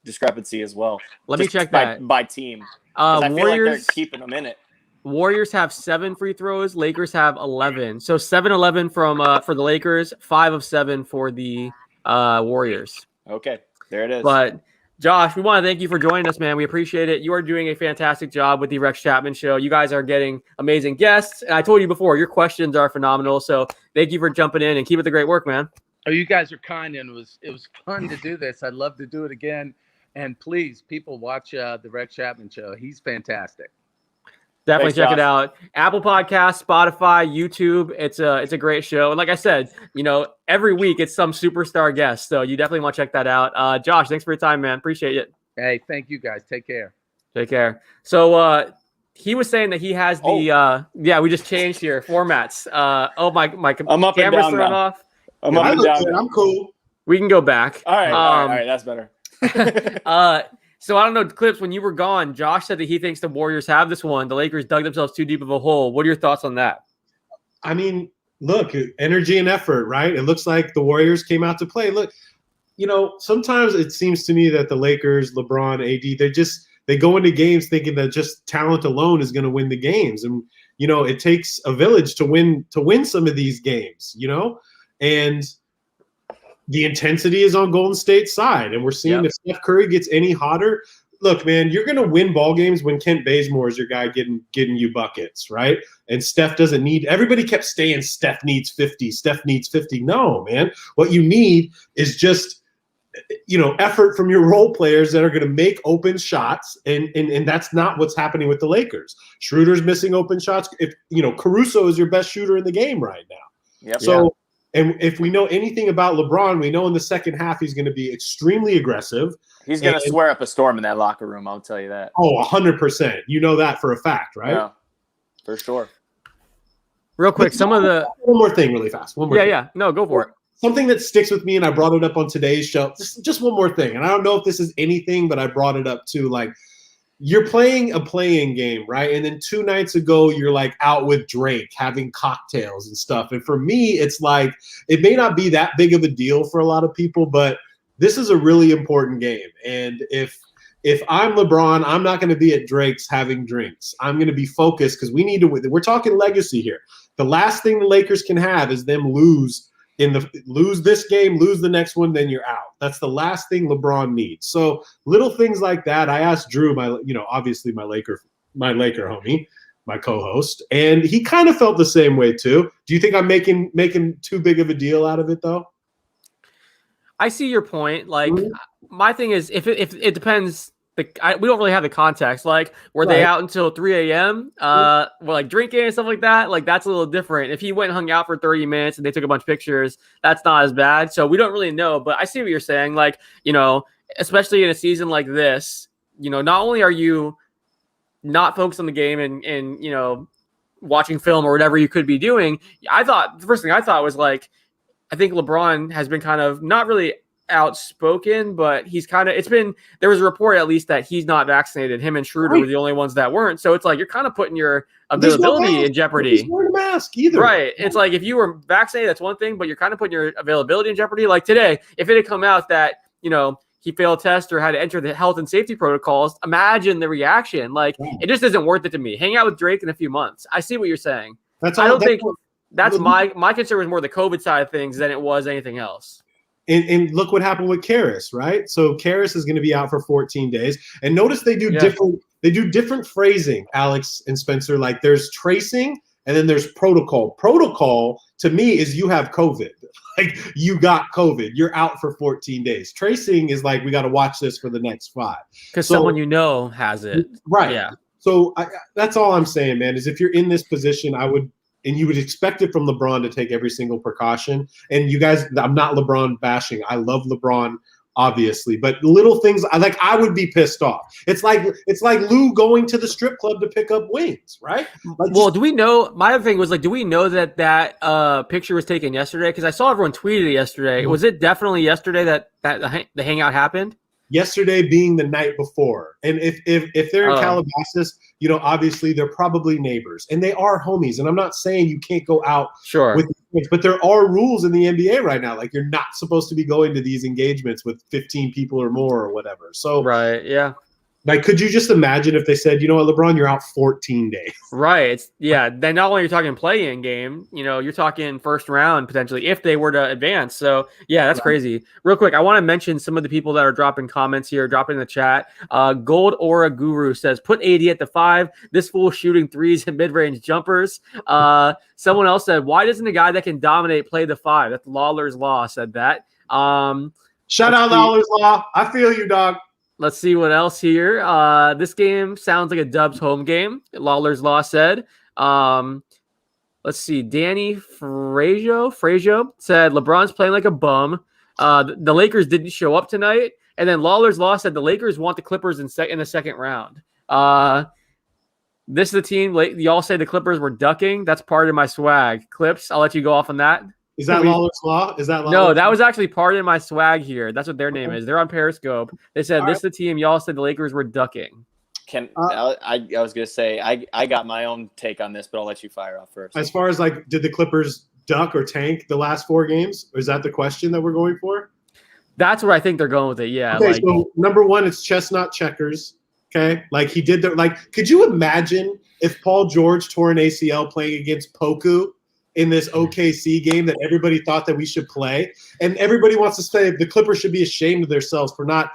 discrepancy as well. Let me check that. By team. I feel like they're keeping them in it. Warriors have 7 free throws. Lakers have 11. So 7-11 for the Lakers, 5 of 7 for the Warriors. Okay, there it is. But Josh, we want to thank you for joining us, man. We appreciate it. You are doing a fantastic job with the Rex Chapman Show. You guys are getting amazing guests. And I told you before, your questions are phenomenal. So thank you for jumping in and keep up the great work, man. Oh, you guys are kind, and it was fun to do this. I'd love to do it again. And please, people, watch the Rex Chapman Show. He's fantastic. Definitely Thanks, check Josh. it out. Apple Podcasts, Spotify, YouTube. It's a great show. And like I said, every week it's some superstar guest. So you definitely want to check that out. Josh, thanks for your time, man. Appreciate it. Hey, thank you guys. Take care. Take care. So he was saying that he has the we just changed here formats. My I'm up and camera's down thrown now. off. I'm up and down. I'm cool. We can go back. All right, that's better. So I don't know, Clips, when you were gone, Josh said that he thinks the Warriors have this one. The Lakers dug themselves too deep of a hole. What are your thoughts on that? I mean, look, energy and effort, right? It looks like the Warriors came out to play. Look, sometimes it seems to me that the Lakers, LeBron, AD, they go into games thinking that just talent alone is going to win the games. And, it takes a village to win some of these games, and the intensity is on Golden State's side. And we're seeing if Steph Curry gets any hotter, look, man, you're going to win ball games when Kent Bazemore is your guy getting you buckets, right? And Steph doesn't need – everybody kept saying Steph needs 50, Steph needs 50. No, man. What you need is just, effort from your role players that are going to make open shots, and that's not what's happening with the Lakers. Schroeder's missing open shots. If Caruso is your best shooter in the game right now. Yep. So – and if we know anything about LeBron, we know in the second half he's going to be extremely aggressive. He's going to swear up a storm in that locker room, I'll tell you that. Oh, 100%. You know that for a fact, right? Yeah, for sure. Real quick, one more thing really fast. One more thing. Yeah. No, go for it. Something that sticks with me, and I brought it up on today's show. Just one more thing. And I don't know if this is anything, but I brought it up too. Like, you're playing a playing game, right? And then 2 nights ago, you're like out with Drake having cocktails and stuff. And for me, it's like, it may not be that big of a deal for a lot of people, but this is a really important game. And if I'm LeBron, I'm not going to be at Drake's having drinks. I'm going to be focused because we need to win. We're talking legacy here. The last thing the Lakers can have is them lose this game, lose the next one, then you're out. That's the last thing LeBron needs. So little things like that. I asked Drew, obviously my Laker homie, my co-host, and he kind of felt the same way too. Do you think I'm making too big of a deal out of it though? I see your point. Like, my thing is, if it depends. We don't really have the context. Like, were they out until 3 a.m.? Were like drinking and stuff like that? Like, that's a little different. If he went and hung out for 30 minutes and they took a bunch of pictures, that's not as bad. So we don't really know. But I see what you're saying. Like, especially in a season like this, not only are you not focused on the game and watching film or whatever you could be doing. The first thing I thought was like, I think LeBron has been kind of not really outspoken, but he's there was a report at least that he's not vaccinated. Him and Schroeder were the only ones that weren't. So it's like, you're kind of putting your availability in jeopardy. He's wearing a mask either. Right. It's like, if you were vaccinated, that's one thing, but you're kind of putting your availability in jeopardy. Like today, if it had come out that, he failed test or had to enter the health and safety protocols, imagine the reaction. Like, it just isn't worth it to me. Hang out with Drake in a few months. I see what you're saying. That's my concern was more the COVID side of things than it was anything else. And look what happened with Karras, right? So Karras is going to be out for 14 days. And notice they do different phrasing, Alex and Spencer. Like, there's tracing and then there's protocol. Protocol to me is you have COVID. Like, you got COVID. You're out for 14 days. Tracing is like, we got to watch this for the next 5. Because someone has it. Right. Yeah. So that's all I'm saying, man, is if you're in this position, you would expect it from LeBron to take every single precaution. And you guys, I'm not LeBron bashing. I love LeBron, obviously, but little things I would be pissed off. It's like Lou going to the strip club to pick up wings, right? Do we know? My other thing was like, do we know that picture was taken yesterday? Because I saw everyone tweeted it yesterday. Was it definitely yesterday that the hangout happened? Yesterday being the night before. And if they're in Calabasas, obviously they're probably neighbors and they are homies. And I'm not saying you can't go out with kids, but there are rules in the NBA right now. Like, you're not supposed to be going to these engagements with 15 people or more or whatever. So right, yeah. Like, could you just imagine if they said, LeBron, you're out 14 days? Right. Then not only are you talking play-in game, you're talking first round potentially if they were to advance. So, yeah, that's crazy. Real quick, I want to mention some of the people that are dropping comments here, dropping in the chat. Gold Aura Guru says, put 80 at the 5. This fool shooting threes and mid-range jumpers. Someone else said, why doesn't a guy that can dominate play the 5? That's Lawler's Law said that. Shout out Lawler's Law. I feel you, dog. Let's see what else here. This game sounds like a Dubs home game. Lawler's Law said. Let's see. Danny Frajo said LeBron's playing like a bum. The Lakers didn't show up tonight. And then Lawler's Law said the Lakers want the Clippers in the second round. This is the team. Y'all say the Clippers were ducking. That's part of my swag. Clips, I'll let you go off on that. Is that Lawler's Law? No, that was actually part of my swag here. That's what their name is. They're on Periscope. They said this is the team. Y'all said the Lakers were ducking. I was gonna say I got my own take on this, but I'll let you fire off first. As far as did the Clippers duck or tank the last 4 games? Or is that the question that we're going for? That's what I think they're going with it. Yeah. Okay, so number 1, it's chestnut checkers. Okay, he did could you imagine if Paul George tore an ACL playing against Poku in this OKC game that everybody thought that we should play, and everybody wants to say the Clippers should be ashamed of themselves for not,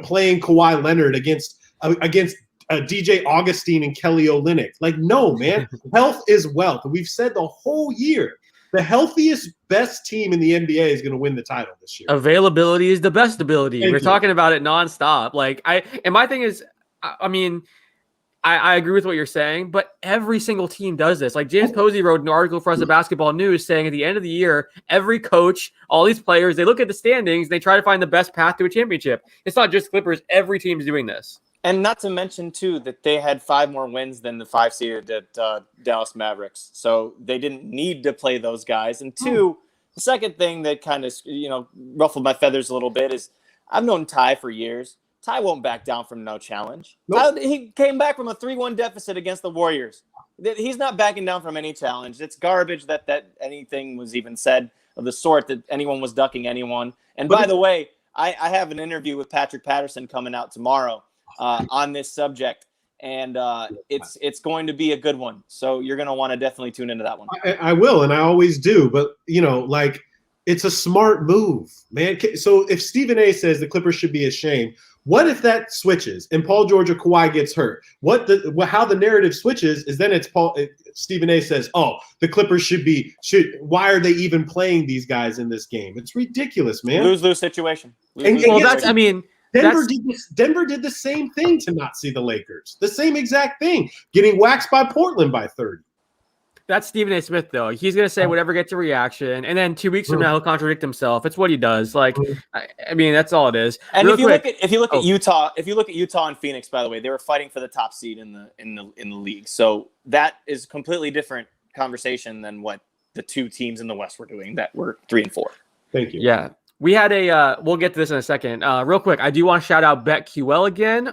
playing Kawhi Leonard against DJ Augustine and Kelly Olynyk. No, man, health is wealth. And we've said the whole year, the healthiest, best team in the NBA is going to win the title this year. Availability is the best ability. We're talking about it nonstop. And my thing is, I agree with what you're saying, but every single team does this. James Posey wrote an article for us at Basketball News saying at the end of the year, every coach, all these players, they look at the standings, they try to find the best path to a championship. It's not just Clippers. Every team's doing this. And not to mention, too, that they had 5 more wins than the 5-seeded at Dallas Mavericks. So they didn't need to play those guys. And 2, the second thing that kind of, ruffled my feathers a little bit is I've known Ty for years. Ty won't back down from no challenge. Nope. He came back from a 3-1 deficit against the Warriors. He's not backing down from any challenge. It's garbage that anything was even said of the sort that anyone was ducking anyone. And by the way, I have an interview with Patrick Patterson coming out tomorrow on this subject, and it's going to be a good one. So you're going to want to definitely tune into that one. I will, and I always do. But, like, it's a smart move, man. So if Stephen A says the Clippers should be ashamed, what if that switches and Paul George or Kawhi gets hurt? How the narrative switches is then Stephen A says, oh, the Clippers why are they even playing these guys in this game? It's ridiculous, man. Lose-lose situation. Denver did the same thing to not see the Lakers. The same exact thing, getting waxed by Portland by 30. That's Stephen A. Smith, though. He's going to say whatever gets a reaction, and then 2 weeks from now he'll contradict himself. It's what he does. Like, I mean, that's all it is. And if you look at Utah, and Phoenix, by the way, they were fighting for the top seed in the league. So that is a completely different conversation than what the two teams in the West were doing that were 3 and 4. Thank you. Yeah. We had we'll get to this in a second. Real quick, I do want to shout out BetQL again.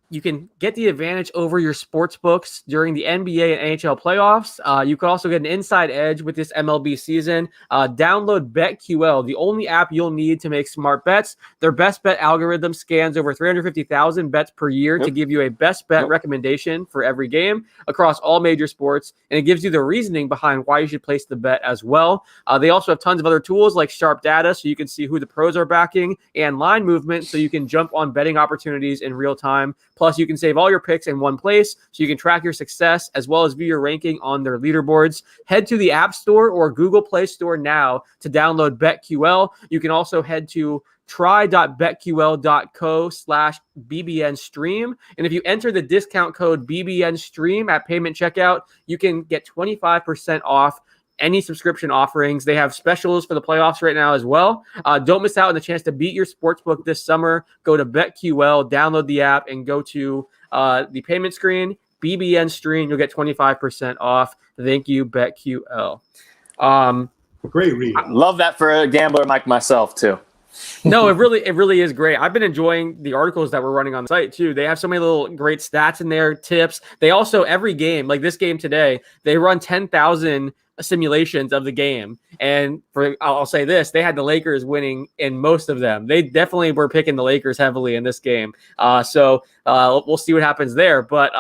You can get the advantage over your sports books during the NBA and NHL playoffs. You can also get an inside edge with this MLB season. Download BetQL, the only app you'll need to make smart bets. Their best bet algorithm scans over 350,000 bets per year to give you a best bet recommendation for every game across all major sports, and it gives you the reasoning behind why you should place the bet as well. They also have tons of other tools like sharp data, so you can see who the pros are backing, and line movement, so you can jump on betting opportunities in real time. Plus, you can save all your picks in one place, so you can track your success as well as view your ranking on their leaderboards. Head to the App Store or Google Play Store now to download BetQL. You can also head to try.betql.co/BBNstream. And if you enter the discount code BBNstream at payment checkout, you can get 25% off any subscription offerings. They have specials for the playoffs right now as well. Don't miss out on the chance to beat your sportsbook this summer. Go to BetQL, download the app, and go to the payment screen, BBN Stream. You'll get 25% off. Thank you, BetQL. Great read. Love that for a gambler like myself, too. No, it really is great. I've been enjoying the articles that we're running on the site too. They have so many little great stats in there, tips. They also, every game, like this game today, they run 10,000 simulations of the game. And I'll say this, they had the Lakers winning in most of them. They definitely were picking the Lakers heavily in this game. So we'll see what happens there. But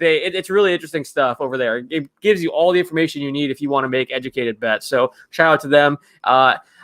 it's really interesting stuff over there. It gives you all the information you need if you want to make educated bets. So shout out to them.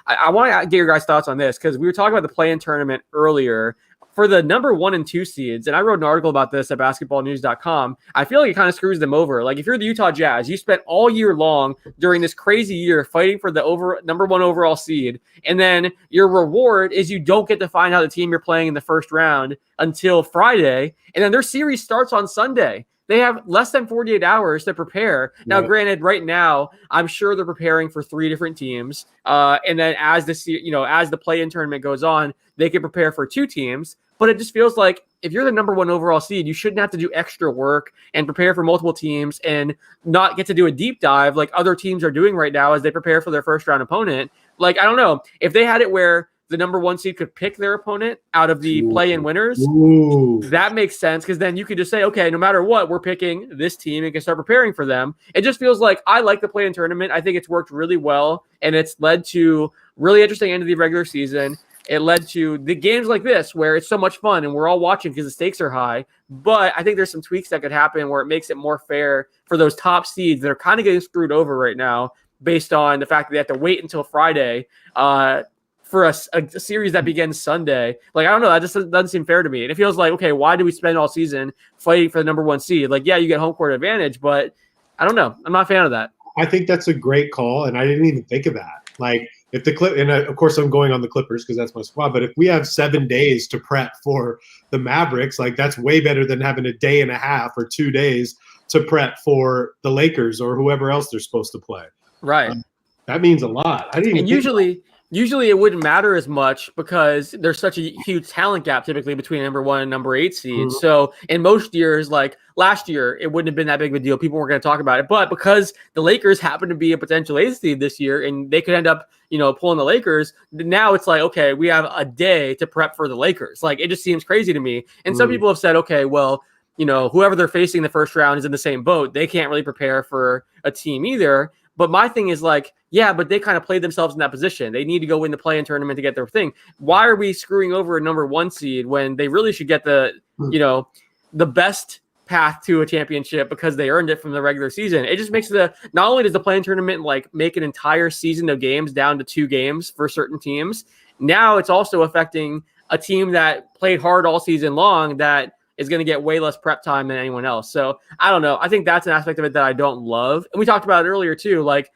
I want to get your guys' thoughts on this because we were talking about the play-in tournament earlier. For the number 1 and 2 seeds, and I wrote an article about this at basketballnews.com, I feel like it kind of screws them over. Like if you're the Utah Jazz, you spent all year long during this crazy year fighting for the number 1 overall seed, and then your reward is you don't get to find out the team you're playing in the first round until Friday, and then their series starts on Sunday. They have less than 48 hours to prepare. Now, granted, right now, I'm sure they're preparing for 3 different teams. And then as the play-in tournament goes on, they can prepare for 2 teams. But it just feels like if you're the number 1 overall seed, you shouldn't have to do extra work and prepare for multiple teams and not get to do a deep dive like other teams are doing right now as they prepare for their first round opponent. Like, I don't know. If they had it where the number 1 seed could pick their opponent out of the play-in winners, that makes sense because then you could just say, okay, no matter what, we're picking this team and can start preparing for them. It just feels like I like the play-in tournament. I think it's worked really well, and it's led to really interesting end of the regular season. It led to the games like this where it's so much fun and we're all watching because the stakes are high. But I think there's some tweaks that could happen where it makes it more fair for those top seeds that are kind of getting screwed over right now based on the fact that they have to wait until Friday for a series that begins Sunday. Like, I don't know. That just doesn't seem fair to me. And it feels like, okay, why do we spend all season fighting for the number 1 seed? Like, yeah, you get home court advantage, but I don't know. I'm not a fan of that. I think that's a great call, and I didn't even think of that. Like, if the and of course I'm going on the Clippers because that's my squad, but if we have 7 days to prep for the Mavericks, like that's way better than having a day and a half or 2 days to prep for the Lakers or whoever else they're supposed to play. Right. That means a lot. I didn't even Usually it wouldn't matter as much because there's such a huge talent gap typically between number 1 and number 8 seeds. Mm-hmm. So in most years, like last year, it wouldn't have been that big of a deal. People weren't going to talk about it. But because the Lakers happen to be a potential 8 seed this year and they could end up, pulling the Lakers, now it's like, okay, we have a day to prep for the Lakers. Like it just seems crazy to me. And some people have said, okay, well, whoever they're facing the first round is in the same boat. They can't really prepare for a team either. But my thing is like, yeah, but they kind of played themselves in that position. They need to go win the play-in tournament to get their thing. Why are we screwing over a number 1 seed when they really should get the, the best path to a championship because they earned it from the regular season? It just makes not only does the play-in tournament like make an entire season of games down to 2 games for certain teams, now it's also affecting a team that played hard all season long that is going to get way less prep time than anyone else. So I don't know. I think that's an aspect of it that I don't love. And we talked about it earlier too. Like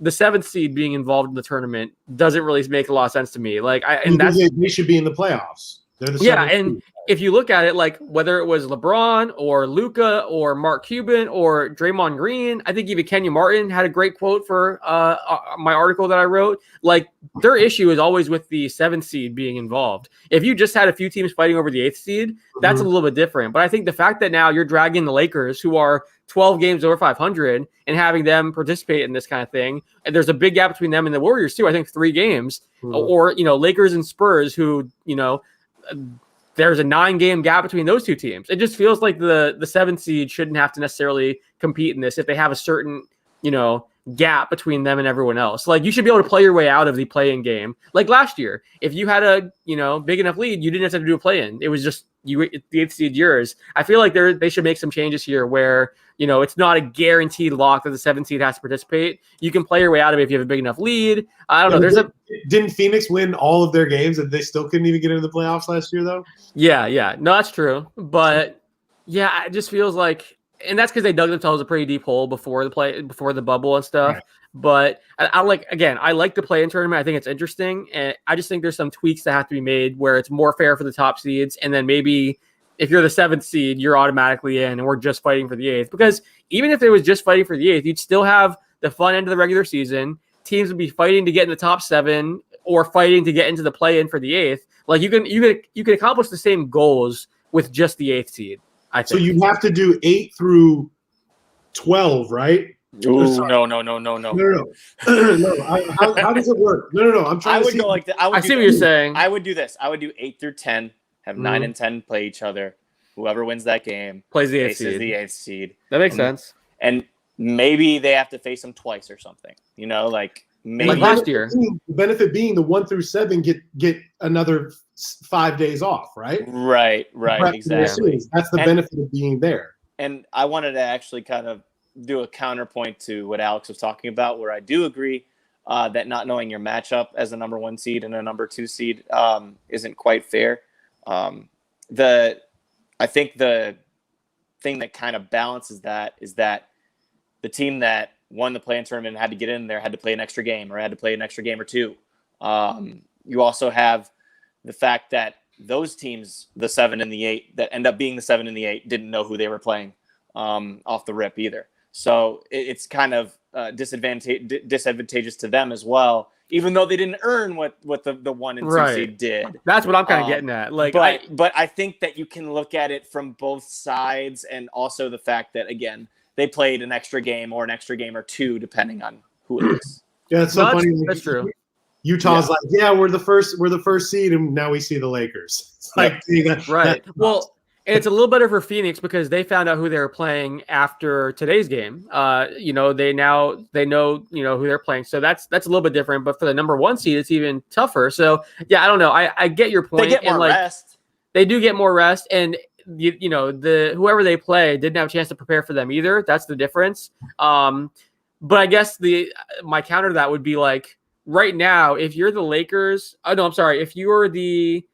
the 7th seed being involved in the tournament doesn't really make a lot of sense to me. Like they should be in the playoffs. They're the 7th seed. If you look at it, like whether it was LeBron or Luka or Mark Cuban or Draymond Green, I think even Kenya Martin had a great quote for my article that I wrote. Like their issue is always with the 7th seed being involved. If you just had a few teams fighting over the 8th seed, that's a little bit different. But I think the fact that now you're dragging the Lakers, who are 12 games over 500, and having them participate in this kind of thing, and there's a big gap between them and the Warriors too. I think 3 games, or Lakers and Spurs, who there's a 9-game gap between those 2 teams. It just feels like the 7th seed shouldn't have to necessarily compete in this if they have a certain, gap between them and everyone else. Like you should be able to play your way out of the play-in game. Like last year, if you had a, big enough lead, you didn't have to do a play-in. It was just the 8th seed yours. I feel like they should make some changes here where, it's not a guaranteed lock that the 7th seed has to participate. You can play your way out of it if you have a big enough lead. I don't know. Didn't Phoenix win all of their games and they still couldn't even get into the playoffs last year though? Yeah. No, that's true. But yeah, it just feels like, and that's because they dug themselves a pretty deep hole before the bubble and stuff. Right. But I like the play-in tournament. I think it's interesting. And I just think there's some tweaks that have to be made where it's more fair for the top seeds. And then maybe if you're the 7th seed, you're automatically in and we're just fighting for the 8th. Because even if it was just fighting for the 8th, you'd still have the fun end of the regular season. Teams would be fighting to get in the top 7 or fighting to get into the play-in for the 8th. Like you can accomplish the same goals with just the 8th seed, I think. So you have to do 8 through 12, right? Ooh, no. No. How does it work? No. I'm trying to see. Go like that. I see what you're saying. I would do this. I would do 8 through 10, have 9 and 10 play each other. Whoever wins that game plays the 8th seed. The 8th seed. That makes sense. And maybe they have to face them twice or something. Like maybe like last year. The benefit being the 1 through 7 get another 5 days off, right? Right, exactly. That's the benefit of being there. And I wanted to actually kind of do a counterpoint to what Alex was talking about, where I do agree that not knowing your matchup as a number 1 seed and a number 2 seed isn't quite fair. I think the thing that kind of balances that is that the team that won the play-in tournament and had to get in there had to play an extra game or had to play an extra game or 2. You also have the fact that those teams, the 7 and the 8, that end up being the 7 and the 8, didn't know who they were playing off the rip either. So it's kind of disadvantageous to them as well, even though they didn't earn what the 1 and 2 seed did. That's what I'm kind of getting at. But I think that you can look at it from both sides, and also the fact that, again, they played an extra game or an extra game or 2, depending on who it is. Yeah, it's so funny. That's true. Utah's like, we're the first seed, and now we see the Lakers. It's like, right. Well, and it's a little better for Phoenix because they found out who they were playing after today's game. They know who they're playing, so that's a little bit different. But for the number 1 seed, it's even tougher. So yeah, I don't know. I get your point. They get more rest. They do get more rest, and whoever they play didn't have a chance to prepare for them either. That's the difference. But I guess my counter to that would be like right now, if you're the Lakers. Oh no, I'm sorry. If you're the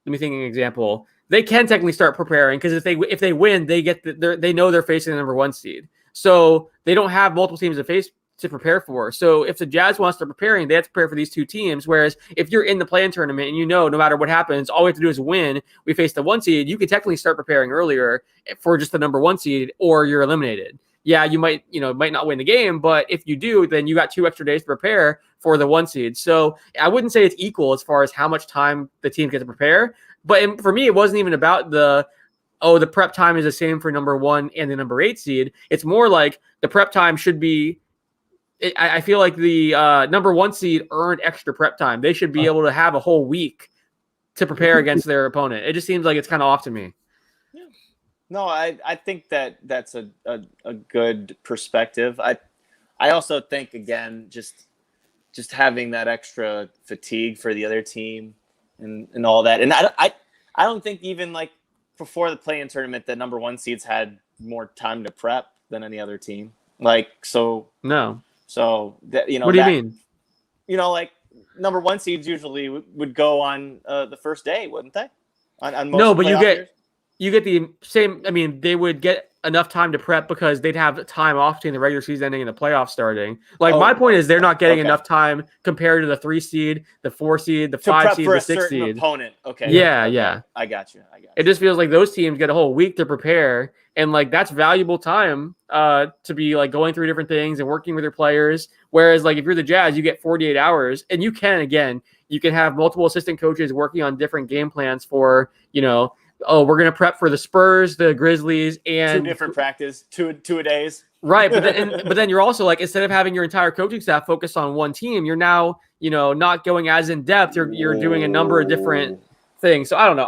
let me think of an example. They can technically start preparing because if they win, they know they're facing the number 1 seed. So they don't have multiple teams to prepare for. So if the Jazz wants to start preparing, they have to prepare for these 2 teams. Whereas if you're in the play-in tournament and no matter what happens, all we have to do is win. We face the 1 seed. You can technically start preparing earlier for just the number 1 seed, or you're eliminated. Yeah, you might not win the game, but if you do, then you got 2 extra days to prepare for the 1 seed. So I wouldn't say it's equal as far as how much time the team gets to prepare. But for me, it wasn't even about the prep time is the same for number 1 and the number 8 seed. It's more like the prep time should be. I feel like the number 1 seed earned extra prep time. They should be able to have a whole week to prepare against their opponent. It just seems like it's kind of off to me. No, I think that's a good perspective. I also think, again, just having that extra fatigue for the other team and all that. And I don't think even like before the play-in tournament, the number 1 seeds had more time to prep than any other team. Like, No. So that, What do you mean? Like number 1 seeds usually would go on the first day, wouldn't they? On most No, of the but playoff years? you get the same. I mean, they would get enough time to prep because they'd have time off between the regular season ending and the playoffs starting. Like, my point is they're not getting enough time compared to the 3 seed, the 4 seed, the 5 seed, the 6 seed. Opponent. Okay. Yeah, okay. yeah. I got you. It just feels like those teams get a whole week to prepare, and like that's valuable time to be like going through different things and working with your players. Whereas like if you're the Jazz, you get 48 hours, and you can have multiple assistant coaches working on different game plans for, we're going to prep for the Spurs, the Grizzlies, and 2 different practice, two a days. Right. But then you're also like, instead of having your entire coaching staff focused on one team, you're now, not going as in depth. You're doing a number of different things. So I don't know.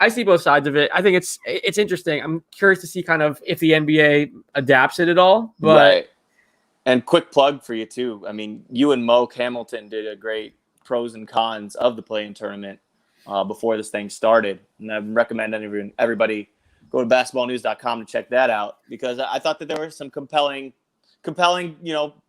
I see both sides of it. I think it's interesting. I'm curious to see kind of if the NBA adapts it at all. But right. And quick plug for you too. I mean, you and Moke Hamilton did a great pros and cons of the play-in tournament before this thing started. And I recommend everybody go to basketballnews.com to check that out, because I thought that there were some compelling,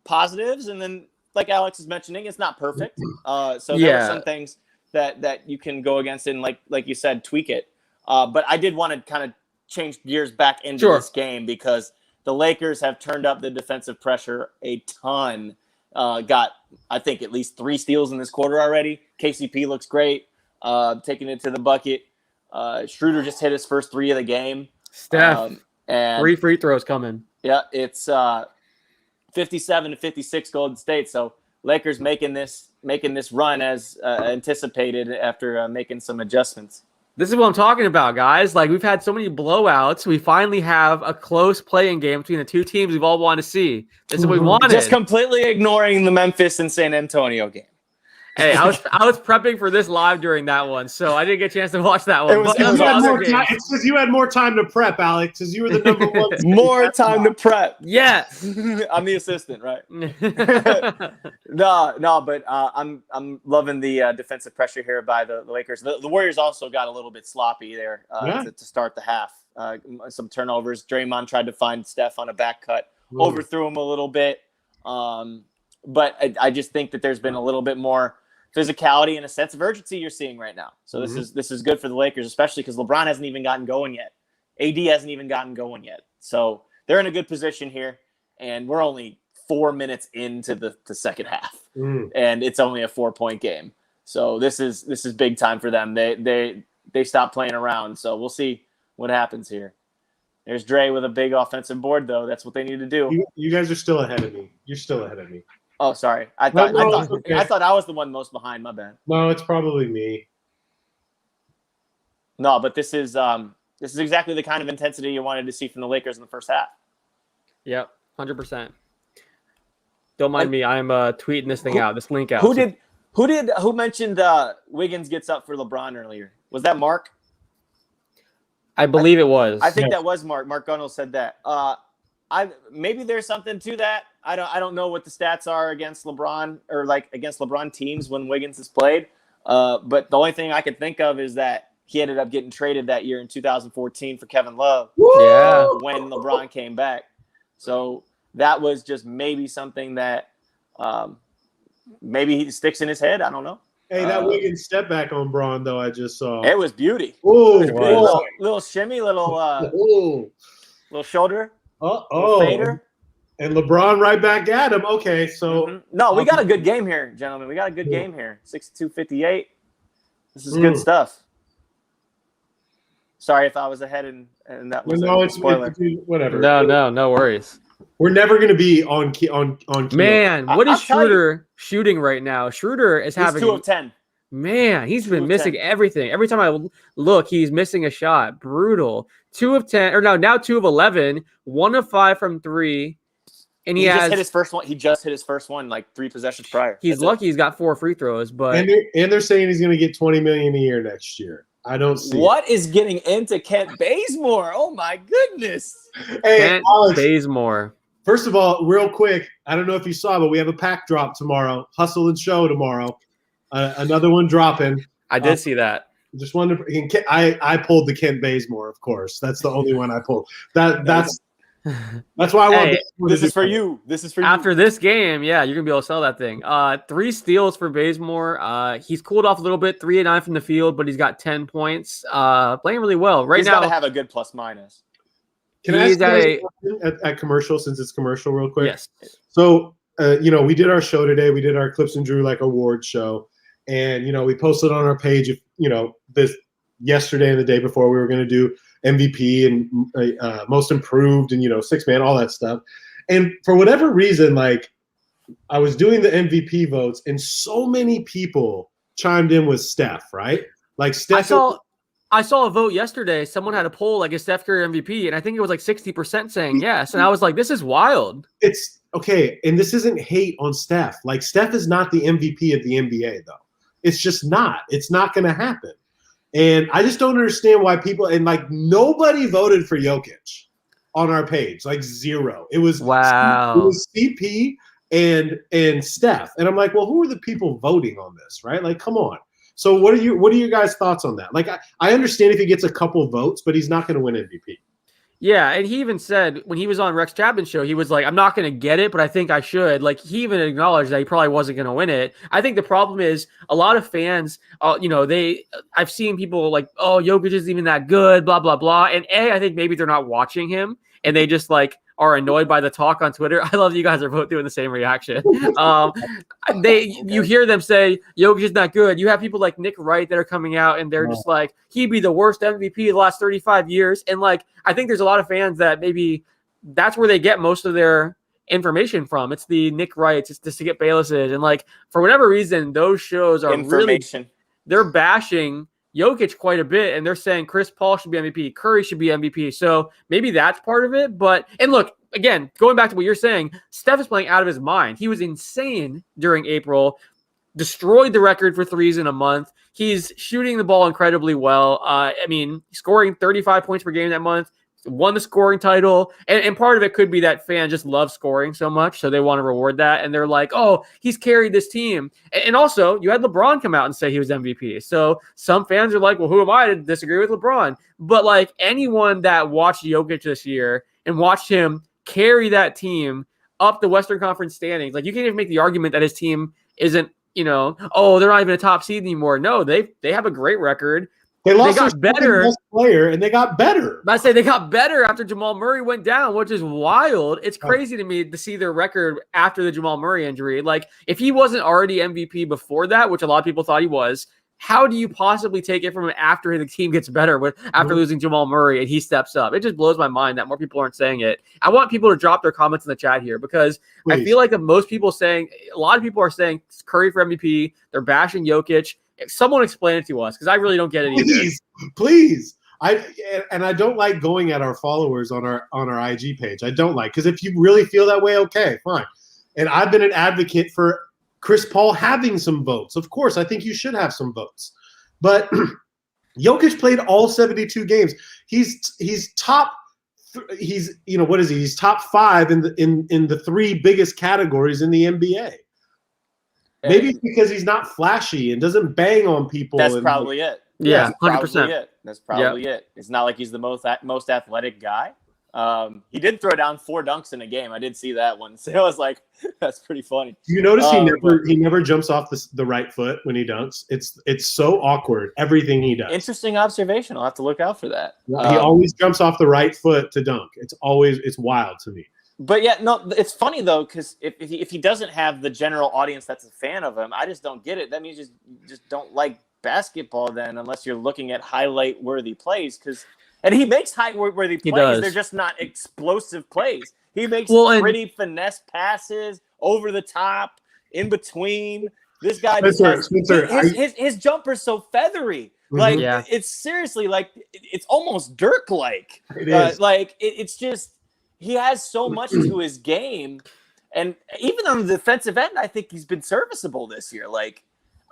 positives. And then, like Alex is mentioning, it's not perfect. So there are some things that you can go against and, like you said, tweak it. But I did want to kind of change gears back into this game, because the Lakers have turned up the defensive pressure a ton. Got, I think, at least 3 steals in this quarter already. KCP looks great, taking it to the bucket. Schroeder just hit his first 3 of the game. Steph, and 3 free throws coming. Yeah, it's 57-56 Golden State. So Lakers making this run as anticipated after making some adjustments. This is what I'm talking about, guys. Like, we've had so many blowouts. We finally have a close playing game between the 2 teams we've all wanted to see. This is what we wanted. Just completely ignoring the Memphis and San Antonio game. Hey, I was prepping for this live during that one, so I didn't get a chance to watch that one. It's because you had more time to prep, Alex, because you were the number 1. More time to prep. Yes. I'm the assistant, right? No, but I'm loving the defensive pressure here by the Lakers. The Warriors also got a little bit sloppy there to start the half. Some turnovers. Draymond tried to find Steph on a back cut, overthrew him a little bit. But I just think that there's been a little bit more physicality and a sense of urgency you're seeing right now. So this is good for the Lakers, especially because LeBron hasn't even gotten going yet. AD hasn't even gotten going yet. So they're in a good position here, and we're only 4 minutes into the second half, and it's only a 4-point game. So this is big time for them. They stopped playing around. So we'll see what happens here. There's Dre with a big offensive board, though. That's what they need to do. You guys are still ahead of me. You're still ahead of me. Oh, sorry. I thought I was the one most behind. My bad. No, it's probably me. No, but this is exactly the kind of intensity you wanted to see from the Lakers in the first half. Yep, 100%. Don't mind me. I'm tweeting this thing out. This link out. Who mentioned Wiggins gets up for LeBron earlier? Was that Mark? I believe it was. I think that was Mark. Mark Gunnell said that. Maybe there's something to that. I don't know what the stats are against LeBron, or like against LeBron teams when Wiggins has played. But the only thing I could think of is that he ended up getting traded that year in 2014 for Kevin Love. Yeah. When LeBron came back. So that was just maybe something that maybe he sticks in his head. I don't know. Hey, that Wiggins step back on Braun, though, I just saw. It was beauty. Ooh, little shimmy, little shoulder. Fader. And LeBron right back at him. Okay, so. No, we got a good game here, gentlemen. We got a good game here. 62-58. This is good stuff. Sorry if I was ahead and that was a spoiler. Whatever. No worries. We're never going to be on key. Man, what is Schroeder shooting right now? Schroeder is having 2 of 10. Man, he's been missing everything. Every time I look, he's missing a shot. Brutal. 2 of 10, or now 2 of 11. 1 of 5 from 3. And he just hit his first one. He just hit his first one like 3 possessions prior. He's lucky he's got 4 free throws, but and they're saying he's going to get $20 million a year next year. I don't see What is getting into Kent Bazemore? Oh my goodness. it. Hey, Kent Alex, Bazemore. first of all, real quick, I don't know if you saw, but we have a pack drop tomorrow. Hustle and Show tomorrow. Another one dropping. I did see that. Just wanted to, I pulled the Kent Bazemore, of course. That's the only one I pulled. That's why I want Hey, This is for you. This is for you. After this game, yeah, you're gonna be able to sell that thing. 3 steals for Bazemore. He's cooled off a little bit, 3 and 9 from the field, but he's got 10 points. Playing really well right He's now. got to have a good plus minus. Can I ask He's at you guys at commercial, since it's commercial, real quick? Yes. So, we did our show today. We did our Clips and Drew award show, and we posted on our page. This yesterday and the day before, we were going to do MVP and most improved and 6 man, all that stuff. And for whatever reason, I was doing the MVP votes, and so many people chimed in with Steph. Right? Like Steph. I saw a vote yesterday. Someone had a poll, is Steph Curry MVP? And I think it was 60% saying yes. And I was like, this is wild. It's okay. And this isn't hate on Steph. Steph is not the MVP of the NBA, though. It's just not. It's not going to happen. And I just don't understand why people, and nobody voted for Jokic on our page, 0. It was wow. It was CP and Steph. And I'm like, well, who are the people voting on this, right? Come on. So what are your guys' thoughts on that? I understand if he gets a couple votes, but he's not going to win MVP. Yeah, and he even said when he was on Rex Chapman's show, he was like, I'm not going to get it, but I think I should. He even acknowledged that he probably wasn't going to win it. I think the problem is a lot of fans, I've seen people oh, Jokic isn't even that good, blah, blah, blah. And I think maybe they're not watching him and they just are annoyed by the talk on Twitter. I love that you guys are both doing the same reaction. You hear them say Jokic is not good. You have people like Nick Wright that are coming out and they're just he'd be the worst MVP of the last 35 years. And I think there's a lot of fans that maybe that's where they get most of their information from. It's the Nick Wrights, it's the Skip Baylesses, and for whatever reason, those shows are they're bashing Jokic quite a bit, and they're saying Chris Paul should be MVP, Curry should be MVP. So maybe that's part of it. And look, again, going back to what you're saying, Steph is playing out of his mind. He was insane during April, destroyed the record for threes in a month. He's shooting the ball incredibly well. Scoring 35 points per game that month, won the scoring title. And part of it could be that fans just love scoring so much, so they want to reward that. And they're like, oh, he's carried this team. And also, you had LeBron come out and say he was MVP. So some fans are like, well, who am I to disagree with LeBron? But anyone that watched Jokic this year and watched him carry that team up the Western Conference standings, you can't even make the argument that his team isn't, oh, they're not even a top seed anymore. No, they have a great record. They got better. Best player, and they got better. I say they got better after Jamal Murray went down, which is wild. It's crazy to me to see their record after the Jamal Murray injury. If he wasn't already MVP before that, which a lot of people thought he was, how do you possibly take it from him after the team gets better after losing Jamal Murray and he steps up? It just blows my mind that more people aren't saying it. I want people to drop their comments in the chat here because I feel like a lot of people are saying Curry for MVP. They're bashing Jokic. Someone explain it to us because I really don't get it either. Please. I don't like going at our followers on our IG page. I don't because if you really feel that way, okay, fine. And I've been an advocate for Chris Paul having some votes. Of course, I think you should have some votes. But Jokic played all 72 games. He's top. He's what is he? He's top 5 in the 3 biggest categories in the NBA. Maybe it's because he's not flashy and doesn't bang on people. That's probably it. Yeah, 100%. That's probably it. It's not like he's the most athletic guy. He did throw down 4 dunks in a game. I did see that one. So I was like, that's pretty funny. You notice he never jumps off the right foot when he dunks. It's so awkward, everything he does. Interesting observation. I'll have to look out for that. He always jumps off the right foot to dunk. It's wild to me. But yeah, no, it's funny though, because if he doesn't have the general audience that's a fan of him, I just don't get it. That means you just don't like basketball then, unless you're looking at highlight-worthy plays. And he makes highlight-worthy plays. They're just not explosive plays. He makes pretty finesse passes, over the top, in between. This guy his jumper's so feathery. It's seriously it's almost Dirk-like. It is. It's just. He has so much to his game, and even on the defensive end, I think he's been serviceable this year.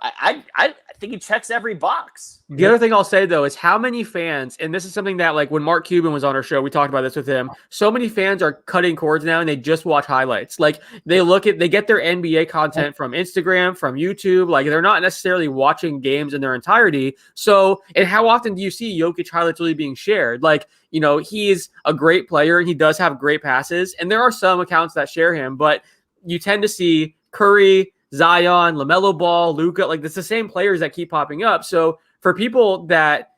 I think he checks every box. The other thing I'll say, though, is how many fans, and this is something that, like, when Mark Cuban was on our show, we talked about this with him. So many fans are cutting cords now, and they just watch highlights. Like, they get their NBA content from Instagram, from YouTube. Like, they're not necessarily watching games in their entirety. So, and how often do you see Jokic highlights really being shared? Like, he's a great player, and he does have great passes. And there are some accounts that share him, but you tend to see Curry, Zion, LaMelo Ball, Luka, like it's the same players that keep popping up. So for people that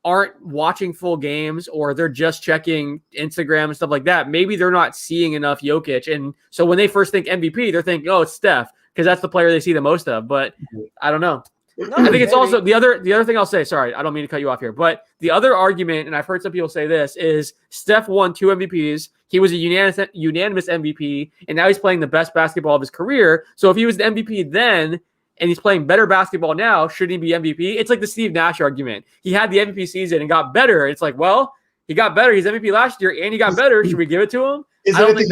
aren't watching full games or they're just checking Instagram and stuff like that, maybe they're not seeing enough Jokic. And so when they first think MVP, they're thinking, oh, it's Steph, because that's the player they see the most of. But I don't know. No, I think it's also the other thing I'll say, sorry, I don't mean to cut you off here, but the other argument, and I've heard some people say this, is Steph won 2 MVPs. He was a unanimous MVP, and now he's playing the best basketball of his career. So if he was the MVP then, and he's playing better basketball now, shouldn't he be MVP? It's like the Steve Nash argument. He had the MVP season and got better. It's like, well, he got better. He's MVP last year, and he got better. Should we give it to him? Isn't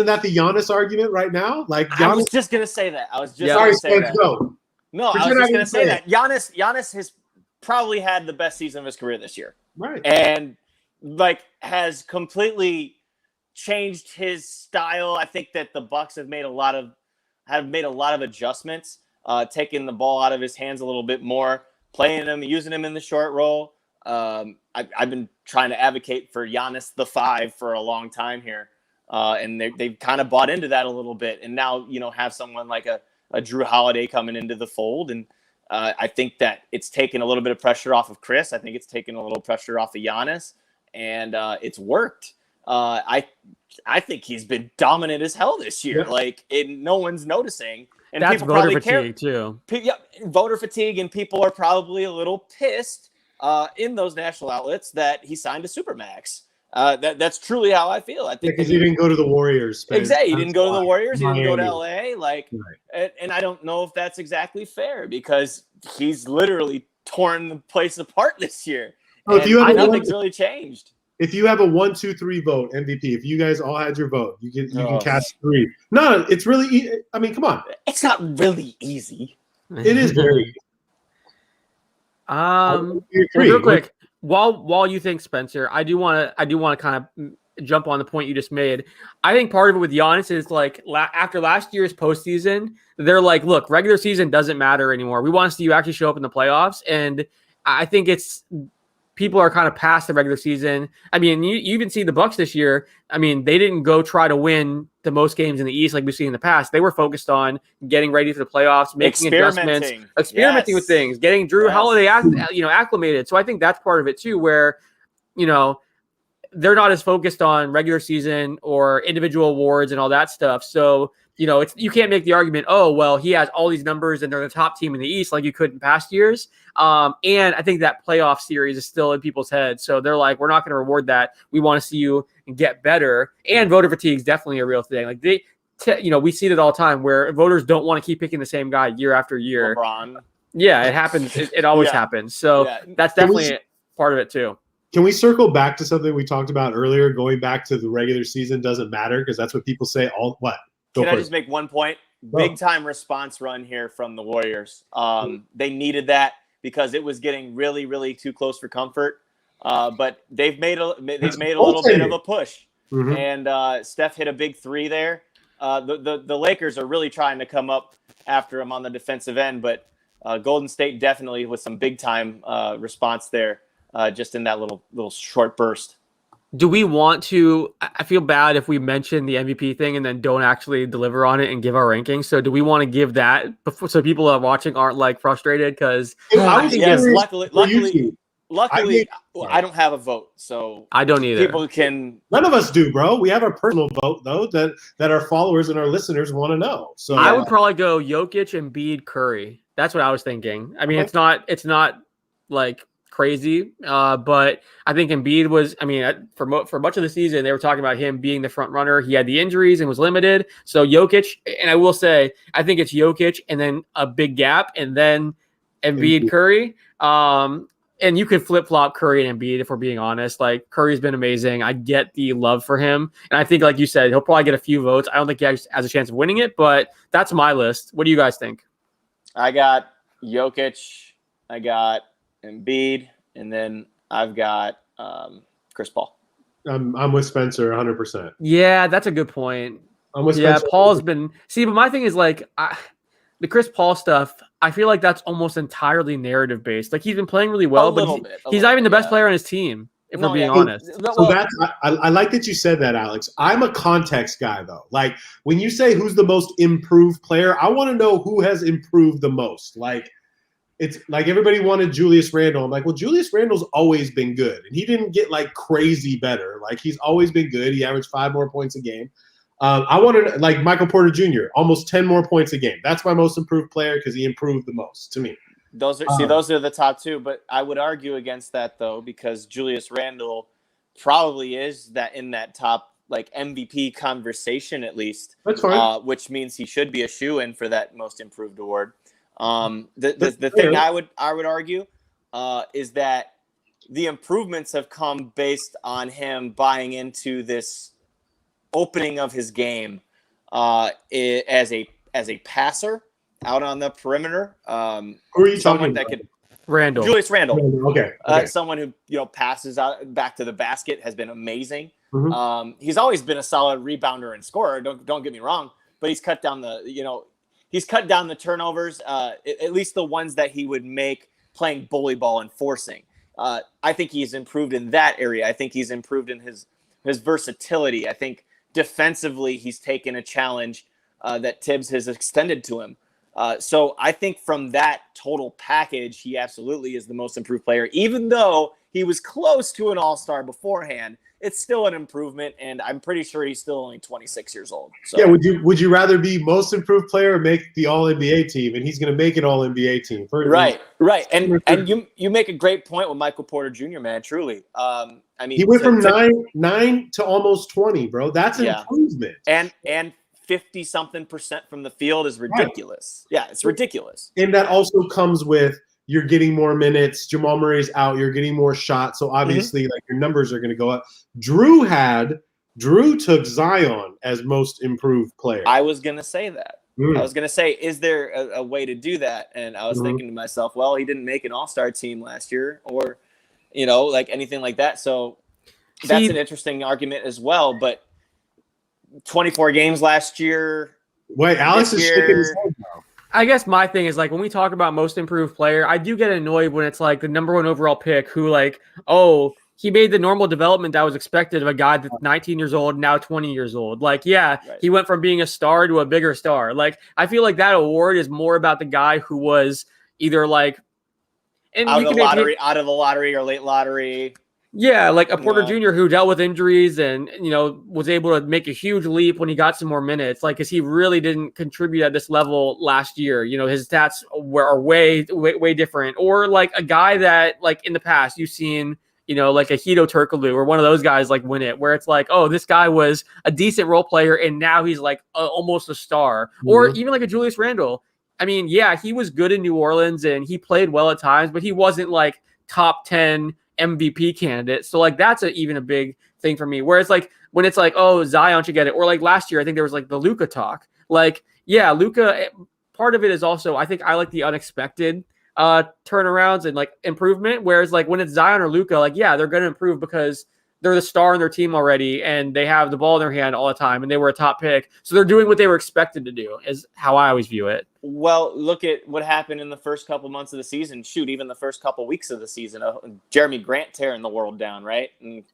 that the Giannis argument right now? Like, Giannis, I was just gonna say that. Sorry, Spence, go. No, I was just going to say that. Giannis has probably had the best season of his career this year. Right. And, has completely changed his style. I think that the Bucks have made a lot of adjustments, taking the ball out of his hands a little bit more, playing him, using him in the short roll. I've been trying to advocate for Giannis the 5 for a long time here. And they've kind of bought into that a little bit. And now, have someone like a Drew Holiday coming into the fold. And I think that it's taken a little bit of pressure off of Chris. I think it's taken a little pressure off of Giannis, and it's worked. I think he's been dominant as hell this year. Yeah. No one's noticing. And that's people voter probably fatigue too. Yeah, voter fatigue, and people are probably a little pissed in those national outlets that he signed a supermax. That's truly how I feel. I think because he didn't go to the Warriors. Exactly, he didn't go to the Warriors. He didn't go to LA. Right. And I don't know if that's exactly fair because he's literally torn the place apart this year. Oh, nothing's really changed. If you have a 1, 2, 3 vote MVP, if you guys all had your vote, you can cast 3. No, it's really easy. I mean, come on. It's not really easy. It is very easy. Real quick. While you think, Spencer, I do want to kind of jump on the point you just made. I think part of it with Giannis is after last year's postseason, they're like, look, regular season doesn't matter anymore. We want to see you actually show up in the playoffs. And I think people are kind of past the regular season. I mean, you even see the Bucks this year. I mean, they didn't go try to win the most games in the East like we've seen in the past. They were focused on getting ready for the playoffs, making adjustments, experimenting with things, getting Drew Holiday acclimated. So I think that's part of it too, where, they're not as focused on regular season or individual awards and all that stuff. So, you can't make the argument, oh, well, he has all these numbers and they're the top team in the East like you could in past years. And I think that playoff series is still in people's heads. So they're like, we're not going to reward that. We want to see you get better. And voter fatigue is definitely a real thing. Like we see it all the time where voters don't want to keep picking the same guy year after year. LeBron. Yeah, it happens. It always happens. So that's definitely part of it too. Can we circle back to something we talked about earlier? Going back to the regular season doesn't matter because that's what people say. Can I just make one point? Big time response run here from the Warriors. They needed that because it was getting really, really too close for comfort. But they've made a little bit of a push. Mm-hmm. And Steph hit a big 3 there. The Lakers are really trying to come up after him on the defensive end, but Golden State definitely with some big time response there. Just in that little short burst. Do we want to? I feel bad if we mention the MVP thing and then don't actually deliver on it and give our rankings. So do we want to give that before, so people that are watching aren't frustrated? Because luckily, I don't have a vote, so I don't either. People can. None of us do, bro. We have our personal vote though that our followers and our listeners want to know. So I would probably go Jokic, Embiid, Curry. That's what I was thinking. I mean, it's not like crazy, but I think Embiid was. I mean, for much of the season, they were talking about him being the front runner. He had the injuries and was limited. So Jokic, and I will say, I think it's Jokic, and then a big gap, and then Embiid, Curry. And you could flip flop Curry and Embiid if we're being honest. Like Curry's been amazing. I get the love for him, and I think, like you said, he'll probably get a few votes. I don't think he has a chance of winning it, but that's my list. What do you guys think? I got Jokic, I got Embiid, and then I've got Chris Paul. I'm with Spencer 100%. Yeah, that's a good point. I'm with Yeah, Spencer. Paul's been but my thing is like the Chris Paul stuff. I feel like that's almost entirely narrative based. Like he's been playing really well, but he's not even the best player on his team. If we're being honest. So that's I like that you said that, Alex. I'm a context guy though. Like when you say who's the most improved player, I want to know who has improved the most. Like it's like everybody wanted Julius Randle. I'm like, well, Julius Randle's always been good, and he didn't get like crazy better. Like he's always been good. He averaged 5 more points a game. I wanted like Michael Porter Jr. almost 10 more points a game. That's my most improved player because he improved the most to me. Those are the top two, but I would argue against that though because Julius Randle probably is that in that top like MVP conversation at least. That's fine. Which means he should be a shoo-in for that most improved award. The thing I would argue is that the improvements have come based on him buying into this opening of his game as a passer out on the perimeter. Who are you talking about? Randle. Julius Randle. Okay. Someone who passes out back to the basket has been amazing. Mm-hmm. He's always been a solid rebounder and scorer. Don't get me wrong, but he's cut down the turnovers, at least the ones that he would make playing bully ball and forcing. I think he's improved in that area. I think he's improved in his versatility. I think defensively he's taken a challenge that Tibbs has extended to him. So I think from that total package, he absolutely is the most improved player. Even though he was close to an all-star beforehand, it's still an improvement, and I'm pretty sure he's still only 26 years old. So. Yeah, would you rather be most improved player or make the All-NBA team? And he's going to make an All-NBA team. Right. And you make a great point with Michael Porter Jr., man, truly. I mean, he went from 9 to almost 20, bro. That's an improvement. And 50-something% from the field is ridiculous. Right. Yeah, it's ridiculous. And that also comes with you're getting more minutes. Jamal Murray's out. You're getting more shots. So obviously, like your numbers are going to go up. Drew took Zion as most improved player. I was going to say that. I was going to say, is there a way to do that? And I was thinking to myself, well, he didn't make an all-star team last year or, like anything like that. So that's an interesting argument as well. But 24 games last year. Wait, Alex is shaking his head now. I guess my thing is like when we talk about most improved player, I do get annoyed when it's like the number 1 overall pick who like, oh, he made the normal development that was expected of a guy that's 19 years old, now 20 years old. Like, he went from being a star to a bigger star. Like, I feel like that award is more about the guy who was either like out of the lottery or late lottery. Yeah, like a Porter Jr. who dealt with injuries and, was able to make a huge leap when he got some more minutes. Like, because he really didn't contribute at this level last year. His stats are way, way, way different. Or like a guy that, like in the past, you've seen, like a Hito Turkoglu or one of those guys like win it, where it's like, oh, this guy was a decent role player and now he's like almost a star. Mm-hmm. Or even like a Julius Randle. I mean, yeah, he was good in New Orleans and he played well at times, but he wasn't like top 10 MVP candidate. So like that's even a big thing for me. Whereas like when it's like, oh, Zion should get it, or like last year I think there was like the Luka talk. Like, yeah, Luka, part of it is also I think I like the unexpected turnarounds and like improvement. Whereas like when it's Zion or Luka, like yeah, they're going to improve because they're the star in their team already and they have the ball in their hand all the time and they were a top pick. So they're doing what they were expected to do is how I always view it. Well, look at what happened in the first couple months of the season. Shoot, even the first couple weeks of the season, Jeremy Grant tearing the world down, right? And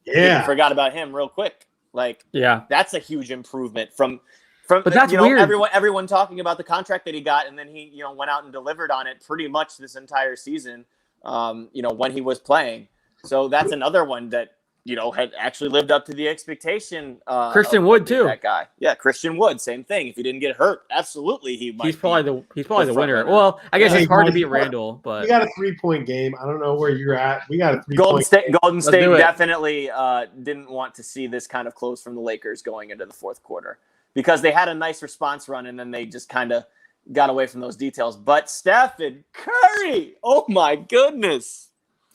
forgot about him real quick. Like, that's a huge improvement from. But that's weird. Everyone talking about the contract that he got, and then he went out and delivered on it pretty much this entire season. When he was playing, so that's another one that. Had actually lived up to the expectation. Christian Wood too. That guy, yeah, Christian Wood, same thing. If he didn't get hurt, absolutely, he's probably the winner. Well, I guess it's hard to beat Randall, but we got a 3-point game. I don't know where you're at. We got a 3-point. Golden State definitely didn't want to see this kind of close from the Lakers going into the fourth quarter because they had a nice response run and then they just kind of got away from those details. But Steph and Curry, oh my goodness!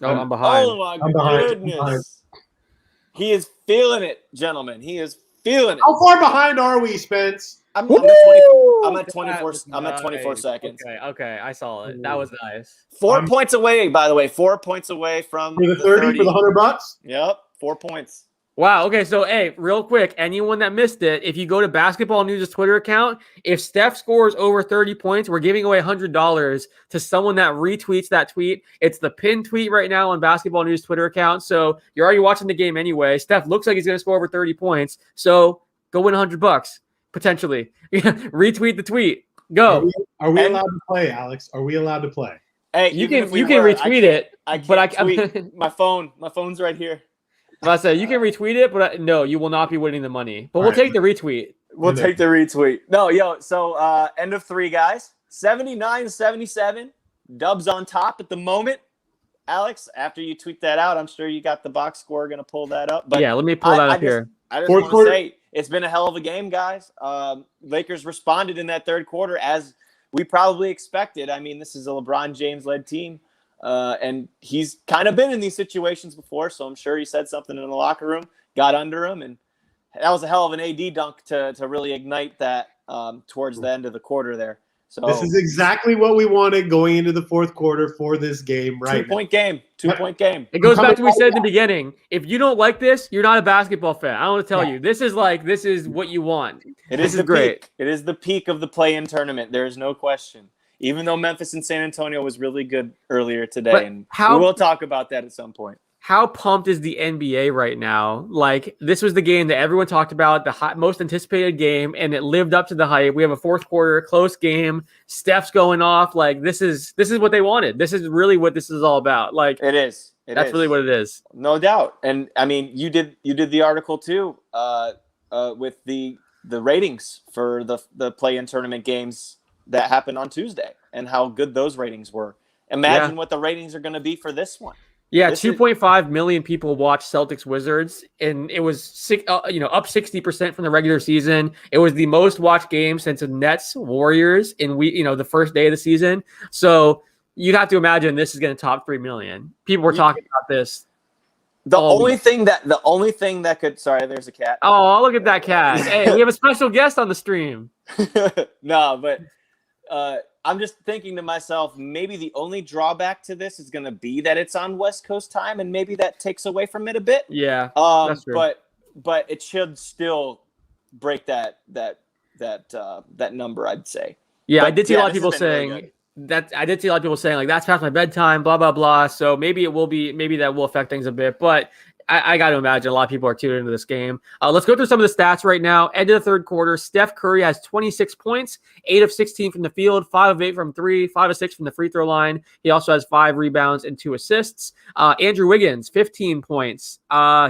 Oh, I'm behind. Oh my goodness! He is feeling it, gentlemen. He is feeling it. How far behind are we, Spence? I'm at 20. I'm at 24. That was I'm at 24 nice. seconds. Okay, I saw it. That was nice. 4 points away, by the way. 4 points away from For the 30 for the $100. Yep, 4 points. Wow. Okay. So, hey, real quick, anyone that missed it, if you go to Basketball News' Twitter account, if Steph scores over 30 points, we're giving away $100 to someone that retweets that tweet. It's the pinned tweet right now on Basketball News' Twitter account. So you're already watching the game anyway. Steph looks like he's going to score over 30 points. So go win $100 potentially. Retweet the tweet. Go. Are we allowed to play, Alex? Are we allowed to play? Hey, You can retweet it. I can't but I tweet. My phone's right here. I say you can retweet it, but no, you will not be winning the money. But we'll take the retweet. We'll take the retweet. No, so end of 3, guys. 79-77. Dubs on top at the moment. Alex, after you tweet that out, I'm sure you got the box score going to pull that up. But yeah, let me pull that up here. I just want to say it's been a hell of a game, guys. Lakers responded in that third quarter as we probably expected. I mean, this is a LeBron James-led team. And he's kind of been in these situations before, so I'm sure he said something in the locker room, got under him, and that was a hell of an AD dunk to really ignite that towards the end of the quarter there. So this is exactly what we wanted going into the fourth quarter for this game, right? 2-point game. 2-point game. It goes back to what we said in the beginning. If you don't like this, you're not a basketball fan. I want to tell you, this is what you want. This is great. Peak. It is the peak of the play-in tournament. There is no question. Even though Memphis and San Antonio was really good earlier today, and we will talk about that at some point. How pumped is the NBA right now? Like, this was the game that everyone talked about, the most anticipated game, and it lived up to the hype. We have a fourth quarter, close game. Steph's going off. Like, this is what they wanted. This is really what this is all about. Like, it is. That's really what it is. No doubt. And I mean, you did the article too, with the ratings for the play-in tournament games that happened on Tuesday and how good those ratings were. Imagine what the ratings are going to be for this one. Yeah, 2.5 million people watched Celtics Wizards, and it was up 60% from the regular season. It was the most watched game since the Nets Warriors in the first day of the season. So you'd have to imagine this is going to top 3 million. People were talking about this. The only thing that could there's a cat. Oh, look at that cat. Hey, we have a special guest on the stream. No, but I'm just thinking to myself, maybe the only drawback to this is going to be that it's on West Coast time, and maybe that takes away from it a bit. Yeah, that's true. But it should still break that number, I'd say. Yeah, but I did see a lot of people saying that. I did see a lot of people saying like that's past my bedtime, blah blah blah. So maybe that will affect things a bit, but. I got to imagine a lot of people are tuned into this game. Let's go through some of the stats right now. End of the third quarter, Steph Curry has 26 points, 8 of 16 from the field, 5 of 8 from 3, 5 of 6 from the free throw line. He also has 5 rebounds and 2 assists. Andrew Wiggins, 15 points.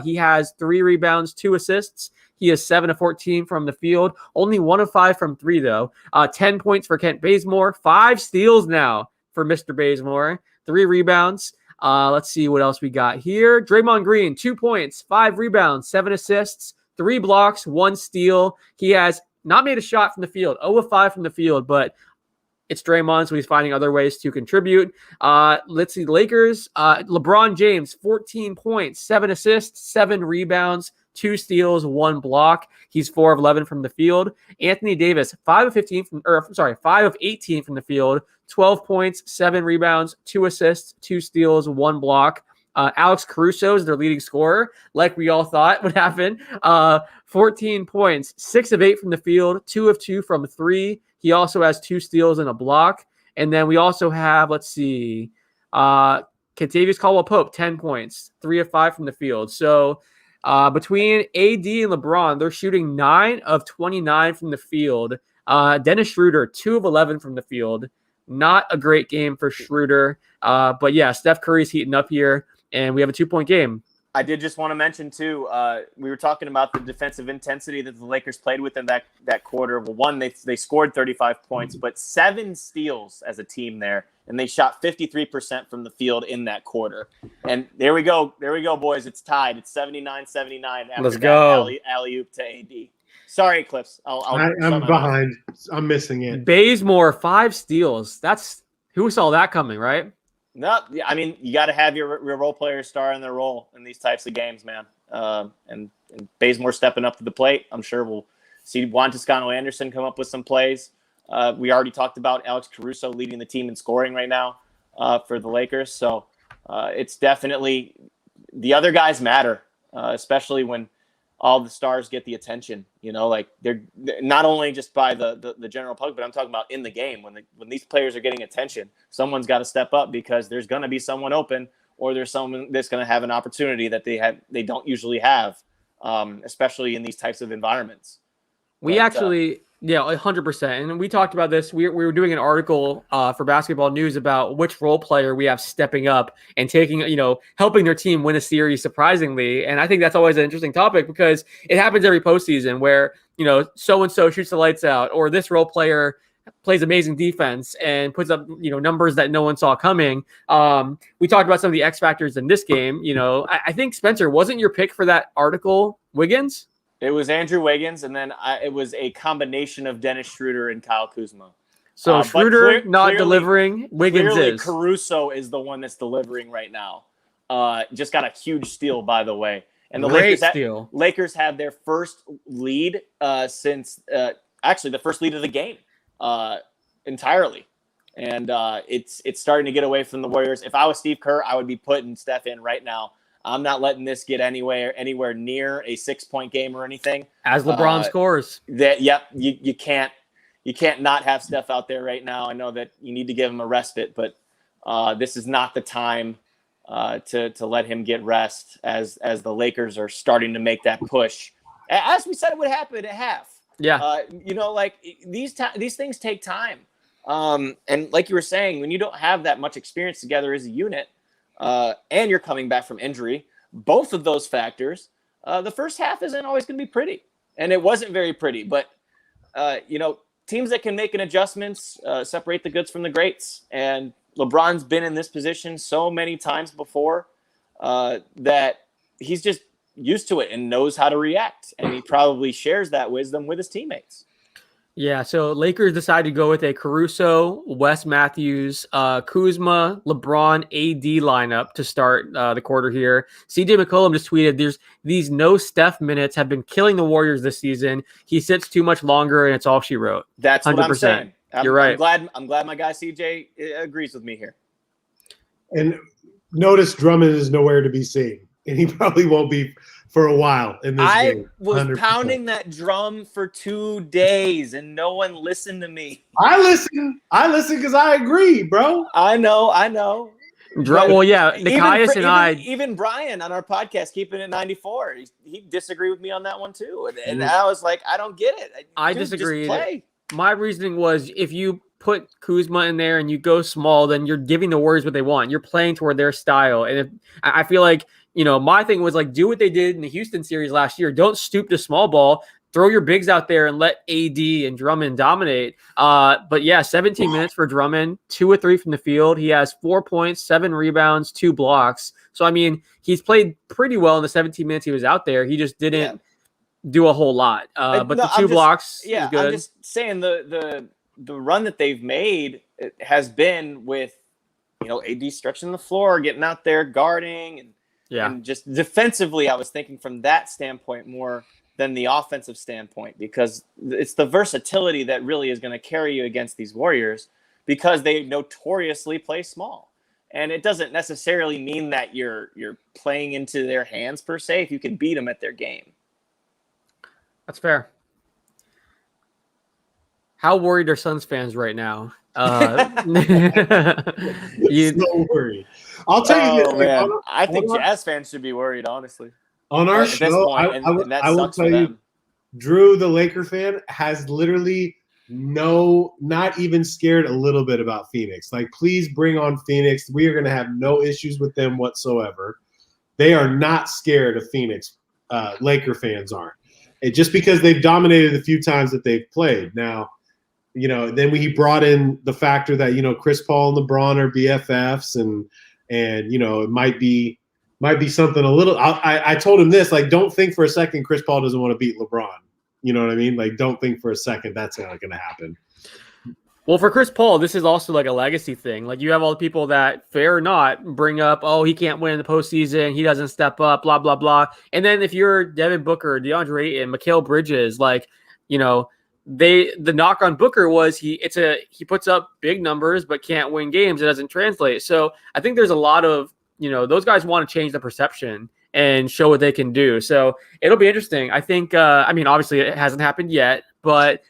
He has 3 rebounds, 2 assists. He is 7 of 14 from the field, only 1 of 5 from 3 though. 10 points for Kent Bazemore, 5 steals now for Mr. Bazemore, 3 rebounds. Let's see what else we got here. Draymond Green, 2 points, 5 rebounds, 7 assists, 3 blocks, 1 steal. He has not made a shot from the field, 0 of 5 from the field, but it's Draymond, so he's finding other ways to contribute. Let's see, Lakers, LeBron James, 14 points, 7 assists, 7 rebounds, 2 steals, 1 block. He's 4 of 11 from the field. Anthony Davis, 5 of 18 from the field, 12 points, 7 rebounds, 2 assists, 2 steals, 1 block. Alex Caruso is their leading scorer, like we all thought would happen. 14 points, 6 of 8 from the field, 2 of 2 from 3. He also has 2 steals and a block. And then we also have, Kentavious Caldwell-Pope, 10 points, 3 of 5 from the field. So between AD and LeBron, they're shooting 9 of 29 from the field. Dennis Schroeder, 2 of 11 from the field. Not a great game for Schroeder. But yeah, Steph Curry's heating up here, and we have a 2-point game. I did just want to mention, too, we were talking about the defensive intensity that the Lakers played with in that quarter. Well, one, they scored 35 points, but 7 steals as a team there, and they shot 53% from the field in that quarter. And there we go, boys. It's tied. It's 79-79 after Let's go. Alley-oop to AD. Sorry, Clips. I'm behind. I'm missing it. Bazemore, 5 steals. Who saw that coming, right? No, I mean, you got to have your role players star in their role in these types of games, man. And Bazemore stepping up to the plate, I'm sure will see Juan Toscano-Anderson come up with some plays. We already talked about Alex Caruso leading the team in scoring right now for the Lakers. So it's definitely the other guys matter, especially when all the stars get the attention. Like they're not only just by the general public, but I'm talking about in the game. When these players are getting attention, someone's got to step up because there's going to be someone open, or there's someone that's going to have an opportunity that they don't usually have, especially in these types of environments. We actually, 100%. And we talked about this. We were doing an article for Basketball News about which role player we have stepping up and taking, helping their team win a series surprisingly. And I think that's always an interesting topic because it happens every postseason where, so-and-so shoots the lights out, or this role player plays amazing defense and puts up, numbers that no one saw coming. We talked about some of the X factors in this game. I think, Spencer, wasn't your pick for that article Wiggins? It was Andrew Wiggins, and then it was a combination of Dennis Schroeder and Kyle Kuzma. So Schroeder not delivering, Wiggins is. Caruso is the one that's delivering right now. Just got a huge steal, by the way. And the Lakers had their first lead since actually the first lead of the game entirely. And it's starting to get away from the Warriors. If I was Steve Kerr, I would be putting Steph in right now. I'm not letting this get anywhere near a 6-point game or anything. As LeBron scores. You can't not have Steph out there right now. I know that you need to give him a respite, but this is not the time to let him get rest as the Lakers are starting to make that push. As we said it would happen at half. Yeah. These things take time. And like you were saying, when you don't have that much experience together as a unit, and you're coming back from injury, both of those factors, the first half isn't always going to be pretty. And it wasn't very pretty. But, teams that can make an adjustments separate the goods from the greats. And LeBron's been in this position so many times before that he's just used to it and knows how to react. And he probably shares that wisdom with his teammates. Yeah, so Lakers decided to go with a Caruso, Wes Matthews, Kuzma, LeBron, AD lineup to start the quarter here. CJ McCollum just tweeted, these no Steph minutes have been killing the Warriors this season. He sits too much longer, and it's all she wrote. That's 100%. What I'm saying. You're right. I'm glad my guy CJ agrees with me here. And notice Drummond is nowhere to be seen, and he probably won't be for a while in this game. I was pounding that drum for 2 days, and no one listened to me. I listen because I agree, bro. I know. Well, yeah, Nekias even Brian on our podcast, keeping it 94, he disagreed with me on that one too, and I was like, I don't get it. I disagreed. My reasoning was if you put Kuzma in there and you go small, then you're giving the Warriors what they want. You're playing toward their style, and I feel like. My thing was like, do what they did in the Houston series last year. Don't stoop to small ball. Throw your bigs out there and let AD and Drummond dominate. But yeah, 17 minutes for Drummond, 2 of 3 from the field. He has 4 points, 7 rebounds, 2 blocks. So, I mean, he's played pretty well in the 17 minutes he was out there. He just didn't do a whole lot. But the 2 blocks is good. I'm just saying the run that they've made has been with, AD stretching the floor, getting out there, guarding, and just defensively, I was thinking from that standpoint more than the offensive standpoint, because it's the versatility that really is going to carry you against these Warriors, because they notoriously play small. And it doesn't necessarily mean that you're playing into their hands per se if you can beat them at their game. That's fair. How worried are Suns fans right now? So worried. I'll tell you this. Man. I think Jazz fans should be worried, honestly. On our show, I will tell you, Drew, the Laker fan, has literally not even scared a little bit about Phoenix. Like, please bring on Phoenix. We are going to have no issues with them whatsoever. They are not scared of Phoenix. Laker fans aren't. Just because they've dominated a few times that they've played. Now, then he brought in the factor that, Chris Paul and LeBron are BFFs and it might be something a little, I told him this, like, don't think for a second Chris Paul doesn't want to beat LeBron. You know what I mean? Like, don't think for a second that's not going to happen. Well, for Chris Paul, this is also like a legacy thing. Like, you have all the people that, fair or not, bring up, oh, he can't win in the postseason, he doesn't step up, blah, blah, blah. And then if you're Devin Booker, DeAndre Ayton, Mikal Bridges, like, the knock on Booker was he puts up big numbers but can't win games. It doesn't translate. So I think there's a lot of, those guys want to change the perception and show what they can do. So it'll be interesting. I think, obviously it hasn't happened yet, but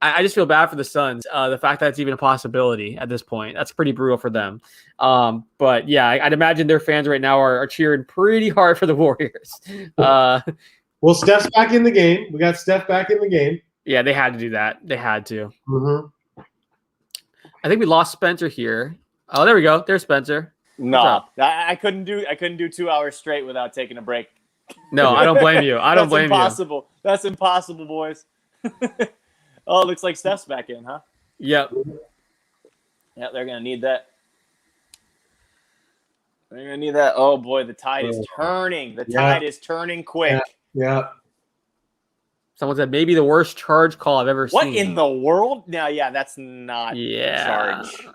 I just feel bad for the Suns. The fact that it's even a possibility at this point, that's pretty brutal for them. But yeah, I'd imagine their fans right now are cheering pretty hard for the Warriors. Well, Steph's back in the game. We got Steph back in the game. Yeah, they had to do that. They had to. Mm-hmm. I think we lost Spencer here. Oh, there we go. There's Spencer. No, I couldn't do 2 hours straight without taking a break. No, I don't blame you. I don't blame impossible. You. That's impossible, boys. Oh, it looks like Steph's back in, huh? Yep. Yeah, they're gonna need that. They're gonna need that. Oh boy, the tide is turning. The tide is turning quick. Yeah. Someone said maybe the worst charge call I've ever seen. What in the world? No, yeah, that's not charge.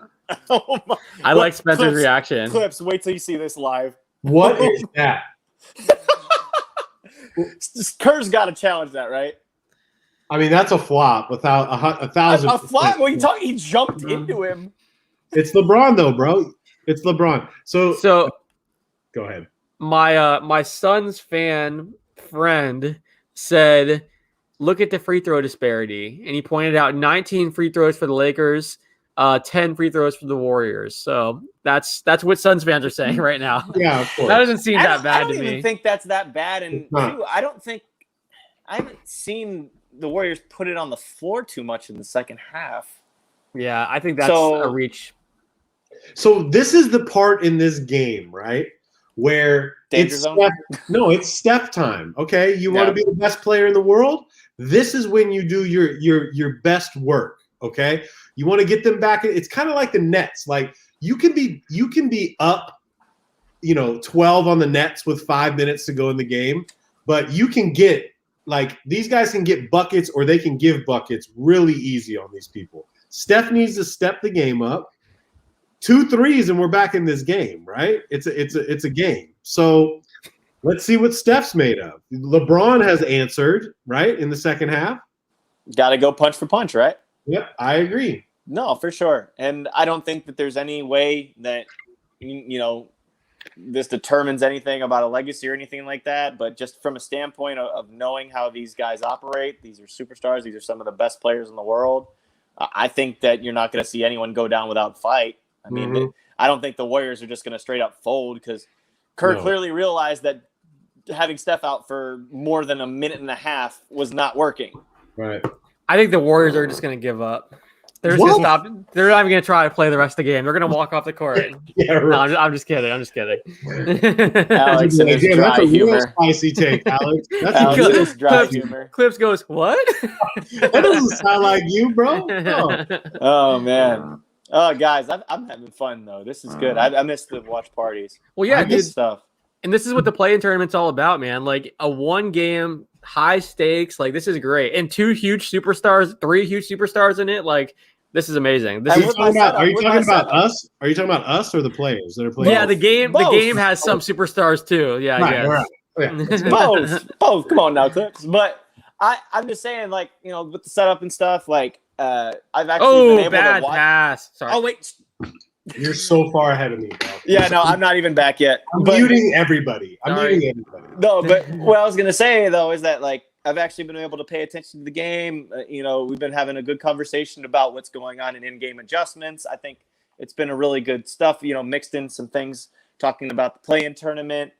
Oh my. I like Spencer's reaction. Clips, wait till you see this live. What is that? Kerr's got to challenge that, right? I mean, that's a flop without a thousand. A flop? What are you talking? He jumped into him. It's LeBron, though, bro. It's LeBron. So go ahead. My son's fan friend said, look at the free throw disparity. And he pointed out 19 free throws for the Lakers, 10 free throws for the Warriors. So that's what Suns fans are saying right now. Yeah, of course. That doesn't seem that bad to me. I don't even think that's that bad. And I haven't seen the Warriors put it on the floor too much in the second half. Yeah, I think that's a reach. So this is the part in this game, right, where it's Steph time. Okay, you want to be the best player in the world. This is when you do your best work. Okay, you want to get them back. It's kind of like the Nets. Like you can be up, 12 on the Nets with 5 minutes to go in the game, but you can get these guys can get buckets or they can give buckets really easy on these people. Steph needs to step the game up. 2 threes and we're back in this game, right? It's a game. So let's see what Steph's made of. LeBron has answered, right, in the second half. Got to go punch for punch, right? Yep, I agree. No, for sure. And I don't think that there's any way that, this determines anything about a legacy or anything like that. But just from a standpoint of knowing how these guys operate, these are superstars. These are some of the best players in the world. I think that you're not going to see anyone go down without fight. I mean, I don't think the Warriors are just going to straight up fold because Kerr clearly realized that having Steph out for more than a minute and a half was not working. Right. I think the Warriors are just going to give up. They're just going to stop. They're not even going to try to play the rest of the game. They're going to walk off the court. Yeah, right. No, I'm just kidding. Alex and his dry that's a humor. real spicy take, Alex. Alex and his dry humor. Clips goes, what? That doesn't sound like you, bro. No. Oh, man. Oh, guys, I'm having fun, though. This is good. I miss the watch parties. Well, yeah, dude. Stuff. And this is what the play-in tournament's all about, man. Like a one-game, high stakes. Like this is great. And 2 huge superstars, 3 huge superstars in it. Like this is amazing. Are you talking about us? Are you talking about us or the players that are playing? Yeah, the game. Both. The game has some superstars too. Yeah, right. Yeah. Both. Come on now, Clips. But I'm just saying, with the setup and stuff, I've actually been able to watch. Pass. Sorry. Oh wait. You're so far ahead of me, bro. Yeah, no, I'm not even back yet. I'm muting everybody. No, but what I was gonna say though is that I've actually been able to pay attention to the game. We've been having a good conversation about what's going on in-game adjustments. I think it's been a really good stuff. Mixed in some things talking about the play-in tournament.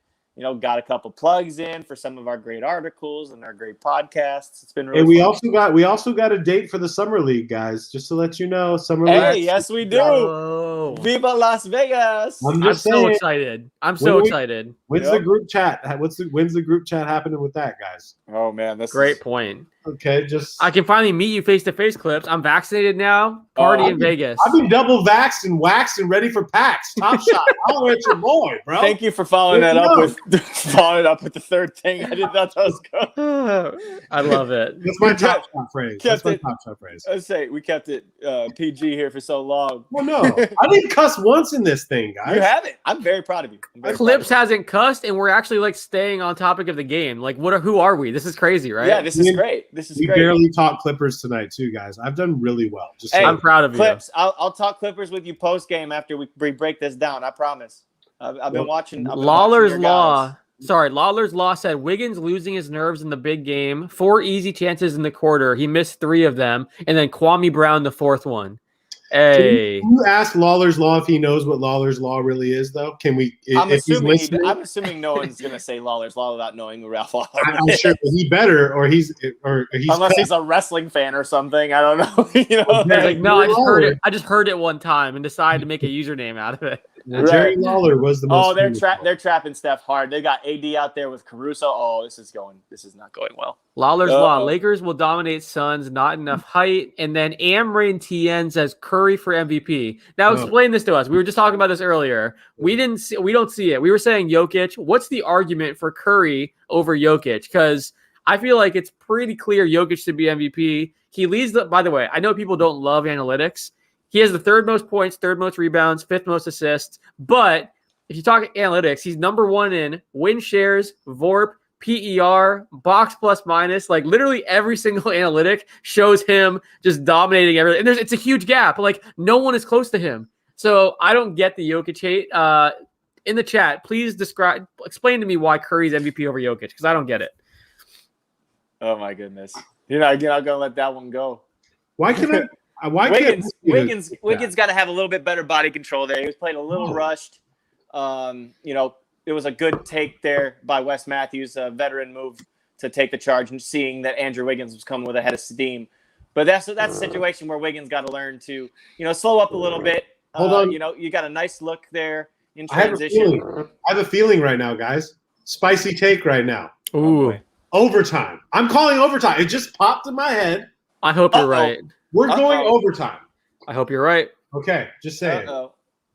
Got a couple plugs in for some of our great articles and our great podcasts. It's been really fun. We also got a date for the Summer League, guys. Just to let you know, Summer League. Hey, yes we do. Oh. Viva Las Vegas! I'm so excited. Excited. When's the group chat? When's the group chat happening with that, guys? Oh man, that's great point. Okay, I can finally meet you face to face, Clips. I'm vaccinated now. Party in Vegas. I've been double vaxxed and waxed and ready for PAX. Top shot. I'll at your boy, bro. Thank you for following that up with the third thing. I didn't know that was good. I love it. That's my top shot phrase. Let's say we kept it PG here for so long. Well, no, I didn't cuss once in this thing, guys. You haven't. I'm very proud of you. Clips hasn't cussed, and we're actually staying on topic of the game. Who are we? This is crazy, right? Yeah, this is great. This is We great. barely talked Clippers tonight, too, guys. I've done really well. Just Hey, saying. I'm proud of you. Clips. I'll talk Clippers with you post game after we break this down. I promise. I've been watching. Lawler's your Law. guys. Sorry, Lawler's Law said Wiggins losing his nerves in the big game. 4 easy chances in the quarter. He missed 3 of them, and then Kwame Brown the 4th one. Hey, Can you ask Lawler's Law if he knows what Lawler's Law really is, though? Can we? I'm if he's listening, assuming no one's gonna say Lawler's Law without knowing who Ralph Lawler I'm is. sure that he better, or he's Unless he's a wrestling fan or something. I don't know. he's like, no, I just heard Lawler. it. I just heard it one time and decided to make a username out of it. Jerry Lawler was the most. Oh, they're trapping Steph hard. They got AD out there with Caruso. Oh, this is not going well. Lawler's Law. Lakers will dominate Suns. Not enough height. And then Amrain TN says Curry for MVP. Now explain this to us. We were just talking about this earlier. We don't see it. We were saying Jokic. What's the argument for Curry over Jokic? Because I feel like it's pretty clear Jokic should be MVP. He leads by the way, I know people don't love analytics. He has the 3rd most points, 3rd most rebounds, 5th most assists. But if you talk analytics, he's number 1 in win shares, VORP, PER, box plus minus. Like literally every single analytic shows him just dominating everything. And it's a huge gap. Like no one is close to him. So I don't get the Jokic hate. In the chat, please explain to me why Curry's MVP over Jokic, because I don't get it. Oh my goodness. You're not gonna let that one go. Why can't I? Why Wiggins got to have a little bit better body control there. He was playing a little rushed. It was a good take there by Wes Matthews, a veteran move to take the charge and seeing that Andrew Wiggins was coming with a head of steam. But that's a situation where Wiggins got to learn to, slow up a little bit. Hold on. You got a nice look there in transition. I have a feeling right now, guys. Spicy take right now. Ooh. Overtime. I'm calling overtime. It just popped in my head. I hope you're right. We're going overtime. I hope you're right. Okay, just saying.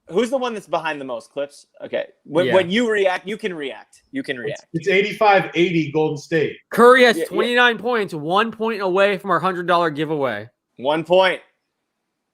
Who's the one that's behind the most clips? Okay. When you react, you can react. It's 85-80 Golden State. Curry has 29 points, 1 point away from our $100 giveaway. 1 point.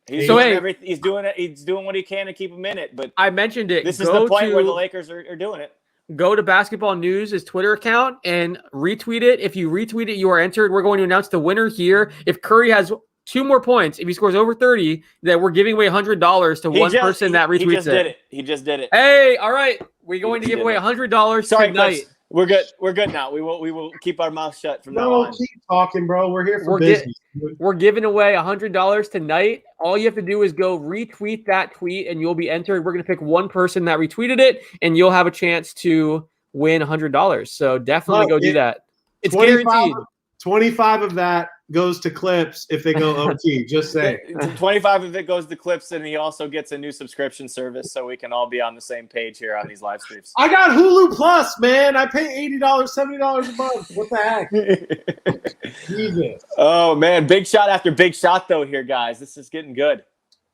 He's So, doing he's doing it. He's doing what he can to keep him in it. But I mentioned it. This is the point where the Lakers are doing it. Go to Basketball News' Twitter account and retweet it. If you retweet it, you are entered. We're going to announce the winner here. If Curry has 2 more points, if he scores over 30, then we're giving away $100 to one person that retweets it. He just did it. Hey, all right. We're going to give away $100 tonight. Clips. We're good. We're good now. We will keep our mouth shut from now on. Keep talking, bro. We're here for business. We're giving away $100 tonight. All you have to do is go retweet that tweet, and you'll be entered. We're going to pick one person that retweeted it, and you'll have a chance to win $100. So definitely go do that. It's 25, guaranteed. 25 of that goes to Clips if they go OT. Just say 25 of it goes to Clips, and he also gets a new subscription service, so we can all be on the same page here on these live streams. I got Hulu Plus, man. I pay $80, $70 a month. What the heck? Jesus. Oh man, big shot after big shot though here, guys. This is getting good.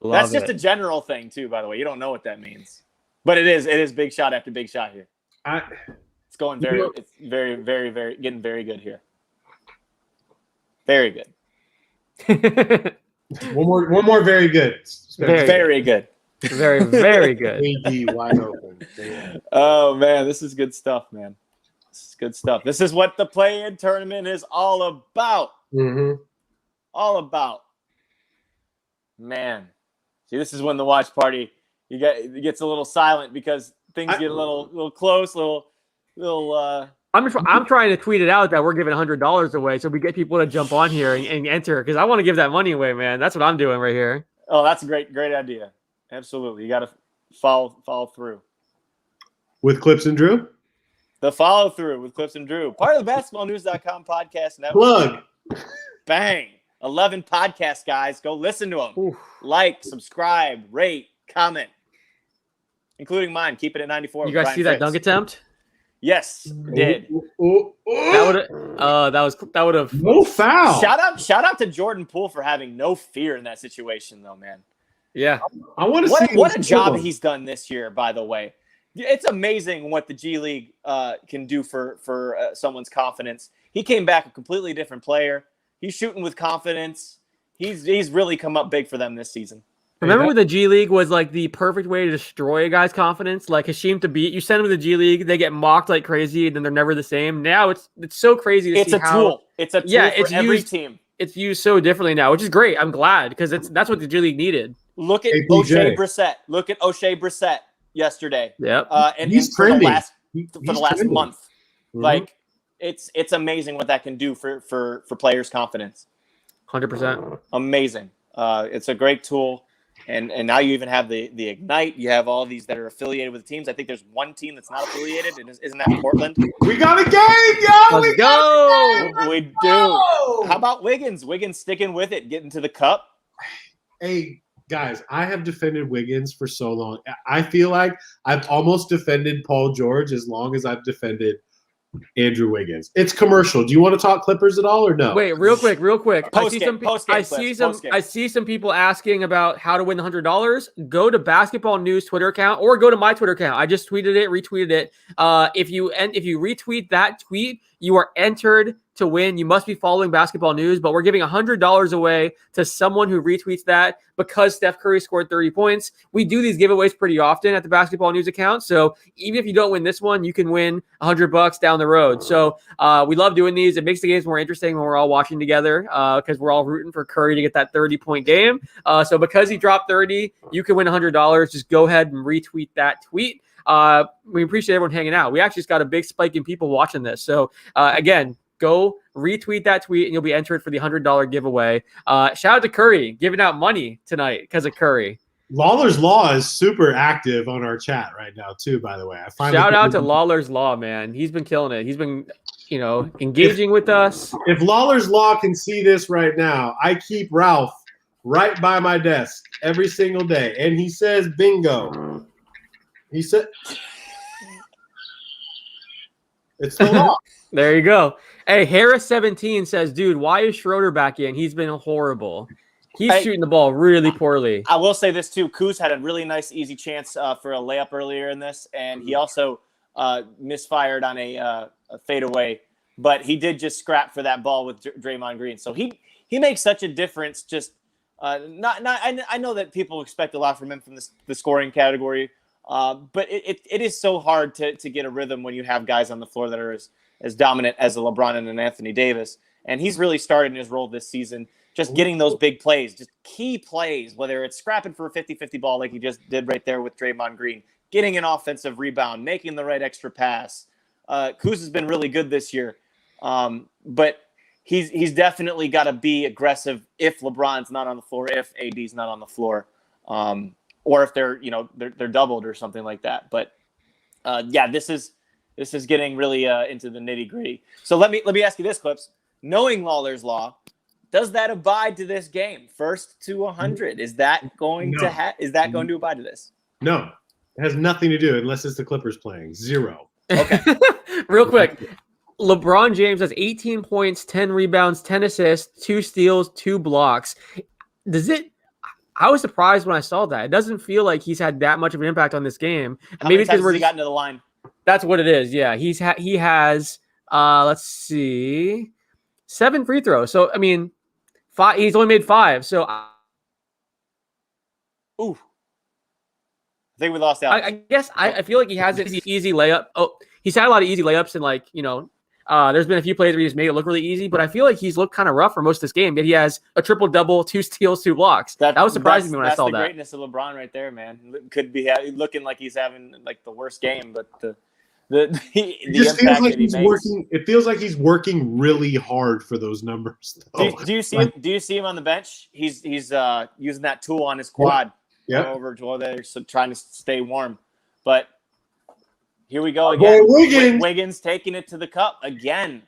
That's just a general thing too, by the way. You don't know what that means, but it is big shot after big shot here. It's going it's very, very, very getting very good here. Very good. One more very good. Very good. Very, very good. AD wide open. Damn. Oh man, this is good stuff, man. This is good stuff. This is what the play-in tournament is all about. Mm-hmm. All about. Man. See, this is when the watch party it gets a little silent because things get a little close, little I'm trying to tweet it out that we're giving $100 away so we get people to jump on here and enter because I want to give that money away, man. That's what I'm doing right here. Oh, that's a great idea. Absolutely. You got to follow through. With Clips and Drew? The follow through with Clips and Drew. Part of the basketballnews.com podcast network. Plug. Bang. 11 podcasts, guys. Go listen to them. Oof. Like, subscribe, rate, comment. Including mine. Keep it at 94. You guys see that dunk attempt? Yes, did. That would have no foul. Shout out to Jordan Poole for having no fear in that situation, though, man. Yeah. I want to see what a job he's done this year, by the way. It's amazing what the G League can do for someone's confidence. He came back a completely different player. He's shooting with confidence. He's really come up big for them this season. Remember when the G League was like the perfect way to destroy a guy's confidence? Like Hashim to beat, you send them to the G League, they get mocked like crazy, and then they're never the same. Now it's so crazy to see how tool. It's a tool for every team. It's used so differently now, which is great. I'm glad because that's what the G League needed. Look at O'Shea Brissett yesterday. Yep. And he's for trending. the last month. Mm-hmm. Like it's amazing what that can do for players' confidence. 100%. Amazing. It's a great tool. And now you even have the Ignite. You have all these that are affiliated with teams. I think there's one team that's not affiliated, and isn't that Portland? We got a game, yo! Let's go! We do. How about Wiggins? Wiggins sticking with it, getting to the cup. Hey, guys, I have defended Wiggins for so long. I feel like I've almost defended Paul George as long as I've defended Andrew Wiggins. It's commercial. Do you want to talk Clippers at all or no? Wait, real quick. I see some people asking about how to win the $100. Go to Basketball News Twitter account or go to my Twitter account. I just tweeted it, retweeted it. If you retweet that tweet, you are entered to win. You must be following Basketball News, but we're giving $100 away to someone who retweets that because Steph Curry scored 30 points. We do these giveaways pretty often at the Basketball News account. So even if you don't win this one, you can win $100 down the road. So we love doing these. It makes the games more interesting when we're all watching together because we're all rooting for Curry to get that 30-point game. So because he dropped 30, you can win $100. Just go ahead and retweet that tweet. We appreciate everyone hanging out. We actually just got a big spike in people watching this. So again, go retweet that tweet and you'll be entered for the $100 giveaway. Shout out to Curry giving out money tonight because of Curry. Lawler's Law is super active on our chat right now too, by the way. Shout out to Lawler's Law, man. He's been killing it. He's been, engaging with us. If Lawler's Law can see this right now, I keep Ralph right by my desk every single day. And he says bingo. He said it's the law. There you go. Hey, Harris17 says, dude, why is Schroeder back in? He's been horrible. He's shooting the ball really poorly. I will say this, too. Kuz had a really nice, easy chance for a layup earlier in this, and he also misfired on a fadeaway. But he did just scrap for that ball with Draymond Green. So he makes such a difference. Just I know that people expect a lot from him from the scoring category, but it is so hard to get a rhythm when you have guys on the floor that are as dominant as a LeBron and an Anthony Davis. And he's really started in his role this season, just getting those big plays, just key plays, whether it's scrapping for a 50-50 ball like he just did right there with Draymond Green, getting an offensive rebound, making the right extra pass. Kuz has been really good this year. But he's definitely got to be aggressive if LeBron's not on the floor, if AD's not on the floor, or if they're doubled or something like that. But this is getting really into the nitty gritty. So let me ask you this, Clips. Knowing Lawler's Law, does that abide to this game? First to 100, is that going to abide to this? No, it has nothing to do unless it's the Clippers playing. 0. Okay. Real quick. LeBron James has 18 points, 10 rebounds, 10 assists, 2 steals, 2 blocks. I was surprised when I saw that. It doesn't feel like he's had that much of an impact on this game. How many times has he gotten to the line? That's what it is. Yeah, he has. Let's see, 7 free throws. So I mean, 5. He's only made 5. So, ooh, I think we lost out. I guess I feel like he has an easy layup. Oh, he's had a lot of easy layups and there's been a few plays where he just made it look really easy. But I feel like he's looked kind of rough for most of this game. Yet he has a triple-double, 2 steals, 2 blocks. That was surprising me when I saw that. That's the greatness of LeBron right there, man. Could be looking like he's having like the worst game, but the just feels like he's working. It feels like he's working really hard for those numbers. Do you see him? Do you see him on the bench? He's using that tool on his quad. Yeah. Over to there, so trying to stay warm. But here we go again. Wiggins taking it to the cup again.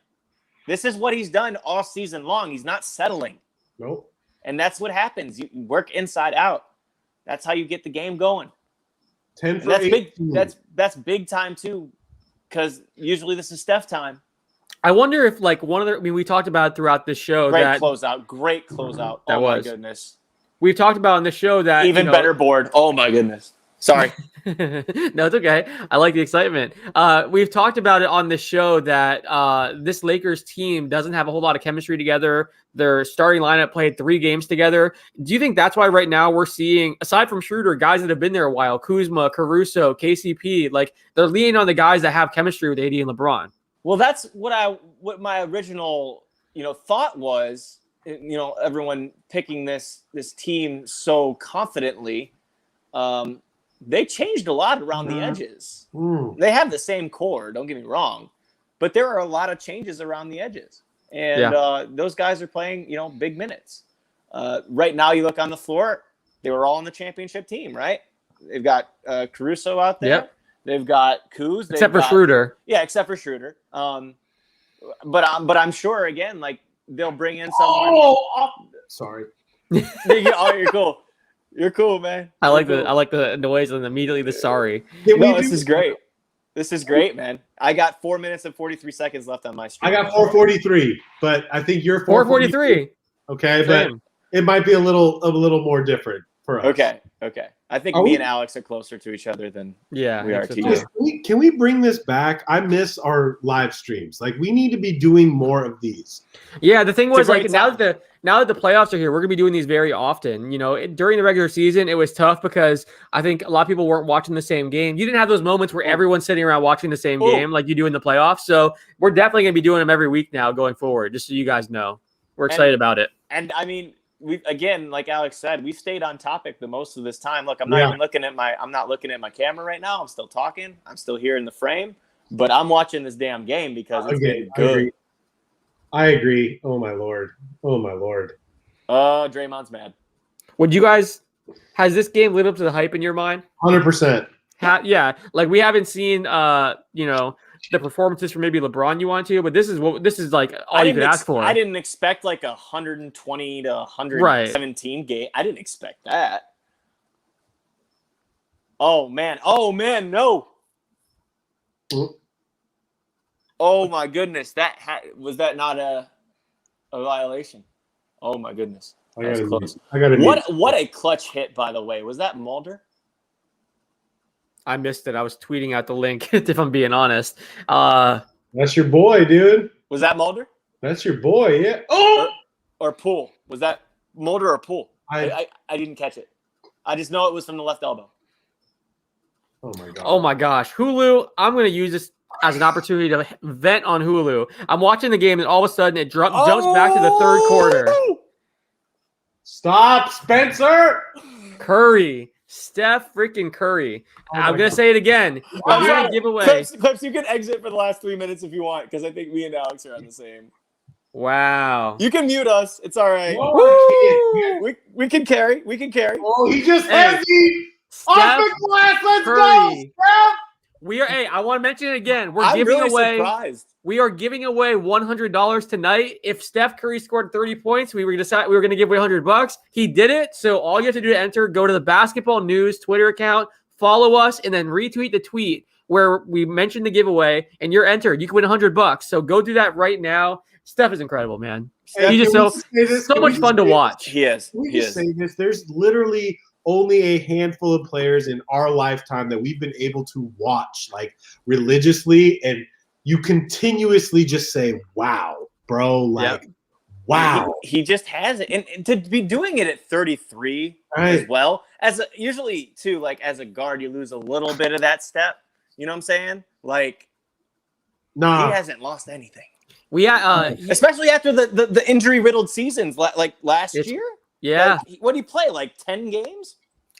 This is what he's done all season long. He's not settling. Nope. And that's what happens. You work inside out. That's how you get the game going. 10 for that's 18. big. That's big time too. Because usually this is Steph time. I wonder if we talked about it throughout this show. Great closeout. That oh was. My goodness. We've talked about on the show that even better board. Oh my goodness. Sorry. No, it's okay. I like the excitement. We've talked about it on the show that this Lakers team doesn't have a whole lot of chemistry together. Their starting lineup played 3 games together. Do you think that's why right now we're seeing, aside from Schroeder, guys that have been there a while, Kuzma, Caruso, KCP, like they're leaning on the guys that have chemistry with AD and LeBron? Well, that's what my original, thought was, everyone picking this team so confidently. They changed a lot around the edges. They have the same core, don't get me wrong, but there are a lot of changes around the edges. And those guys are playing, big minutes. Right now, you look on the floor, they were all on the championship team, right? They've got Caruso out there. Yep. They've got Kuz. Except for Schroeder. Yeah, except for Schroeder. But I'm sure, again, like they'll bring in someone. Sorry. You're cool. You're cool, man. I like the noise and immediately the sorry. This is great. This is great, man. I got 4 minutes and 43 seconds left on my stream. I got 4:43, but I think you're 4:43. Okay, but it might be a little more different for us. Okay. I think me and Alex are closer to each other than we are to you. Can we bring this back? I miss our live streams. Like, we need to be doing more of these. Yeah, the thing was, like, now that the playoffs are here, we're gonna be doing these very often. During the regular season, it was tough because I think a lot of people weren't watching the same game. You didn't have those moments where everyone's sitting around watching the same game like you do in the playoffs. So we're definitely gonna be doing them every week now going forward. Just so you guys know, we're excited about it. And I mean, we again, like Alex said, we stayed on topic the most of this time. Look, I'm not looking at my camera right now. I'm still talking. I'm still here in the frame, but I'm watching this damn game because it's been good. I agree. Oh my lord. Draymond's mad. Has this game lived up to the hype in your mind? 100%. Yeah, like we haven't seen the performances from maybe LeBron you want to, but this is like all you could ask for. I didn't expect like 120 to 117 game. I didn't expect that. Oh man, no. Oh my goodness, was that not a violation? Oh my goodness, that's close. What a clutch hit, by the way. Was that Mulder? I missed it. I was tweeting out the link, if I'm being honest. That's your boy, dude. Was that Mulder? That's your boy, yeah. Oh! Or Poole. Was that Mulder or Poole? I didn't catch it. I just know it was from the left elbow. Oh, my God. Oh, my gosh. Hulu, I'm going to use this as an opportunity to vent on Hulu. I'm watching the game, and all of a sudden it jumps back to the third quarter. Stop, Spencer! Curry. Steph freaking Curry. I'm going to say it again. We're going to give away. Clips, you can exit for the last 3 minutes if you want, because I think me and Alex are on the same. Wow. You can mute us. It's all right. We can carry. Oh, he just has me. Off the glass. Let's go, Steph. I want to mention it again. We are giving away $100 tonight. If Steph Curry scored 30 points, we were going to give away $100. He did it. So all you have to do to enter, go to the Basketball News Twitter account, follow us, and then retweet the tweet where we mentioned the giveaway, and you're entered. You can win $100. So go do that right now. Steph is incredible, man. He's just so much fun to watch. He is. Can we just say this? There's literally only a handful of players in our lifetime that we've been able to watch like religiously, and you continuously just say, wow, bro, like, wow. He just has it. And to be doing it at 33 as well, usually too, like as a guard, you lose a little bit of that step. You know what I'm saying? Like, he hasn't lost anything. Especially after the injury-riddled seasons like last year. Yeah. What did he play? Like 10 games?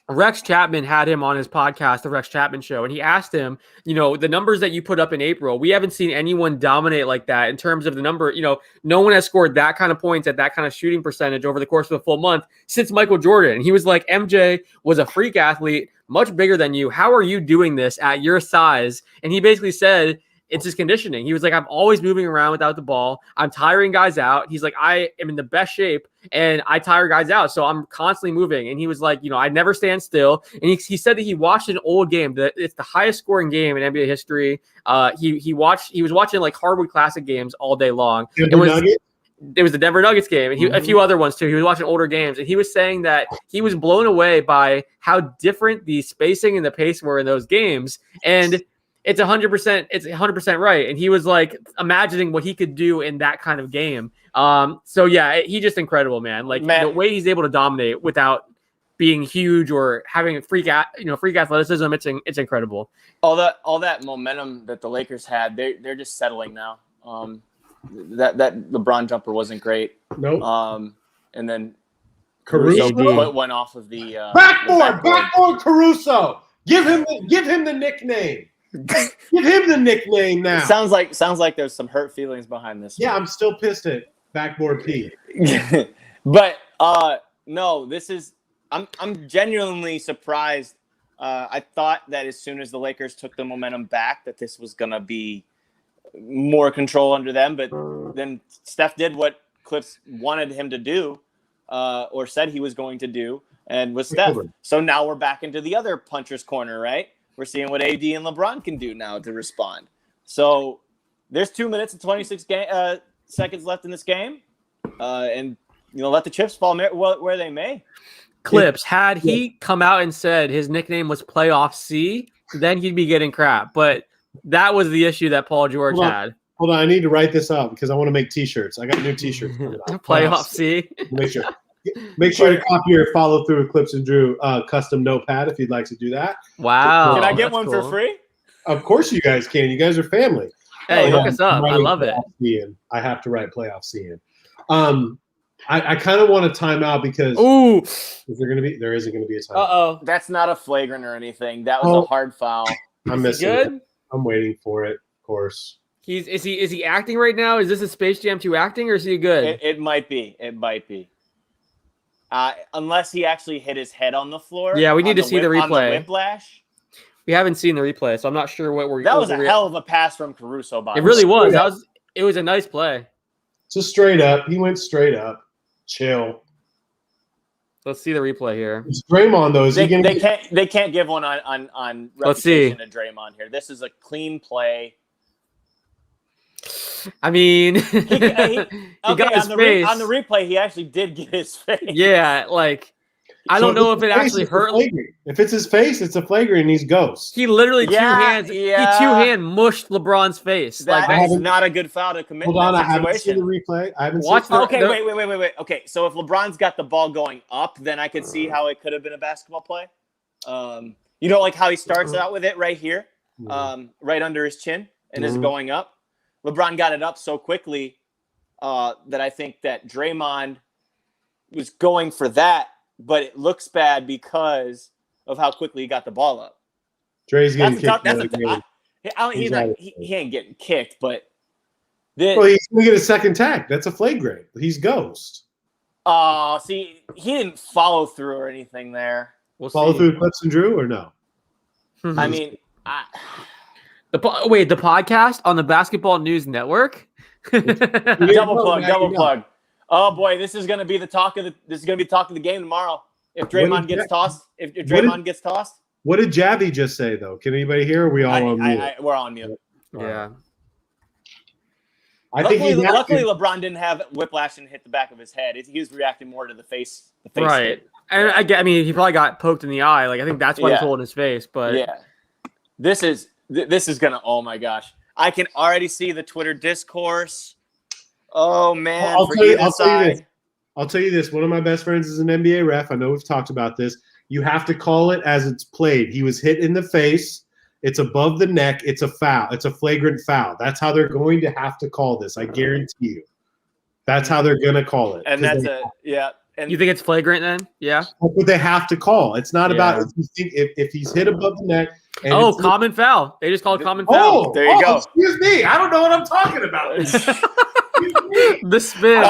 Rex Chapman had him on his podcast, The Rex Chapman Show, and he asked him, the numbers that you put up in April, we haven't seen anyone dominate like that in terms of the number. No one has scored that kind of points at that kind of shooting percentage over the course of a full month since Michael Jordan. He was like, MJ was a freak athlete, much bigger than you. How are you doing this at your size? And he basically said, it's his conditioning. He was like, I'm always moving around without the ball. I'm tiring guys out. He's like, I am in the best shape and I tire guys out. So I'm constantly moving. And he was like, I never stand still. And he said that he watched an old game. That it's the highest scoring game in NBA history. He was watching like Hardwood Classic games all day long. it was the Denver Nuggets game, and a few other ones too. He was watching older games, and he was saying that he was blown away by how different the spacing and the pace were in those games. And it's 100%. It's 100% right. And he was like imagining what he could do in that kind of game. So yeah, he's just incredible, man. Like the way he's able to dominate without being huge or having freak athleticism. It's incredible. All that momentum that the Lakers had, they're just settling now. That LeBron jumper wasn't great. Nope. And then Caruso went off of the backboard Caruso. Give him the nickname. Give him the nickname now. Sounds like there's some hurt feelings behind this. Yeah, I'm still pissed at backboard P. But no, this is I'm genuinely surprised. I thought that as soon as the Lakers took the momentum back, that this was gonna be more control under them. But then Steph did what Clips wanted him to do, or said he was going to do, and was Steph. So now we're back into the other puncher's corner, right? We're seeing what AD and LeBron can do now to respond. So there's 2 minutes and 26 seconds left in this game, and let the chips fall where they may. Clips, had he come out and said his nickname was Playoff C, then he'd be getting crap. But that was the issue that Paul George had. Hold on, I need to write this out because I want to make T-shirts. I got new T-shirts coming out. Playoff C. Make sure to copy or follow through with Clips and Drew custom notepad if you'd like to do that. Wow. Can I get one for free? Of course you guys can. You guys are family. Hey, hook us up. I love it. I have to write playoff C in. I kind of want to time out because there isn't gonna be a timeout. That's not a flagrant or anything. That was a hard foul. I'm missing good? it. I'm waiting for it, of course. Is he acting right now? Is this a Space Jam 2 acting or is he good? It might be. It might be. Unless he actually hit his head on the floor. Yeah, we need to see the replay. On the whiplash. We haven't seen the replay, so I'm not sure what we're. That was a hell of a pass from Caruso. It really was. It was a nice play. So straight up, he went straight up. Chill. Let's see the replay here. It's Draymond though. They can't give one on reputation to Draymond here. This is a clean play. I mean, he got his face. On the replay, he actually did get his face. Yeah, like I don't know if it actually hurt. If it's his face, it's a flagrant and he's ghost. He literally two-hand mushed LeBron's face. That is not a good foul to commit. Hold on, I haven't seen the replay. I haven't seen wait. Okay, so if LeBron's got the ball going up, then I could see how it could have been a basketball play. Like how he starts out with it right here, right under his chin, and is going up. LeBron got it up so quickly that I think that Draymond was going for that, but it looks bad because of how quickly he got the ball up. Dre's getting kicked. He ain't getting kicked, but he's going to get a second tag. That's a flagrant. He's ghost. See, he didn't follow through or anything there. Follow through Clips and Drew or no? I mean, the podcast on the Basketball News Network. double plug. Oh boy, this is going to be the talk of the game tomorrow. If Draymond gets tossed, gets tossed. What did Javi just say though? Can anybody hear? Or are we all on mute? We're on mute. Yeah. Luckily, LeBron didn't have whiplash and hit the back of his head. He was reacting more to the face. Right. Hit. And I mean, he probably got poked in the eye. Like I think that's why he's holding his face. But yeah, this is gonna. Oh my gosh, I can already see the Twitter discourse. Oh man, I'll tell you this. One of my best friends is an NBA ref. I know we've talked about this. You have to call it as it's played. He was hit in the face. It's above the neck. It's a foul. It's a flagrant foul. That's how they're going to have to call this. I guarantee you. That's how they're going to call it. And that's And you think it's flagrant then? Yeah. That's what they have to call. It's not about if he's hit above the neck. And common foul. They just call it common foul. There you go. Excuse me. I don't know what I'm talking about. The spin.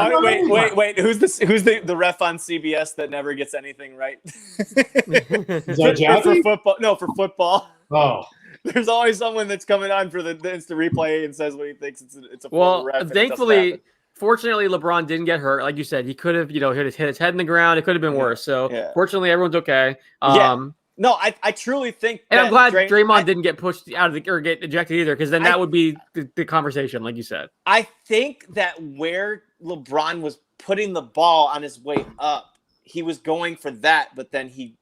Wait. Who's the ref on CBS that never gets anything right? Is that Javi? For football? No, for football. Oh. There's always someone that's coming on for the instant replay and says what he thinks it's a ref. Thankfully, fortunately, LeBron didn't get hurt. Like you said, he could have, hit his head in the ground. It could have been worse. So fortunately, everyone's okay. No, I truly think. And I'm glad that Draymond didn't get pushed out of the or get ejected either, because then that would be the conversation, like you said. I think that where LeBron was putting the ball on his way up, he was going for that, but then he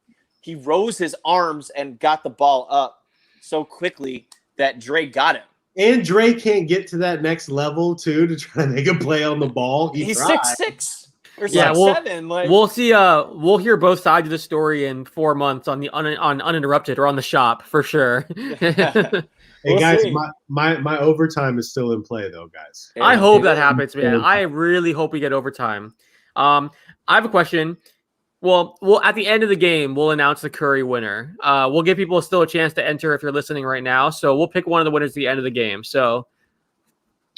rose his arms and got the ball up so quickly that Dre got him. And Dre can't get to that next level too to try to make a play on the ball. He's tried. 6'6". Or Yeah, 6'7". Like, we'll see. We'll hear both sides of the story in 4 months on the on Uninterrupted or on the Shop for sure. Hey guys, my overtime is still in play though, guys. I hope that happens, man. I really hope we get overtime. I have a question. Well, at the end of the game, we'll announce the Curry winner. We'll give people still a chance to enter if you're listening right now. So we'll pick one of the winners at the end of the game. So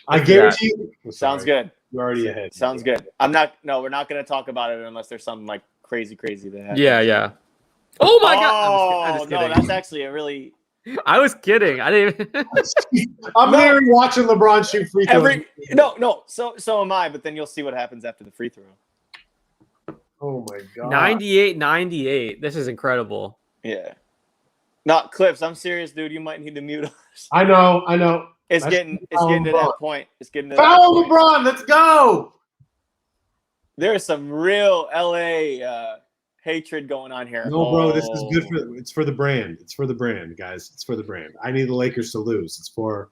I guarantee you. Sounds good. You're already ahead. Sounds good. We're not going to talk about it unless there's something like crazy that happens. Yeah. Oh my God! Oh, I'm just no, kidding. that's actually a really. I was kidding. I didn't. I'm here watching LeBron shoot free throws. No. So am I. But then you'll see what happens after the free throw. Oh my God. 98-98. This is incredible. Yeah. Not Clips. I'm serious, dude. You might need to mute us. I know. It's getting to that point. Foul LeBron. Let's go. There is some real LA hatred going on here. No, bro, this is good it's for the brand. It's for the brand, guys. It's for the brand. I need the Lakers to lose. It's for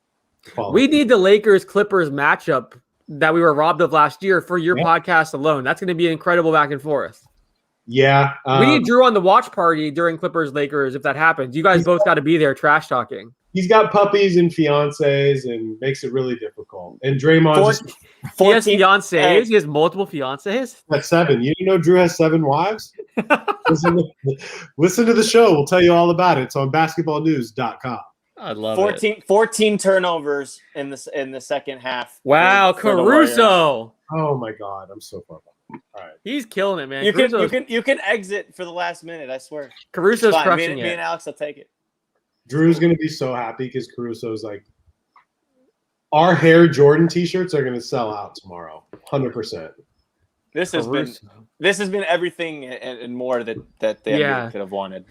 we need the Lakers-Clippers matchup that we were robbed of last year for your podcast alone. That's going to be an incredible back and forth. Yeah. We need Drew on the watch party during Clippers-Lakers if that happens. You guys both got to be there trash talking. He's got puppies and fiancés and makes it really difficult. And Draymond he has fiancés. He has multiple fiancés. That's 7. You know Drew has 7 wives? listen to the show. We'll tell you all about it. It's on basketballnews.com. I love 14 turnovers in the second half. Wow, Caruso. Oh my God, I'm so far behind. All right. He's killing it, man. You can exit for the last minute, I swear. Caruso's crushing it. Me and Alex will take it. Drew's going to be so happy because Caruso's like, our Hair Jordan t-shirts are going to sell out tomorrow. 100%. This has been everything and more that the NBA could have wanted.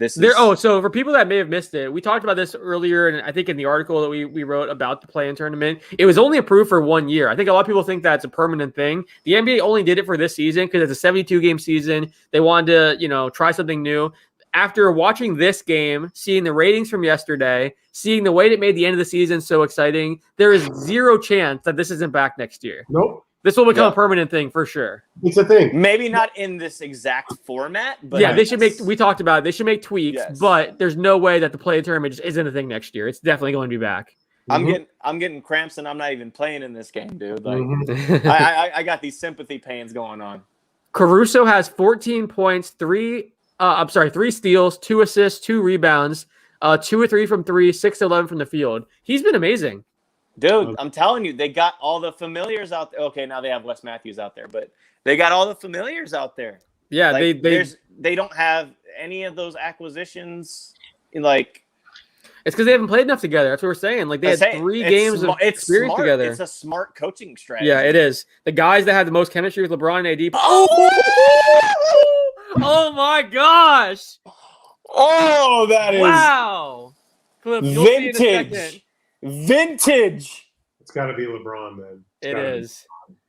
So for people that may have missed it, we talked about this earlier, and I think in the article that we wrote about the play-in tournament, it was only approved for 1 year. I think a lot of people think that's a permanent thing. The NBA only did it for this season because it's a 72-game season. They wanted to, try something new. After watching this game, seeing the ratings from yesterday, seeing the way it made the end of the season so exciting, there is zero chance that this isn't back next year. Nope. This will become a permanent thing for sure. It's a thing. Maybe not in this exact format, but they should make. We talked about it. They should make tweaks, but there's no way that the play tournament just isn't a thing next year. It's definitely going to be back. I'm getting cramps, and I'm not even playing in this game, dude. Like, I got these sympathy pains going on. Caruso has 14 points, 3 steals, 2 assists, 2 rebounds, 2 or 3 from 3, 6 to 11 from the field. He's been amazing. Dude, I'm telling you, they got all the familiars out there. Okay, now they have Wes Matthews out there, but they got all the familiars out there. Yeah, like, they don't have any of those acquisitions. Like, it's because they haven't played enough together. That's what we're saying. Like, they had 3 games of experience together. It's a smart coaching strategy. Yeah, it is. The guys that had the most chemistry with LeBron and AD. Oh my gosh! Oh, that is wow. Clip, Vintage. It's got to be LeBron, man. It is.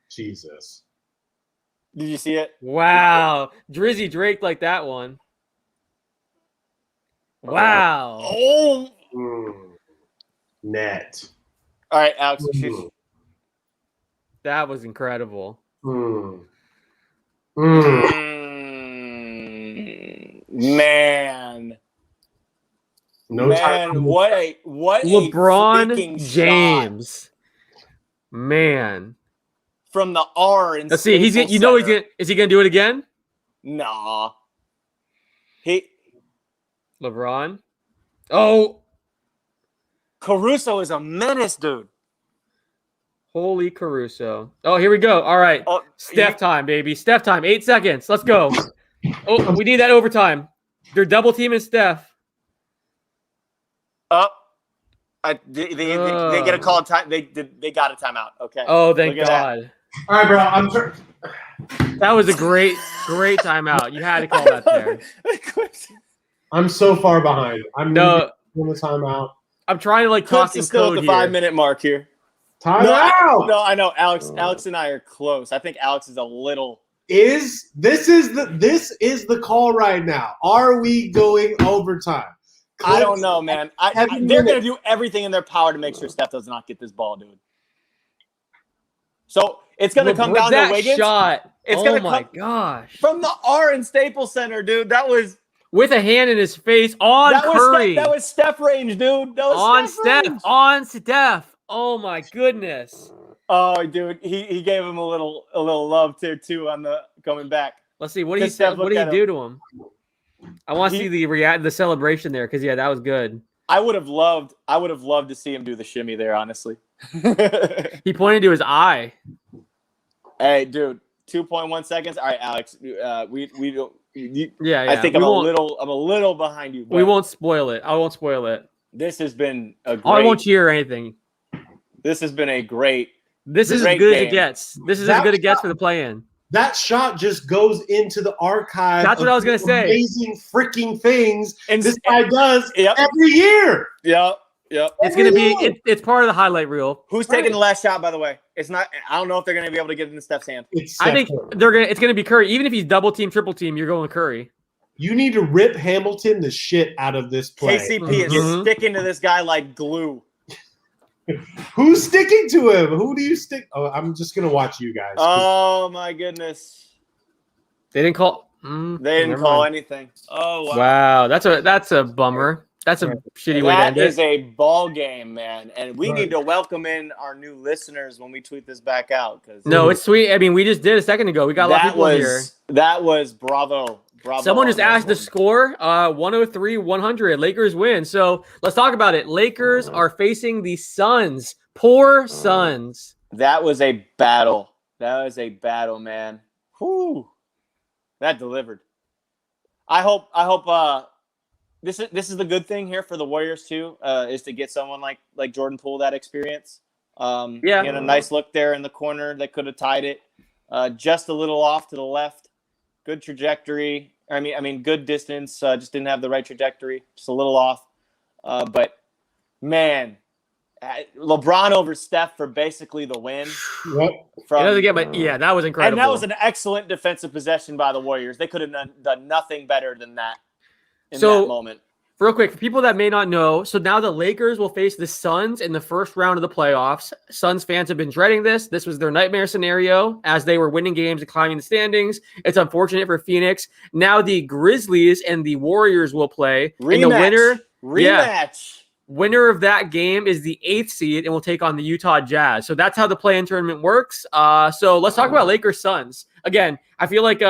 Jesus. Did you see it? Wow. Drizzy Drake like that one. Wow. Oh. Net. All right, Alex. That was incredible. Man. What LeBron James. Shot. Man. From the R in Let's see. Is he gonna do it again? Nah. LeBron. Oh. Caruso is a menace, dude. Holy Caruso. Oh, here we go. All right. Steph time, baby. Steph time. 8 seconds. Let's go. Oh, we need that overtime. They're double teaming Steph. They get a call time. They got a timeout. Okay. Oh, thank God. All right, bro. That was a great timeout. You had to call that there. I'm so far behind. I'm No, on the timeout. I'm trying to like talk Clips in is still at code the here. 5-minute mark here. Timeout. No, I know. Alex and I are close. I think Alex is a little. This is the call right now. Are we going overtime? I don't know, man. They're 7 going to minutes. do everything in their power to make sure Steph does not get this ball, dude. So it's going to come down that to Wiggins. shot. It's Oh gonna my come gosh! from the R in Staples Center, dude. That was With a hand in his face on Curry. that was Steph range, dude. That was on Steph range. On Steph. Oh my goodness. Oh, dude, he gave him a little love too on the coming back. Let's see. What did he Steph What did he looked at do to him? I want to see the celebration there because that was good. I would have loved to see him do the shimmy there, honestly. He pointed to his eye. Hey, dude, 2.1 seconds. All right, Alex. We don't. Yeah. I think I'm a little behind you. We won't spoil it. I won't spoil it. This has been a great. I won't cheer or anything. This has been a great. This is as good as it gets. This is as good as it gets for the play-in. That shot just goes into the archive. That's what I was gonna say. Amazing freaking things And this guy does every year. Yep. It's gonna be. It's part of the highlight reel. Who's taking the last shot? By the way, it's not. I don't know if they're gonna be able to get it in Steph's hand. I think It's gonna be Curry. Even if he's double team, triple team, you're going with Curry. You need to rip Hamilton the shit out of this play. KCP is sticking to this guy like glue. Who's sticking to him? Who do you stick? Oh, I'm just gonna watch you guys. Oh my goodness! They didn't call. They didn't call anything. Oh wow! Wow, that's a bummer. That's a shitty way to end it. That is a ball game, man, and we need to welcome in our new listeners when we tweet this back out. No, it's sweet. I mean, we just did a second ago. We got a lot of people here. That was bravo. Someone just asked the score, 103-100. Lakers win. So let's talk about it. Lakers are facing the Suns. Poor Suns. That was a battle. That was a battle, man. Whew. That delivered. I hope this is the good thing here for the Warriors too, is to get someone like Jordan Poole that experience. He had a nice look there in the corner that could have tied it. Just a little off to the left. Good trajectory. I mean, good distance. Just didn't have the right trajectory. Just a little off. But man, LeBron over Steph for basically the win. That was incredible. And that was an excellent defensive possession by the Warriors. They could have done nothing better than that in that moment. Real quick, for people that may not know, so now the Lakers will face the Suns in the first round of the playoffs. Suns fans have been dreading this. This was their nightmare scenario as they were winning games and climbing the standings. It's unfortunate for Phoenix. Now the Grizzlies and the Warriors will play. Rematch. And the Rematch. Winner of that game is the 8th seed and will take on the Utah Jazz. So that's how the play-in tournament works. So let's talk about Lakers Suns. Again, I feel like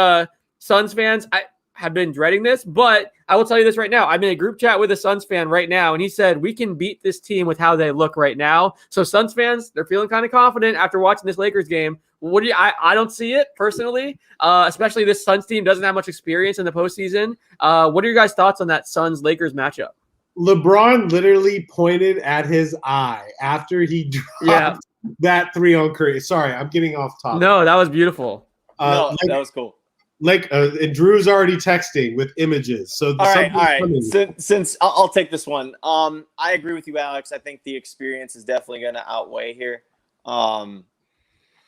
Suns fans have been dreading this, but I will tell you this right now. I'm in a group chat with a Suns fan right now, and he said we can beat this team with how they look right now. So Suns fans, they're feeling kind of confident after watching this Lakers game. What do you? I don't see it personally, especially this Suns team doesn't have much experience in the postseason. What are your guys' thoughts on that Suns-Lakers matchup? LeBron literally pointed at his eye after he dropped that 3 on Curry. Sorry, I'm getting off topic. No, that was beautiful. That was cool. And Drew's already texting with images. So all right. Since I'll take this one. I agree with you, Alex. I think the experience is definitely going to outweigh here. I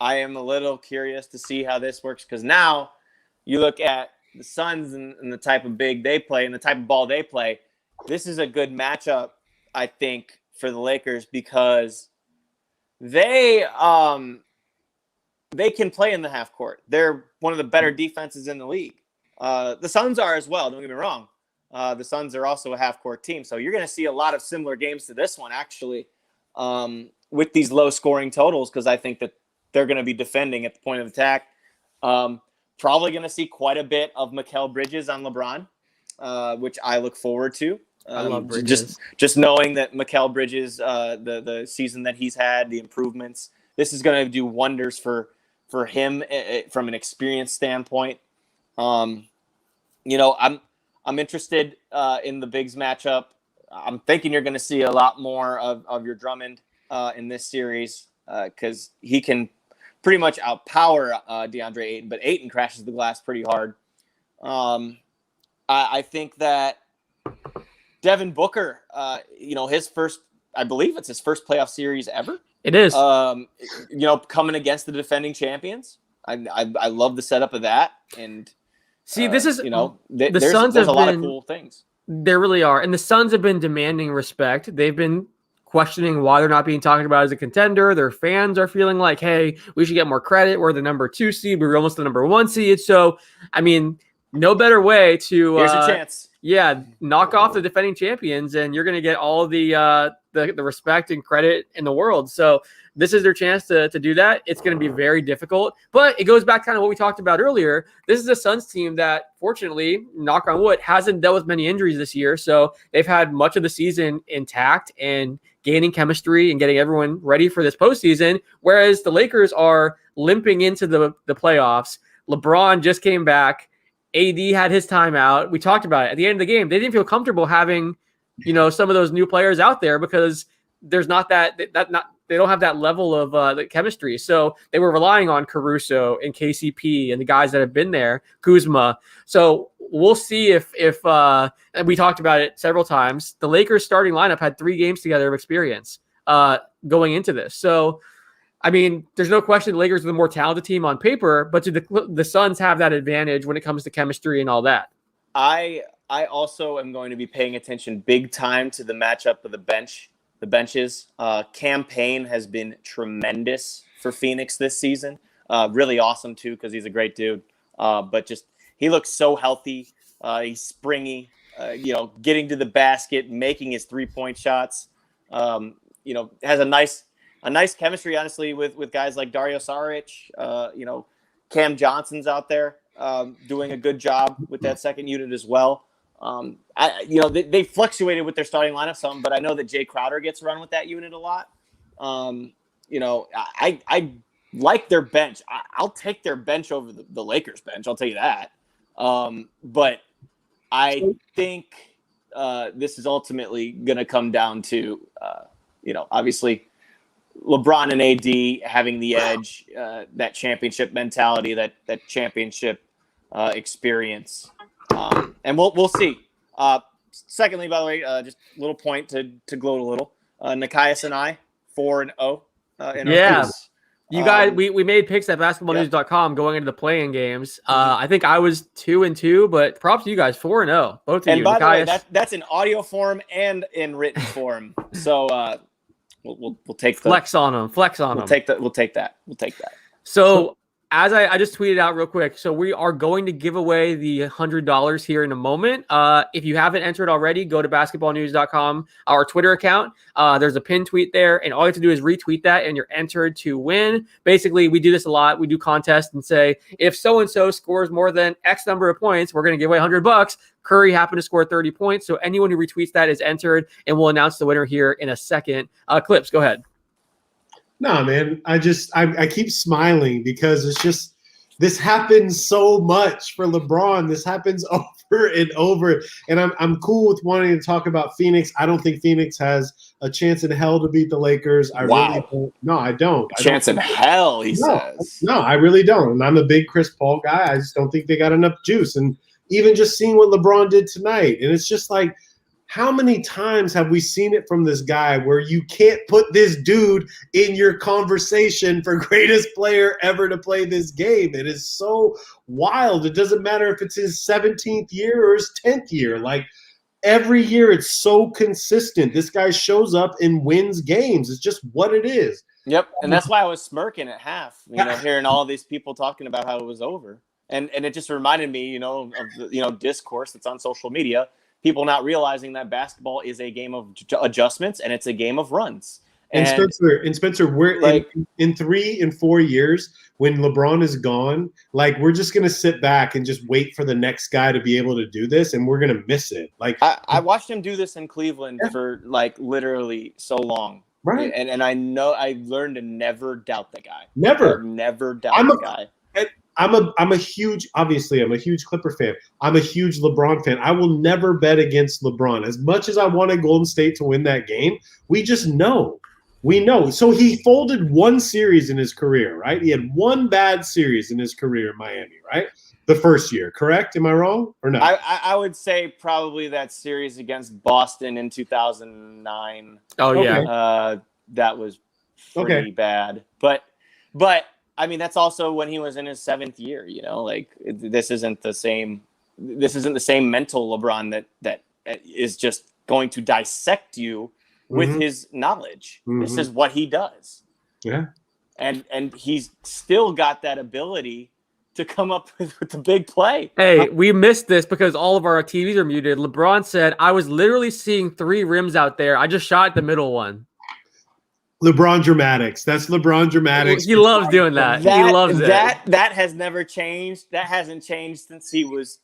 am a little curious to see how this works because now you look at the Suns and the type of big they play and the type of ball they play. This is a good matchup, I think, for the Lakers because they can play in the half court. They're one of the better defenses in the league. The Suns are as well. Don't get me wrong. The Suns are also a half court team. So you're going to see a lot of similar games to this one, actually, with these low scoring totals, because I think that they're going to be defending at the point of attack. Probably going to see quite a bit of Mikal Bridges on LeBron, which I look forward to. I love Bridges. Just knowing that Mikal Bridges, the season that he's had, the improvements, this is going to do wonders for him from an experience standpoint. I'm interested in the bigs matchup. I'm thinking you're going to see a lot more of your Drummond in this series because he can pretty much outpower DeAndre Ayton, but Ayton crashes the glass pretty hard. I think that Devin Booker, his first, I believe it's his first playoff series ever. It is. Coming against the defending champions. I love the setup of that. And see, this is there's Suns a lot been, of cool things. There really are, and the Suns have been demanding respect. They've been questioning why they're not being talked about as a contender. Their fans are feeling like, hey, we should get more credit. We're the number 2 seed. We're almost the number 1 seed. So, I mean, no better way to here's your chance. Yeah, knock off the defending champions, and you're going to get all the respect and credit in the world. So this is their chance to do that. It's going to be very difficult, but it goes back kind of what we talked about earlier. This is a Suns team that, fortunately, knock on wood, hasn't dealt with many injuries this year. So they've had much of the season intact and gaining chemistry and getting everyone ready for this postseason, whereas the Lakers are limping into the playoffs. LeBron just came back. AD had his timeout. We talked about it at the end of the game. They didn't feel comfortable having, some of those new players out there because there's not they don't have that level of the chemistry. So they were relying on Caruso and KCP and the guys that have been there, Kuzma. So we'll see if and we talked about it several times. The Lakers starting lineup had 3 games together of experience going into this. So, I mean, there's no question the Lakers are the more talented team on paper, but do the Suns have that advantage when it comes to chemistry and all that? I also am going to be paying attention big time to the matchup of the benches. Cam Payne has been tremendous for Phoenix this season. Really awesome too, because he's a great dude. But just he looks so healthy. He's springy. Getting to the basket, making his 3-point shots. Has a nice chemistry, honestly, with guys like Dario Saric. Cam Johnson's out there doing a good job with that second unit as well. They fluctuated with their starting lineup some, but I know that Jay Crowder gets run with that unit a lot. I like their bench. I'll take their bench over the Lakers bench. I'll tell you that. But I think this is ultimately going to come down to, obviously LeBron and AD having the edge, that championship mentality, that championship experience. And we'll see. Secondly, by the way, just a little point to gloat a little. Nekias and I 4-0. Yeah. You guys, we made picks at basketballnews.com going into the playing games. I think I was 2-2, but props to you guys, 4-0. Both of you. And by the way, that's in audio form and in written form. So we'll take the flex on them. We'll take that. So as I just tweeted out real quick, so we are going to give away the $100 here in a moment. If you haven't entered already, go to basketballnews.com, our Twitter account. There's a pinned tweet there, and all you have to do is retweet that, and you're entered to win. Basically, we do this a lot. We do contests and say, if so-and-so scores more than X number of points, we're going to give away $100. Curry happened to score 30 points, so anyone who retweets that is entered, and we'll announce the winner here in a second. Clips, go ahead. No, man. I keep smiling because it's just this happens so much for LeBron. This happens over and over. And I'm cool with wanting to talk about Phoenix. I don't think Phoenix has a chance in hell to beat the Lakers. I really don't. No, I don't. Chance in hell, he says. No, I really don't. And I'm a big Chris Paul guy. I just don't think they got enough juice. And even just seeing what LeBron did tonight, and it's just like, how many times have we seen it from this guy where you can't put this dude in your conversation for greatest player ever to play this game? It is so wild. It doesn't matter if it's his 17th year or his 10th year. Like, every year it's so consistent. This guy shows up and wins games. It's just what it is. Yep, and that's why I was smirking at half, hearing all these people talking about how it was over. And it just reminded me, of the, discourse that's on social media. People not realizing that basketball is a game of adjustments and it's a game of runs. And Spencer, we're like in 3 and 4 years when LeBron is gone, like we're just gonna sit back and just wait for the next guy to be able to do this, and we're gonna miss it. Like I watched him do this in Cleveland for like literally so long, right? And I know I learned to never doubt the guy. Never doubt the guy. I'm a huge Clipper fan. I'm a huge LeBron fan. I will never bet against LeBron. As much as I wanted Golden State to win that game, we just know. We know. So he folded one series in his career, right? He had one bad series in his career in Miami, right? the first year, correct? Am I wrong or no? I would say probably that series against Boston in 2009. Oh yeah. Okay. That was pretty bad. But I mean, that's also when he was in his 7th year. Like this isn't the same. This isn't the same mental LeBron that is just going to dissect you with his knowledge. This is what he does. Yeah. And he's still got that ability to come up with the big play. Hey, we missed this because all of our TVs are muted. LeBron said, I was literally seeing 3 rims out there. I just shot the middle one. LeBron dramatics. That's LeBron dramatics. He loves doing that. He loves it. That has never changed. That hasn't changed since he was,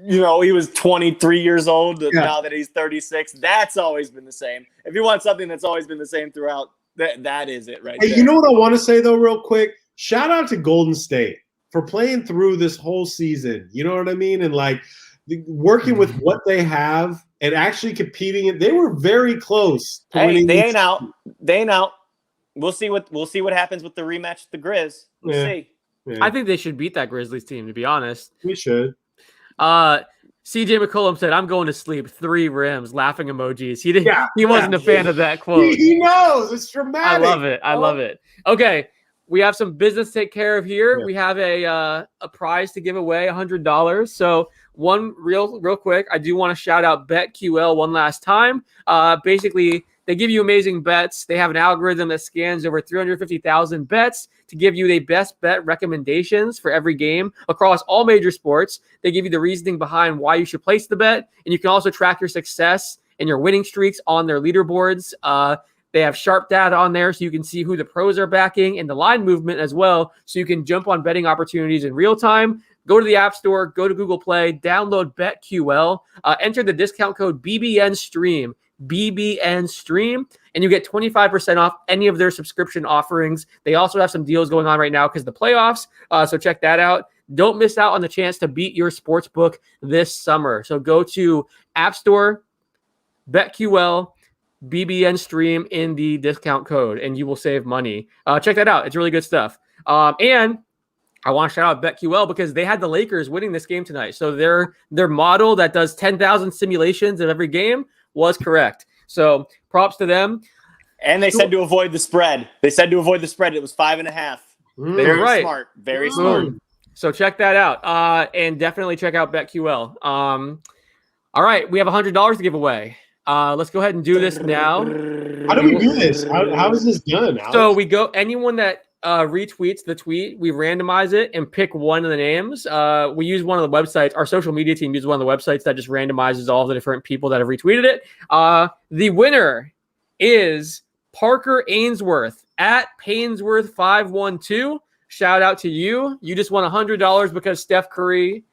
he was 23 years old. Yeah. Now that he's 36, that's always been the same. If you want something that's always been the same throughout, that is it right there. You know what I want to say, though, real quick? Shout out to Golden State for playing through this whole season. You know what I mean? And like working with what they have and actually competing. They were very close to winning. They ain't out. They ain't out. We'll see what happens with the rematch with the Grizz. We'll see. Yeah. I think they should beat that Grizzlies team, to be honest. We should. CJ McCollum said, I'm going to sleep. 3 rims, laughing emojis. He wasn't a fan of that quote. He knows. It's dramatic. I love it. Okay. We have some business to take care of here. Yeah. We have a prize to give away, $100. So one real quick, I do want to shout out BetQL one last time. Basically, they give you amazing bets. They have an algorithm that scans over 350,000 bets to give you the best bet recommendations for every game across all major sports. They give you the reasoning behind why you should place the bet, and you can also track your success and your winning streaks on their leaderboards. They have sharp data on there so you can see who the pros are backing and the line movement as well, so you can jump on betting opportunities in real time. Go to the App Store, go to Google Play, download BetQL, enter the discount code BBNStream, and you get 25% off any of their subscription offerings. They also have some deals going on right now because of the playoffs, so check that out. Don't miss out on the chance to beat your sportsbook this summer. So go to App Store, BetQL, BBN Stream in the discount code, and you will save money. Check that out. It's really good stuff. And I want to shout out BetQL because they had the Lakers winning this game tonight. So their model that does 10,000 simulations of every game was correct. So props to them. And they said to avoid the spread. It was 5.5. Very right. Smart. Very smart. So check that out. And definitely check out BetQL. All right. We have $100 to give away. Let's go ahead and do this now. How do we do this? How is this done, Alex? So we go, anyone that retweets the tweet, we randomize it and pick one of the names. We use one of the websites. Our social media team uses one of the websites that just randomizes all the different people that have retweeted it. The winner is Parker Ainsworth at Painsworth512. Shout out to you. You just won $100 because Steph Curry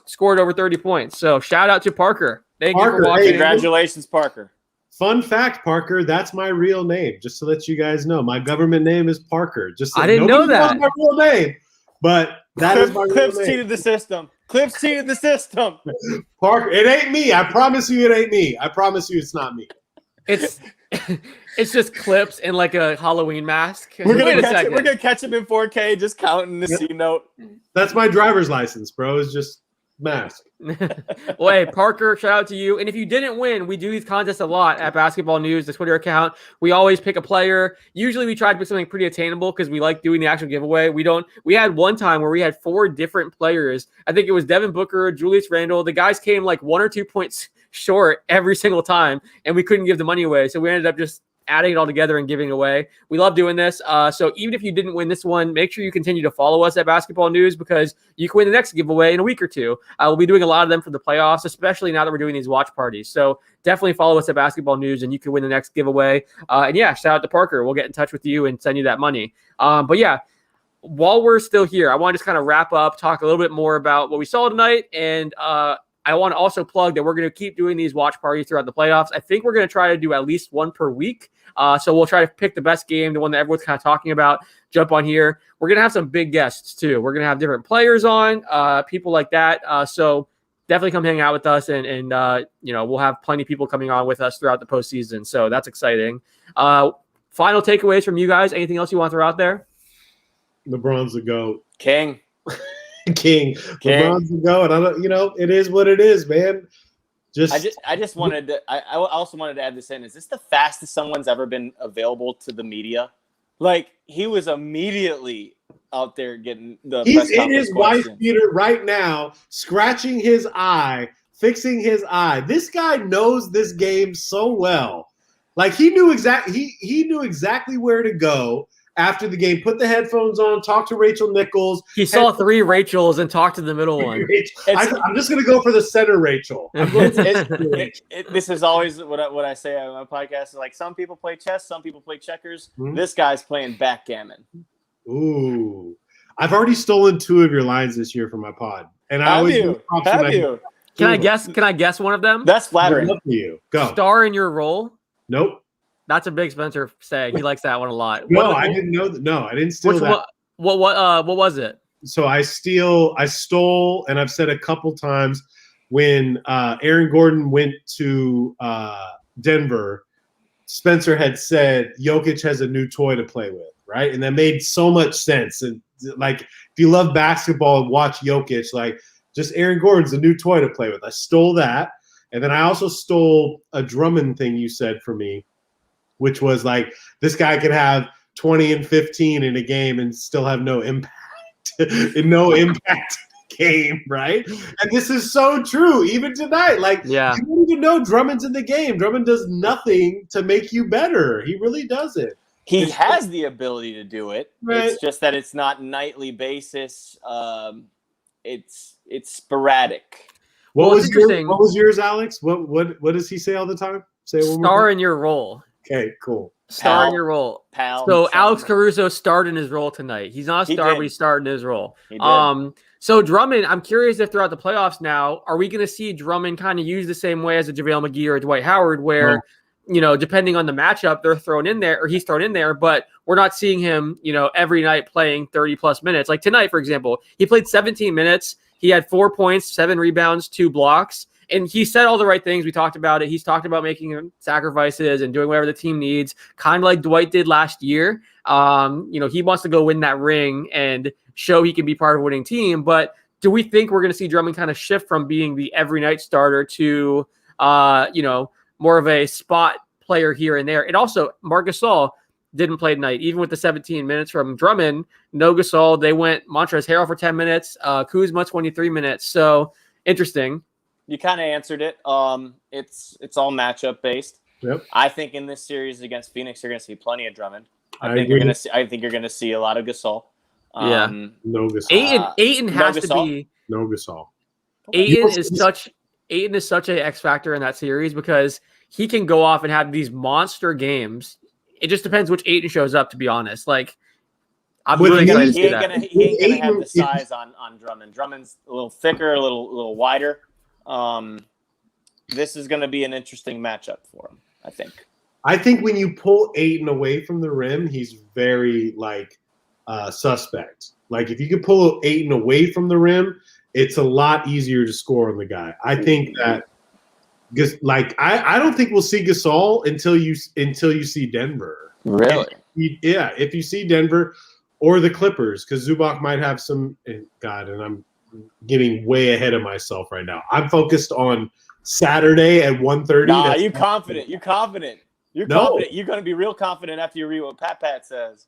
scored over 30 points. So shout out to Parker. Thank you for watching. Congratulations, Parker. Fun fact, Parker, that's my real name. Just to let you guys know, my government name is Parker. Just so I didn't know that. My real name, but that is my real Clips name. cheated the system. Clips cheated the system. Parker, it ain't me. I promise you, it ain't me. I promise you, it's not me. It's just clips and like a Halloween mask. We're gonna catch him in 4K, just counting the C note. That's my driver's license, bro. It's just mask. Well, hey, Parker, shout out to you. And if you didn't win, we do these contests a lot at Basketball News, the Twitter account. We always pick a player. Usually we try to pick something pretty attainable because we like doing the actual giveaway. We had one time where we had 4 different players. I think it was Devin Booker, Julius Randle. The guys came like 1 or 2 points short every single time, and we couldn't give the money away. So we ended up just adding it all together and giving away. We love doing this. So even if you didn't win this one, make sure you continue to follow us at Basketball News because you can win the next giveaway in a week or two. We'll be doing a lot of them for the playoffs, especially now that we're doing these watch parties. So definitely follow us at Basketball News and you can win the next giveaway. And yeah, shout out to Parker. We'll get in touch with you and send you that money. But yeah, while we're still here, I want to just kind of wrap up, talk a little bit more about what we saw tonight. And I want to also plug that we're going to keep doing these watch parties throughout the playoffs. I think we're going to try to do at least one per week. So we'll try to pick the best game, the one that everyone's kind of talking about, jump on here. We're going to have some big guests too. We're going to have different players on, people like that. So definitely come hang out with us and we'll have plenty of people coming on with us throughout the postseason. So that's exciting. Final takeaways from you guys. Anything else you want to throw out there? LeBron's the GOAT. King. King. LeBron's the go, and I don't. It is what it is, man. I just wanted to. I also wanted to add this in. Is this the fastest someone's ever been available to the media? Like, he was immediately out there getting the He's press in conference his wife questions. beater right now, scratching his eye, fixing his eye. This guy knows this game so well. Like, he knew exactly where to go after the game. Put the headphones on, talk to Rachel Nichols. He saw 3 Rachels and talked to the middle one. I'm just going to go for the center Rachel. This is always what I say on my podcast. Is like, some people play chess, some people play checkers. Mm-hmm. This guy's playing backgammon. Ooh. I've already stolen 2 of your lines this year from my pod. And I always Have you? Can I guess one of them? That's flattering. Up to you. Go. Star in your role? Nope. That's a big Spencer saying. He likes that one a lot. No, I didn't know that. No, I didn't steal that. What was it? So I stole, and I've said a couple times, when Aaron Gordon went to Denver, Spencer had said Jokic has a new toy to play with, right? And that made so much sense. And like, if you love basketball and watch Jokic, like, just Aaron Gordon's a new toy to play with. I stole that. And then I also stole a Drummond thing you said for me, which was like, this guy could have 20 and 15 in a game and still have no impact. No impact game, right? And this is so true, even tonight. Like, you don't even know Drummond's in the game. Drummond does nothing to make you better. He really doesn't. He has the ability to do it. Right. It's just that it's not nightly basis. It's sporadic. What was yours, Alex? What does he say all the time? Say it one more Star time. in your role. Okay, cool. Star in your role. Pal. So Alex Caruso starred in his role tonight. He's not a star, but he starred in his role. He did. So Drummond, I'm curious if throughout the playoffs now, are we going to see Drummond kind of used the same way as a JaVale McGee or a Dwight Howard, where, depending on the matchup, they're thrown in there, or he's thrown in there, but we're not seeing him, every night playing 30-plus minutes. Like tonight, for example, he played 17 minutes. He had 4 points, 7 rebounds, 2 blocks. And he said all the right things. We talked about it. He's talked about making sacrifices and doing whatever the team needs, kind of like Dwight did last year. He wants to go win that ring and show he can be part of a winning team. But do we think we're going to see Drummond kind of shift from being the every night starter to, more of a spot player here and there? And also, Marc Gasol didn't play tonight, even with the 17 minutes from Drummond. No Gasol. They went Montrezl Harrell for 10 minutes, Kuzma 23 minutes. So interesting. You kind of answered it. It's all matchup based. Yep. I think in this series against Phoenix, you're going to see plenty of Drummond. I think you're going to see a lot of Gasol. No Gasol. Ayton has to be. No Gasol. Ayton is such a X factor in that series because he can go off and have these monster games. It just depends which Ayton shows up, to be honest. Like, I'm really excited to see that. He ain't gonna have the size on Drummond. Drummond's a little thicker, a little wider. This is going to be an interesting matchup for him, I think. I think when you pull Ayton away from the rim, he's very suspect. Like, if you can pull Ayton away from the rim, it's a lot easier to score on the guy. I think that I don't think we'll see Gasol until you see Denver. Really? If you see Denver or the Clippers, because Zubac might have some. God, and I'm getting way ahead of myself right now. I'm focused on Saturday at 1:30. Nah, you confident. You're confident. You're confident. You're going to be real confident after you read what Pat says.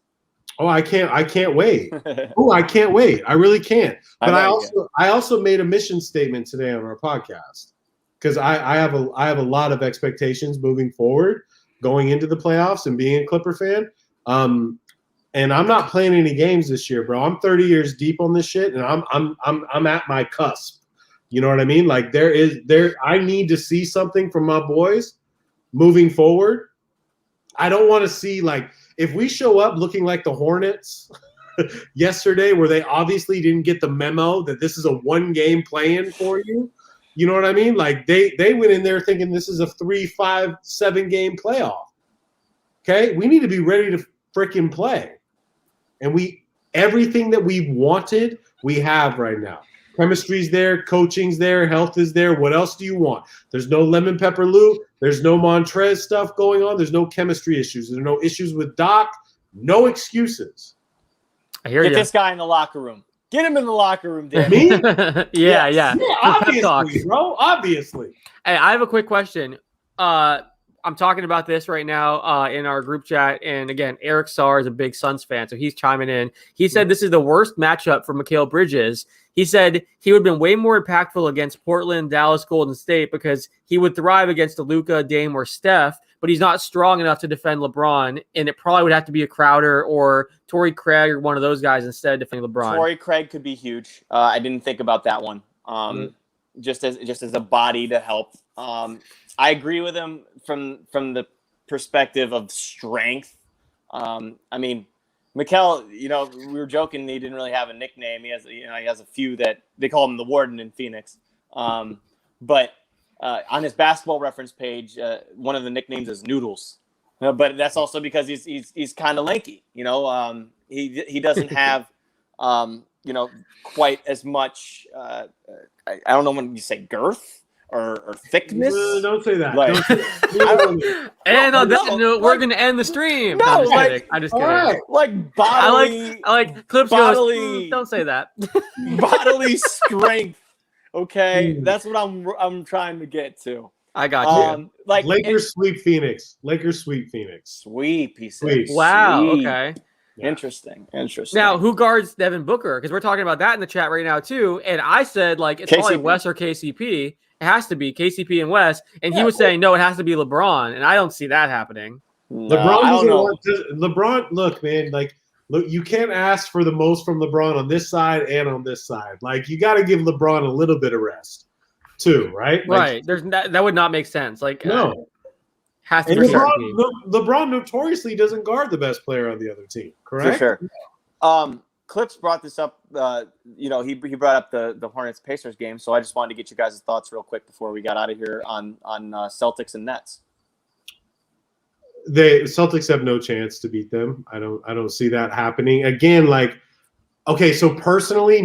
Oh, I can't wait. I can't wait. I really can't. But I also made a mission statement today on our podcast because I have a lot of expectations moving forward, going into the playoffs and being a Clipper fan. And I'm not playing any games this year, bro. I'm 30 years deep on this shit, and I'm at my cusp. You know what I mean? Like, I need to see something from my boys moving forward. I don't want to see, like, if we show up looking like the Hornets yesterday, where they obviously didn't get the memo that this is a one-game play-in for you. You know what I mean? Like, they went in there thinking this is a 3, 5, 7-game playoff. Okay? We need to be ready to freaking play. And everything that we wanted, we have right now. Chemistry's there, coaching's there, health is there. What else do you want? There's no lemon pepper Lou. There's no Montrez stuff going on. There's no chemistry issues. There are no issues with Doc. No excuses. I hear you. Get this guy in the locker room. Get him in the locker room, Dan. Me? Yeah. Yeah, Pep talks. obviously, bro. Obviously. Hey, I have a quick question. I'm talking about this right now in our group chat. And again, Eric Sarr is a big Suns fan, so he's chiming in. He said this is the worst matchup for Mikal Bridges. He said he would have been way more impactful against Portland, Dallas, Golden State because he would thrive against Luka, Dame, or Steph, but he's not strong enough to defend LeBron. And it probably would have to be a Crowder or Torrey Craig or one of those guys instead of defending LeBron. Torrey Craig could be huge. I didn't think about that one. Just as a body to help. I agree with him from the perspective of strength. I mean, Mikal, we were joking he didn't really have a nickname. He has a few that they call him the Warden in Phoenix. But on his basketball reference page, one of the nicknames is Noodles. But that's also because he's kind of lanky. He doesn't have quite as much. I don't know when you say girth or thickness. Don't say that. Like, and on that note, we're going to end the stream. No, I'm just kidding. Right. Like bodily. I like Clips bodily. goes, don't say that. Bodily strength. Okay, that's what I'm trying to get to. I got you. Lakers sweep Phoenix. Sweep, he said. Sweep. Wow. Sweep. Okay. Yeah. Interesting. Now, who guards Devin Booker? Because we're talking about that in the chat right now too. And I said it's probably KCP. West or KCP. It has to be KCP and West. And he was saying no, it has to be LeBron. And I don't see that happening. No, I don't know. LeBron, look, man, look, you can't ask for the most from LeBron on this side and on this side. You got to give LeBron a little bit of rest, too, right? Right. That would not make sense. No. Has to And be LeBron notoriously doesn't guard the best player on the other team, correct? For sure. Clips brought this up. He brought up the Hornets Pacers game, so I just wanted to get you guys' thoughts real quick before we got out of here on Celtics and Nets. The Celtics have no chance to beat them. I don't see that happening again. Okay, so personally,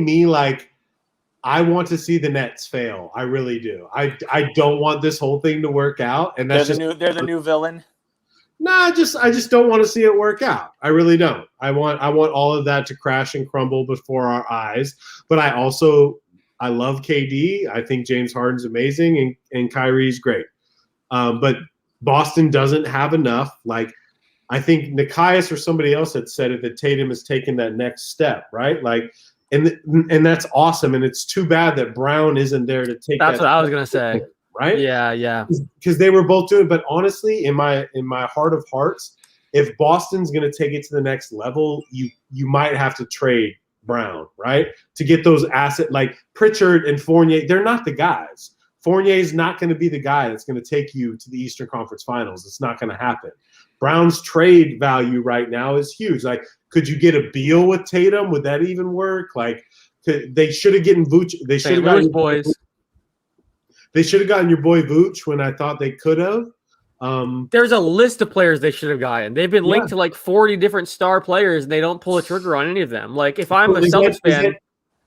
I want to see the Nets fail. I really do. I don't want this whole thing to work out, and that's they're the new villain. Nah, I just don't want to see it work out. I really don't. I want all of that to crash and crumble before our eyes. But I love KD. I think James Harden's amazing, and Kyrie's great. But Boston doesn't have enough. I think Nekias or somebody else had said it, that Tatum has taken that next step, right? And that's awesome. And it's too bad that Brown isn't there to take. That's what I was gonna say. Right? Yeah. Because they were both doing it. But honestly, in my heart of hearts, if Boston's going to take it to the next level, you might have to trade Brown, right? To get those assets like Pritchard and Fournier. They're not the guys. Fournier is not going to be the guy that's going to take you to the Eastern Conference Finals. It's not going to happen. Brown's trade value right now is huge. Could you get a Beal with Tatum? Would that even work? They should have gotten Vooch. They should have gotten boys. They should have gotten your boy Vooch when I thought they could have. There's a list of players they should have gotten. They've been linked to 40 different star players, and they don't pull a trigger on any of them. If I'm a Celtics fan,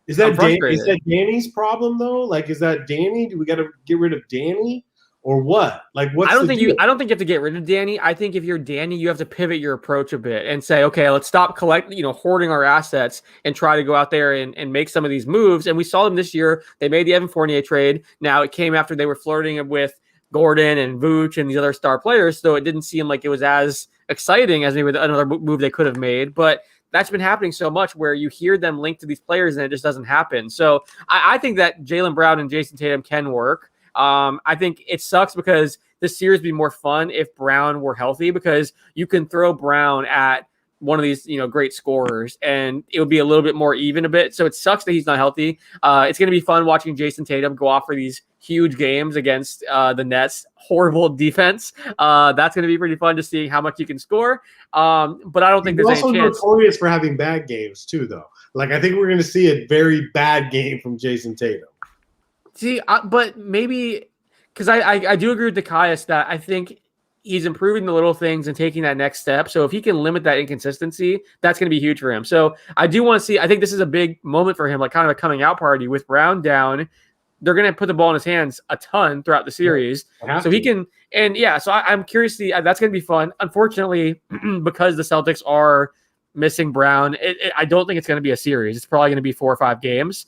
is that Danny's problem though? Is that Danny? Do we got to get rid of Danny, or what? What's I don't think you have to get rid of Danny. I think if you're Danny, you have to pivot your approach a bit and say, okay, let's stop hoarding our assets and try to go out there and make some of these moves. And we saw them this year. They made the Evan Fournier trade. Now it came after they were flirting with Gordon and Vooch and these other star players, so it didn't seem like it was as exciting as maybe another move they could have made. But that's been happening so much where you hear them linked to these players and it just doesn't happen. So I think that Jaylen Brown and Jason Tatum can work. I think it sucks because this series would be more fun if Brown were healthy, because you can throw Brown at one of these, great scorers, and it would be a little bit more even a bit. So it sucks that he's not healthy. It's going to be fun watching Jason Tatum go off for these huge games against the Nets. Horrible defense. That's going to be pretty fun to see how much he can score. But I don't think there's any chance. He's also notorious for having bad games too, though. I think we're going to see a very bad game from Jason Tatum. See, but maybe because I do agree with Nekias that I think he's improving the little things and taking that next step. So if he can limit that inconsistency, that's going to be huge for him. So I do want to see. I think this is a big moment for him, kind of a coming out party with Brown down. They're going to put the ball in his hands a ton throughout the series, so he can. And yeah, so I'm curious to see. That's going to be fun. Unfortunately, because the Celtics are missing Brown. I don't think it's going to be a series. It's probably going to be 4 or 5 games.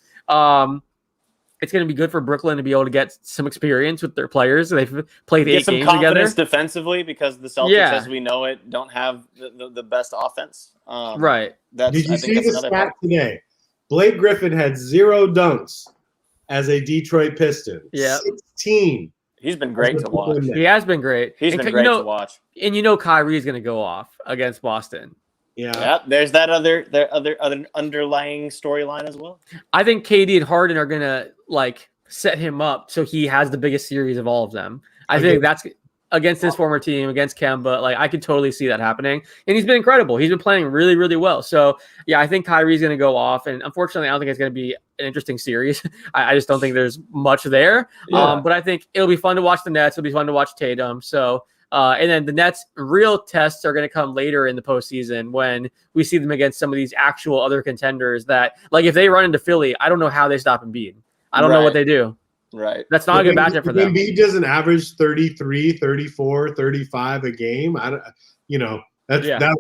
It's going to be good for Brooklyn to be able to get some experience with their players. They've played 8 some games confidence together defensively because the Celtics, as we know it, don't have the best offense. Right. Did you see the stat today? Blake Griffin had 0 dunks as a Detroit Piston. Yeah. 16. He's been great to watch. He has been great. He's been great to watch. And Kyrie's going to go off against Boston. Yeah. There's that other underlying storyline as well. I think KD and Harden are going to set him up so he has the biggest series of all of them. I think that's against his former team, against Kemba. I could totally see that happening. And he's been incredible. He's been playing really, really well. So, yeah, I think Kyrie's going to go off. And unfortunately, I don't think it's going to be an interesting series. I just don't think there's much there. Yeah. But I think it'll be fun to watch the Nets. It'll be fun to watch Tatum. So, and then the Nets' real tests are going to come later in the postseason when we see them against some of these actual other contenders that, if they run into Philly, I don't know how they stop Embiid. I don't know what they do. Right. That's not a good matchup for them. Embiid doesn't average 33, 34, 35 a game. That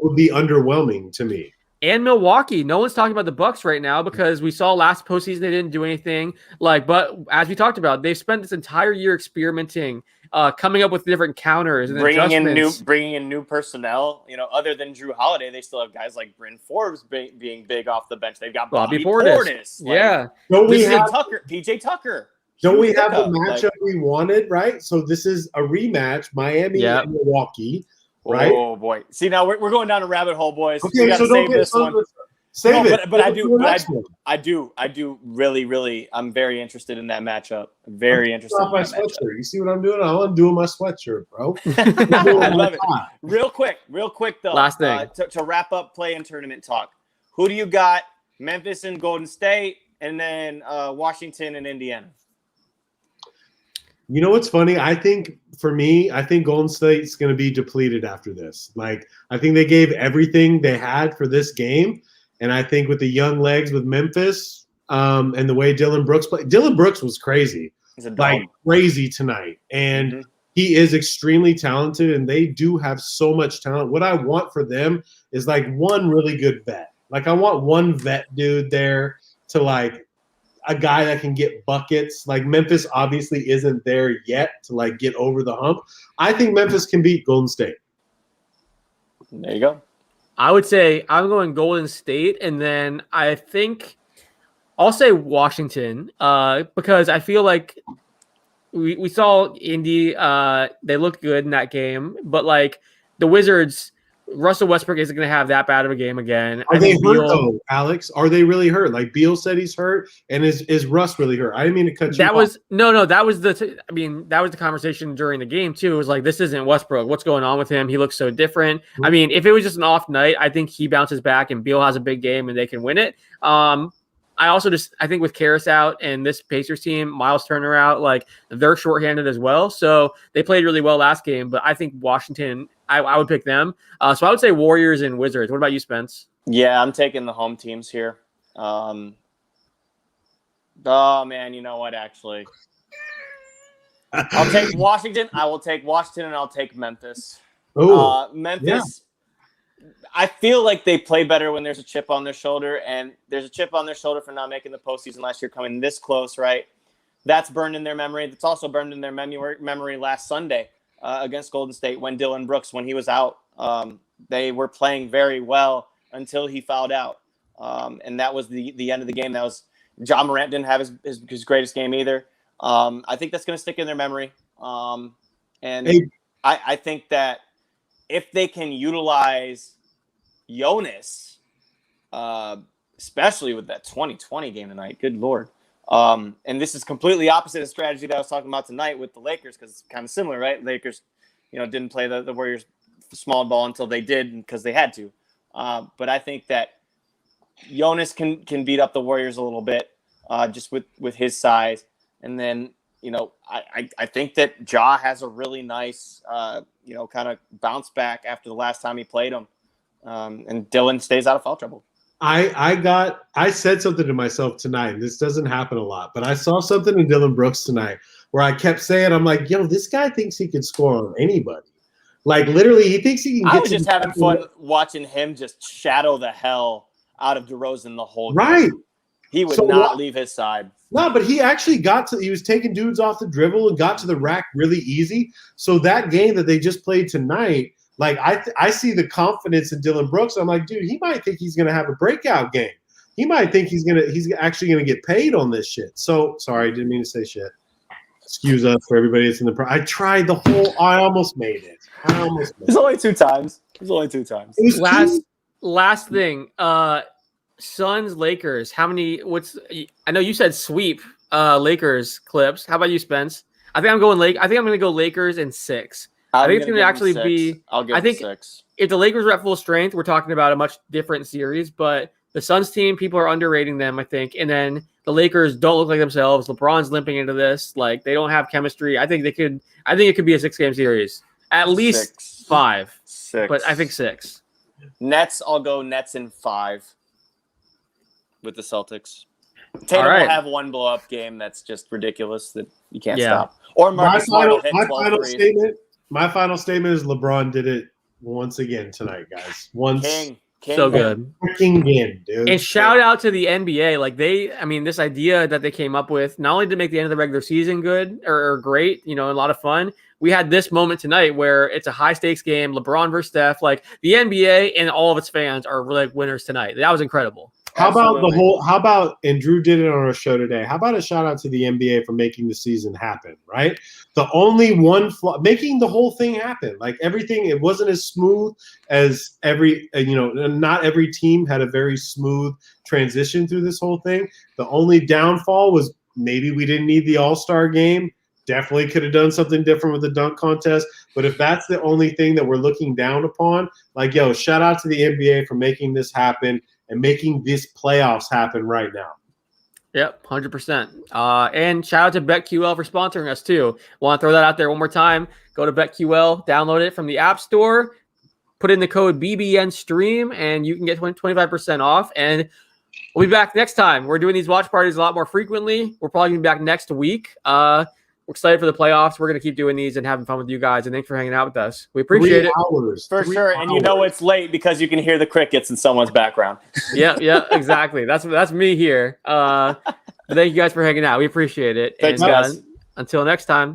would be underwhelming to me. And Milwaukee. No one's talking about the Bucks right now because we saw last postseason they didn't do anything. But as we talked about, they've spent this entire year experimenting, coming up with different counters and bringing in new personnel. Other than Drew Holiday, they still have guys like Bryn Forbes being big off the bench. They've got Bobby Portis. PJ Tucker. Don't we have the matchup we wanted, right? So this is a rematch, Miami and Milwaukee, right? Oh boy! See, now we're going down a rabbit hole, boys. Okay, we got to so save this one. Save it. But I do really. I'm very interested in that matchup. Very interested in that sweatshirt. You see what I'm doing? I'm doing my sweatshirt, bro. I love it. Real quick though. Last thing to wrap up play-in tournament talk. Who do you got? Memphis and Golden State, and then Washington and Indiana. You know what's funny? I think Golden State's going to be depleted after this. I think they gave everything they had for this game. And I think with the young legs with Memphis and the way Dillon Brooks played, Dillon Brooks was crazy. Crazy tonight. And he is extremely talented, and they do have so much talent. What I want for them is one really good vet. I want one vet dude there to a guy that can get buckets. Memphis obviously isn't there yet to get over the hump. I think Memphis can beat Golden State. There you go. I would say I'm going Golden State, and then I think I'll say Washington because I feel like we saw Indy. They looked good in that game, but the Wizards, Russell Westbrook isn't going to have that bad of a game again. Are they hurt though, Alex? Are they really hurt? Beal said he's hurt, and is Russ really hurt? I didn't mean to cut you that off. Was no. That was that was the conversation during the game too. It was this isn't Westbrook. What's going on with him? He looks so different. I mean, if it was just an off night, I think he bounces back and Beal has a big game and they can win it. I also I think with Karras out and this Pacers team, Miles Turner out, they're shorthanded as well. So they played really well last game, but I think Washington. I would pick them. So I would say Warriors and Wizards. What about you, Spence? Yeah, I'm taking the home teams here. Oh, man, you know what, actually? I'll take Washington. I will take Washington, and I'll take Memphis. Memphis, yeah. I feel like they play better when there's a chip on their shoulder, and there's a chip on their shoulder for not making the postseason last year, coming this close, right? That's burned in their memory. That's also burned in their memory last Sunday. Against Golden State when Dillon Brooks, when he was out, they were playing very well until he fouled out. And that was the end of the game. That was John Morant didn't have his greatest game either. I think that's going to stick in their memory. I think that if they can utilize Jonas, especially with that 2020 game tonight, good Lord. And this is completely opposite of the strategy that I was talking about tonight with the Lakers because it's kind of similar, right? Lakers, didn't play the Warriors small ball until they did because they had to. But I think that Jonas can beat up the Warriors a little bit just with his size. And then, I think that Ja has a really nice, kind of bounce back after the last time he played him. And Dillon stays out of foul trouble. I said something to myself tonight. This doesn't happen a lot, but I saw something in Dillon Brooks tonight where I kept saying, I'm like, this guy thinks he can score on anybody. Like literally, he thinks he can get. I was just having fun watching him just shadow the hell out of DeRozan the whole game. Right. He would not leave his side. No, but he actually he was taking dudes off the dribble and got to the rack really easy. So that game that they just played tonight, like I see the confidence in Dillon Brooks. I'm like, dude, he might think he's going to have a breakout game. He might think he's actually going to get paid on this shit. So sorry, didn't mean to say shit. Excuse us for everybody that's in the. I tried the whole. I almost made it. It's only 2 times. It was Last thing. Suns, Lakers. How many? I know you said sweep. Lakers clips. How about you, Spence? I think I'm going I think I'm going to go Lakers in 6. I think it's going to actually be. I'll give it 6. If the Lakers were at full strength, we're talking about a much different series. But the Suns team, people are underrating them, I think. And then the Lakers don't look like themselves. LeBron's limping into this. Like they don't have chemistry. I think it could be a 6-game series. At least 6. 5. 6. But I think 6. Nets. I'll go Nets in 5. With the Celtics. Tatum will have one blow-up game that's just ridiculous that you can't stop. Or Marcus Smart will hit 12 threes. My final statement is LeBron did it once again tonight, guys. King so good. Freaking game, dude. And shout out to the NBA. Like this idea that they came up with, not only to make the end of the regular season good or great, a lot of fun. We had this moment tonight where it's a high-stakes game, LeBron versus Steph. Like the NBA and all of its fans are like winners tonight. That was incredible. How about and Drew did it on our show today. How about a shout out to the NBA for making the season happen, right? The only one making the whole thing happen. Like everything, it wasn't as smooth as not every team had a very smooth transition through this whole thing. The only downfall was maybe we didn't need the All-Star game. Definitely could have done something different with the dunk contest. But if that's the only thing that we're looking down upon, like, shout out to the NBA for making this happen and making this playoffs happen right now. Yep, 100%. And shout out to BetQL for sponsoring us too. Want to throw that out there one more time. Go to BetQL, download it from the App Store, put in the code BBNStream, and you can get 25% off. And we'll be back next time. We're doing these watch parties a lot more frequently. We're probably going to be back next week. We're excited for the playoffs. We're going to keep doing these and having fun with you guys. And thanks for hanging out with us. We appreciate it. For sure. And it's late because you can hear the crickets in someone's background. Yeah, exactly. That's me here. Thank you guys for hanging out. We appreciate it. Thanks, guys. Until next time.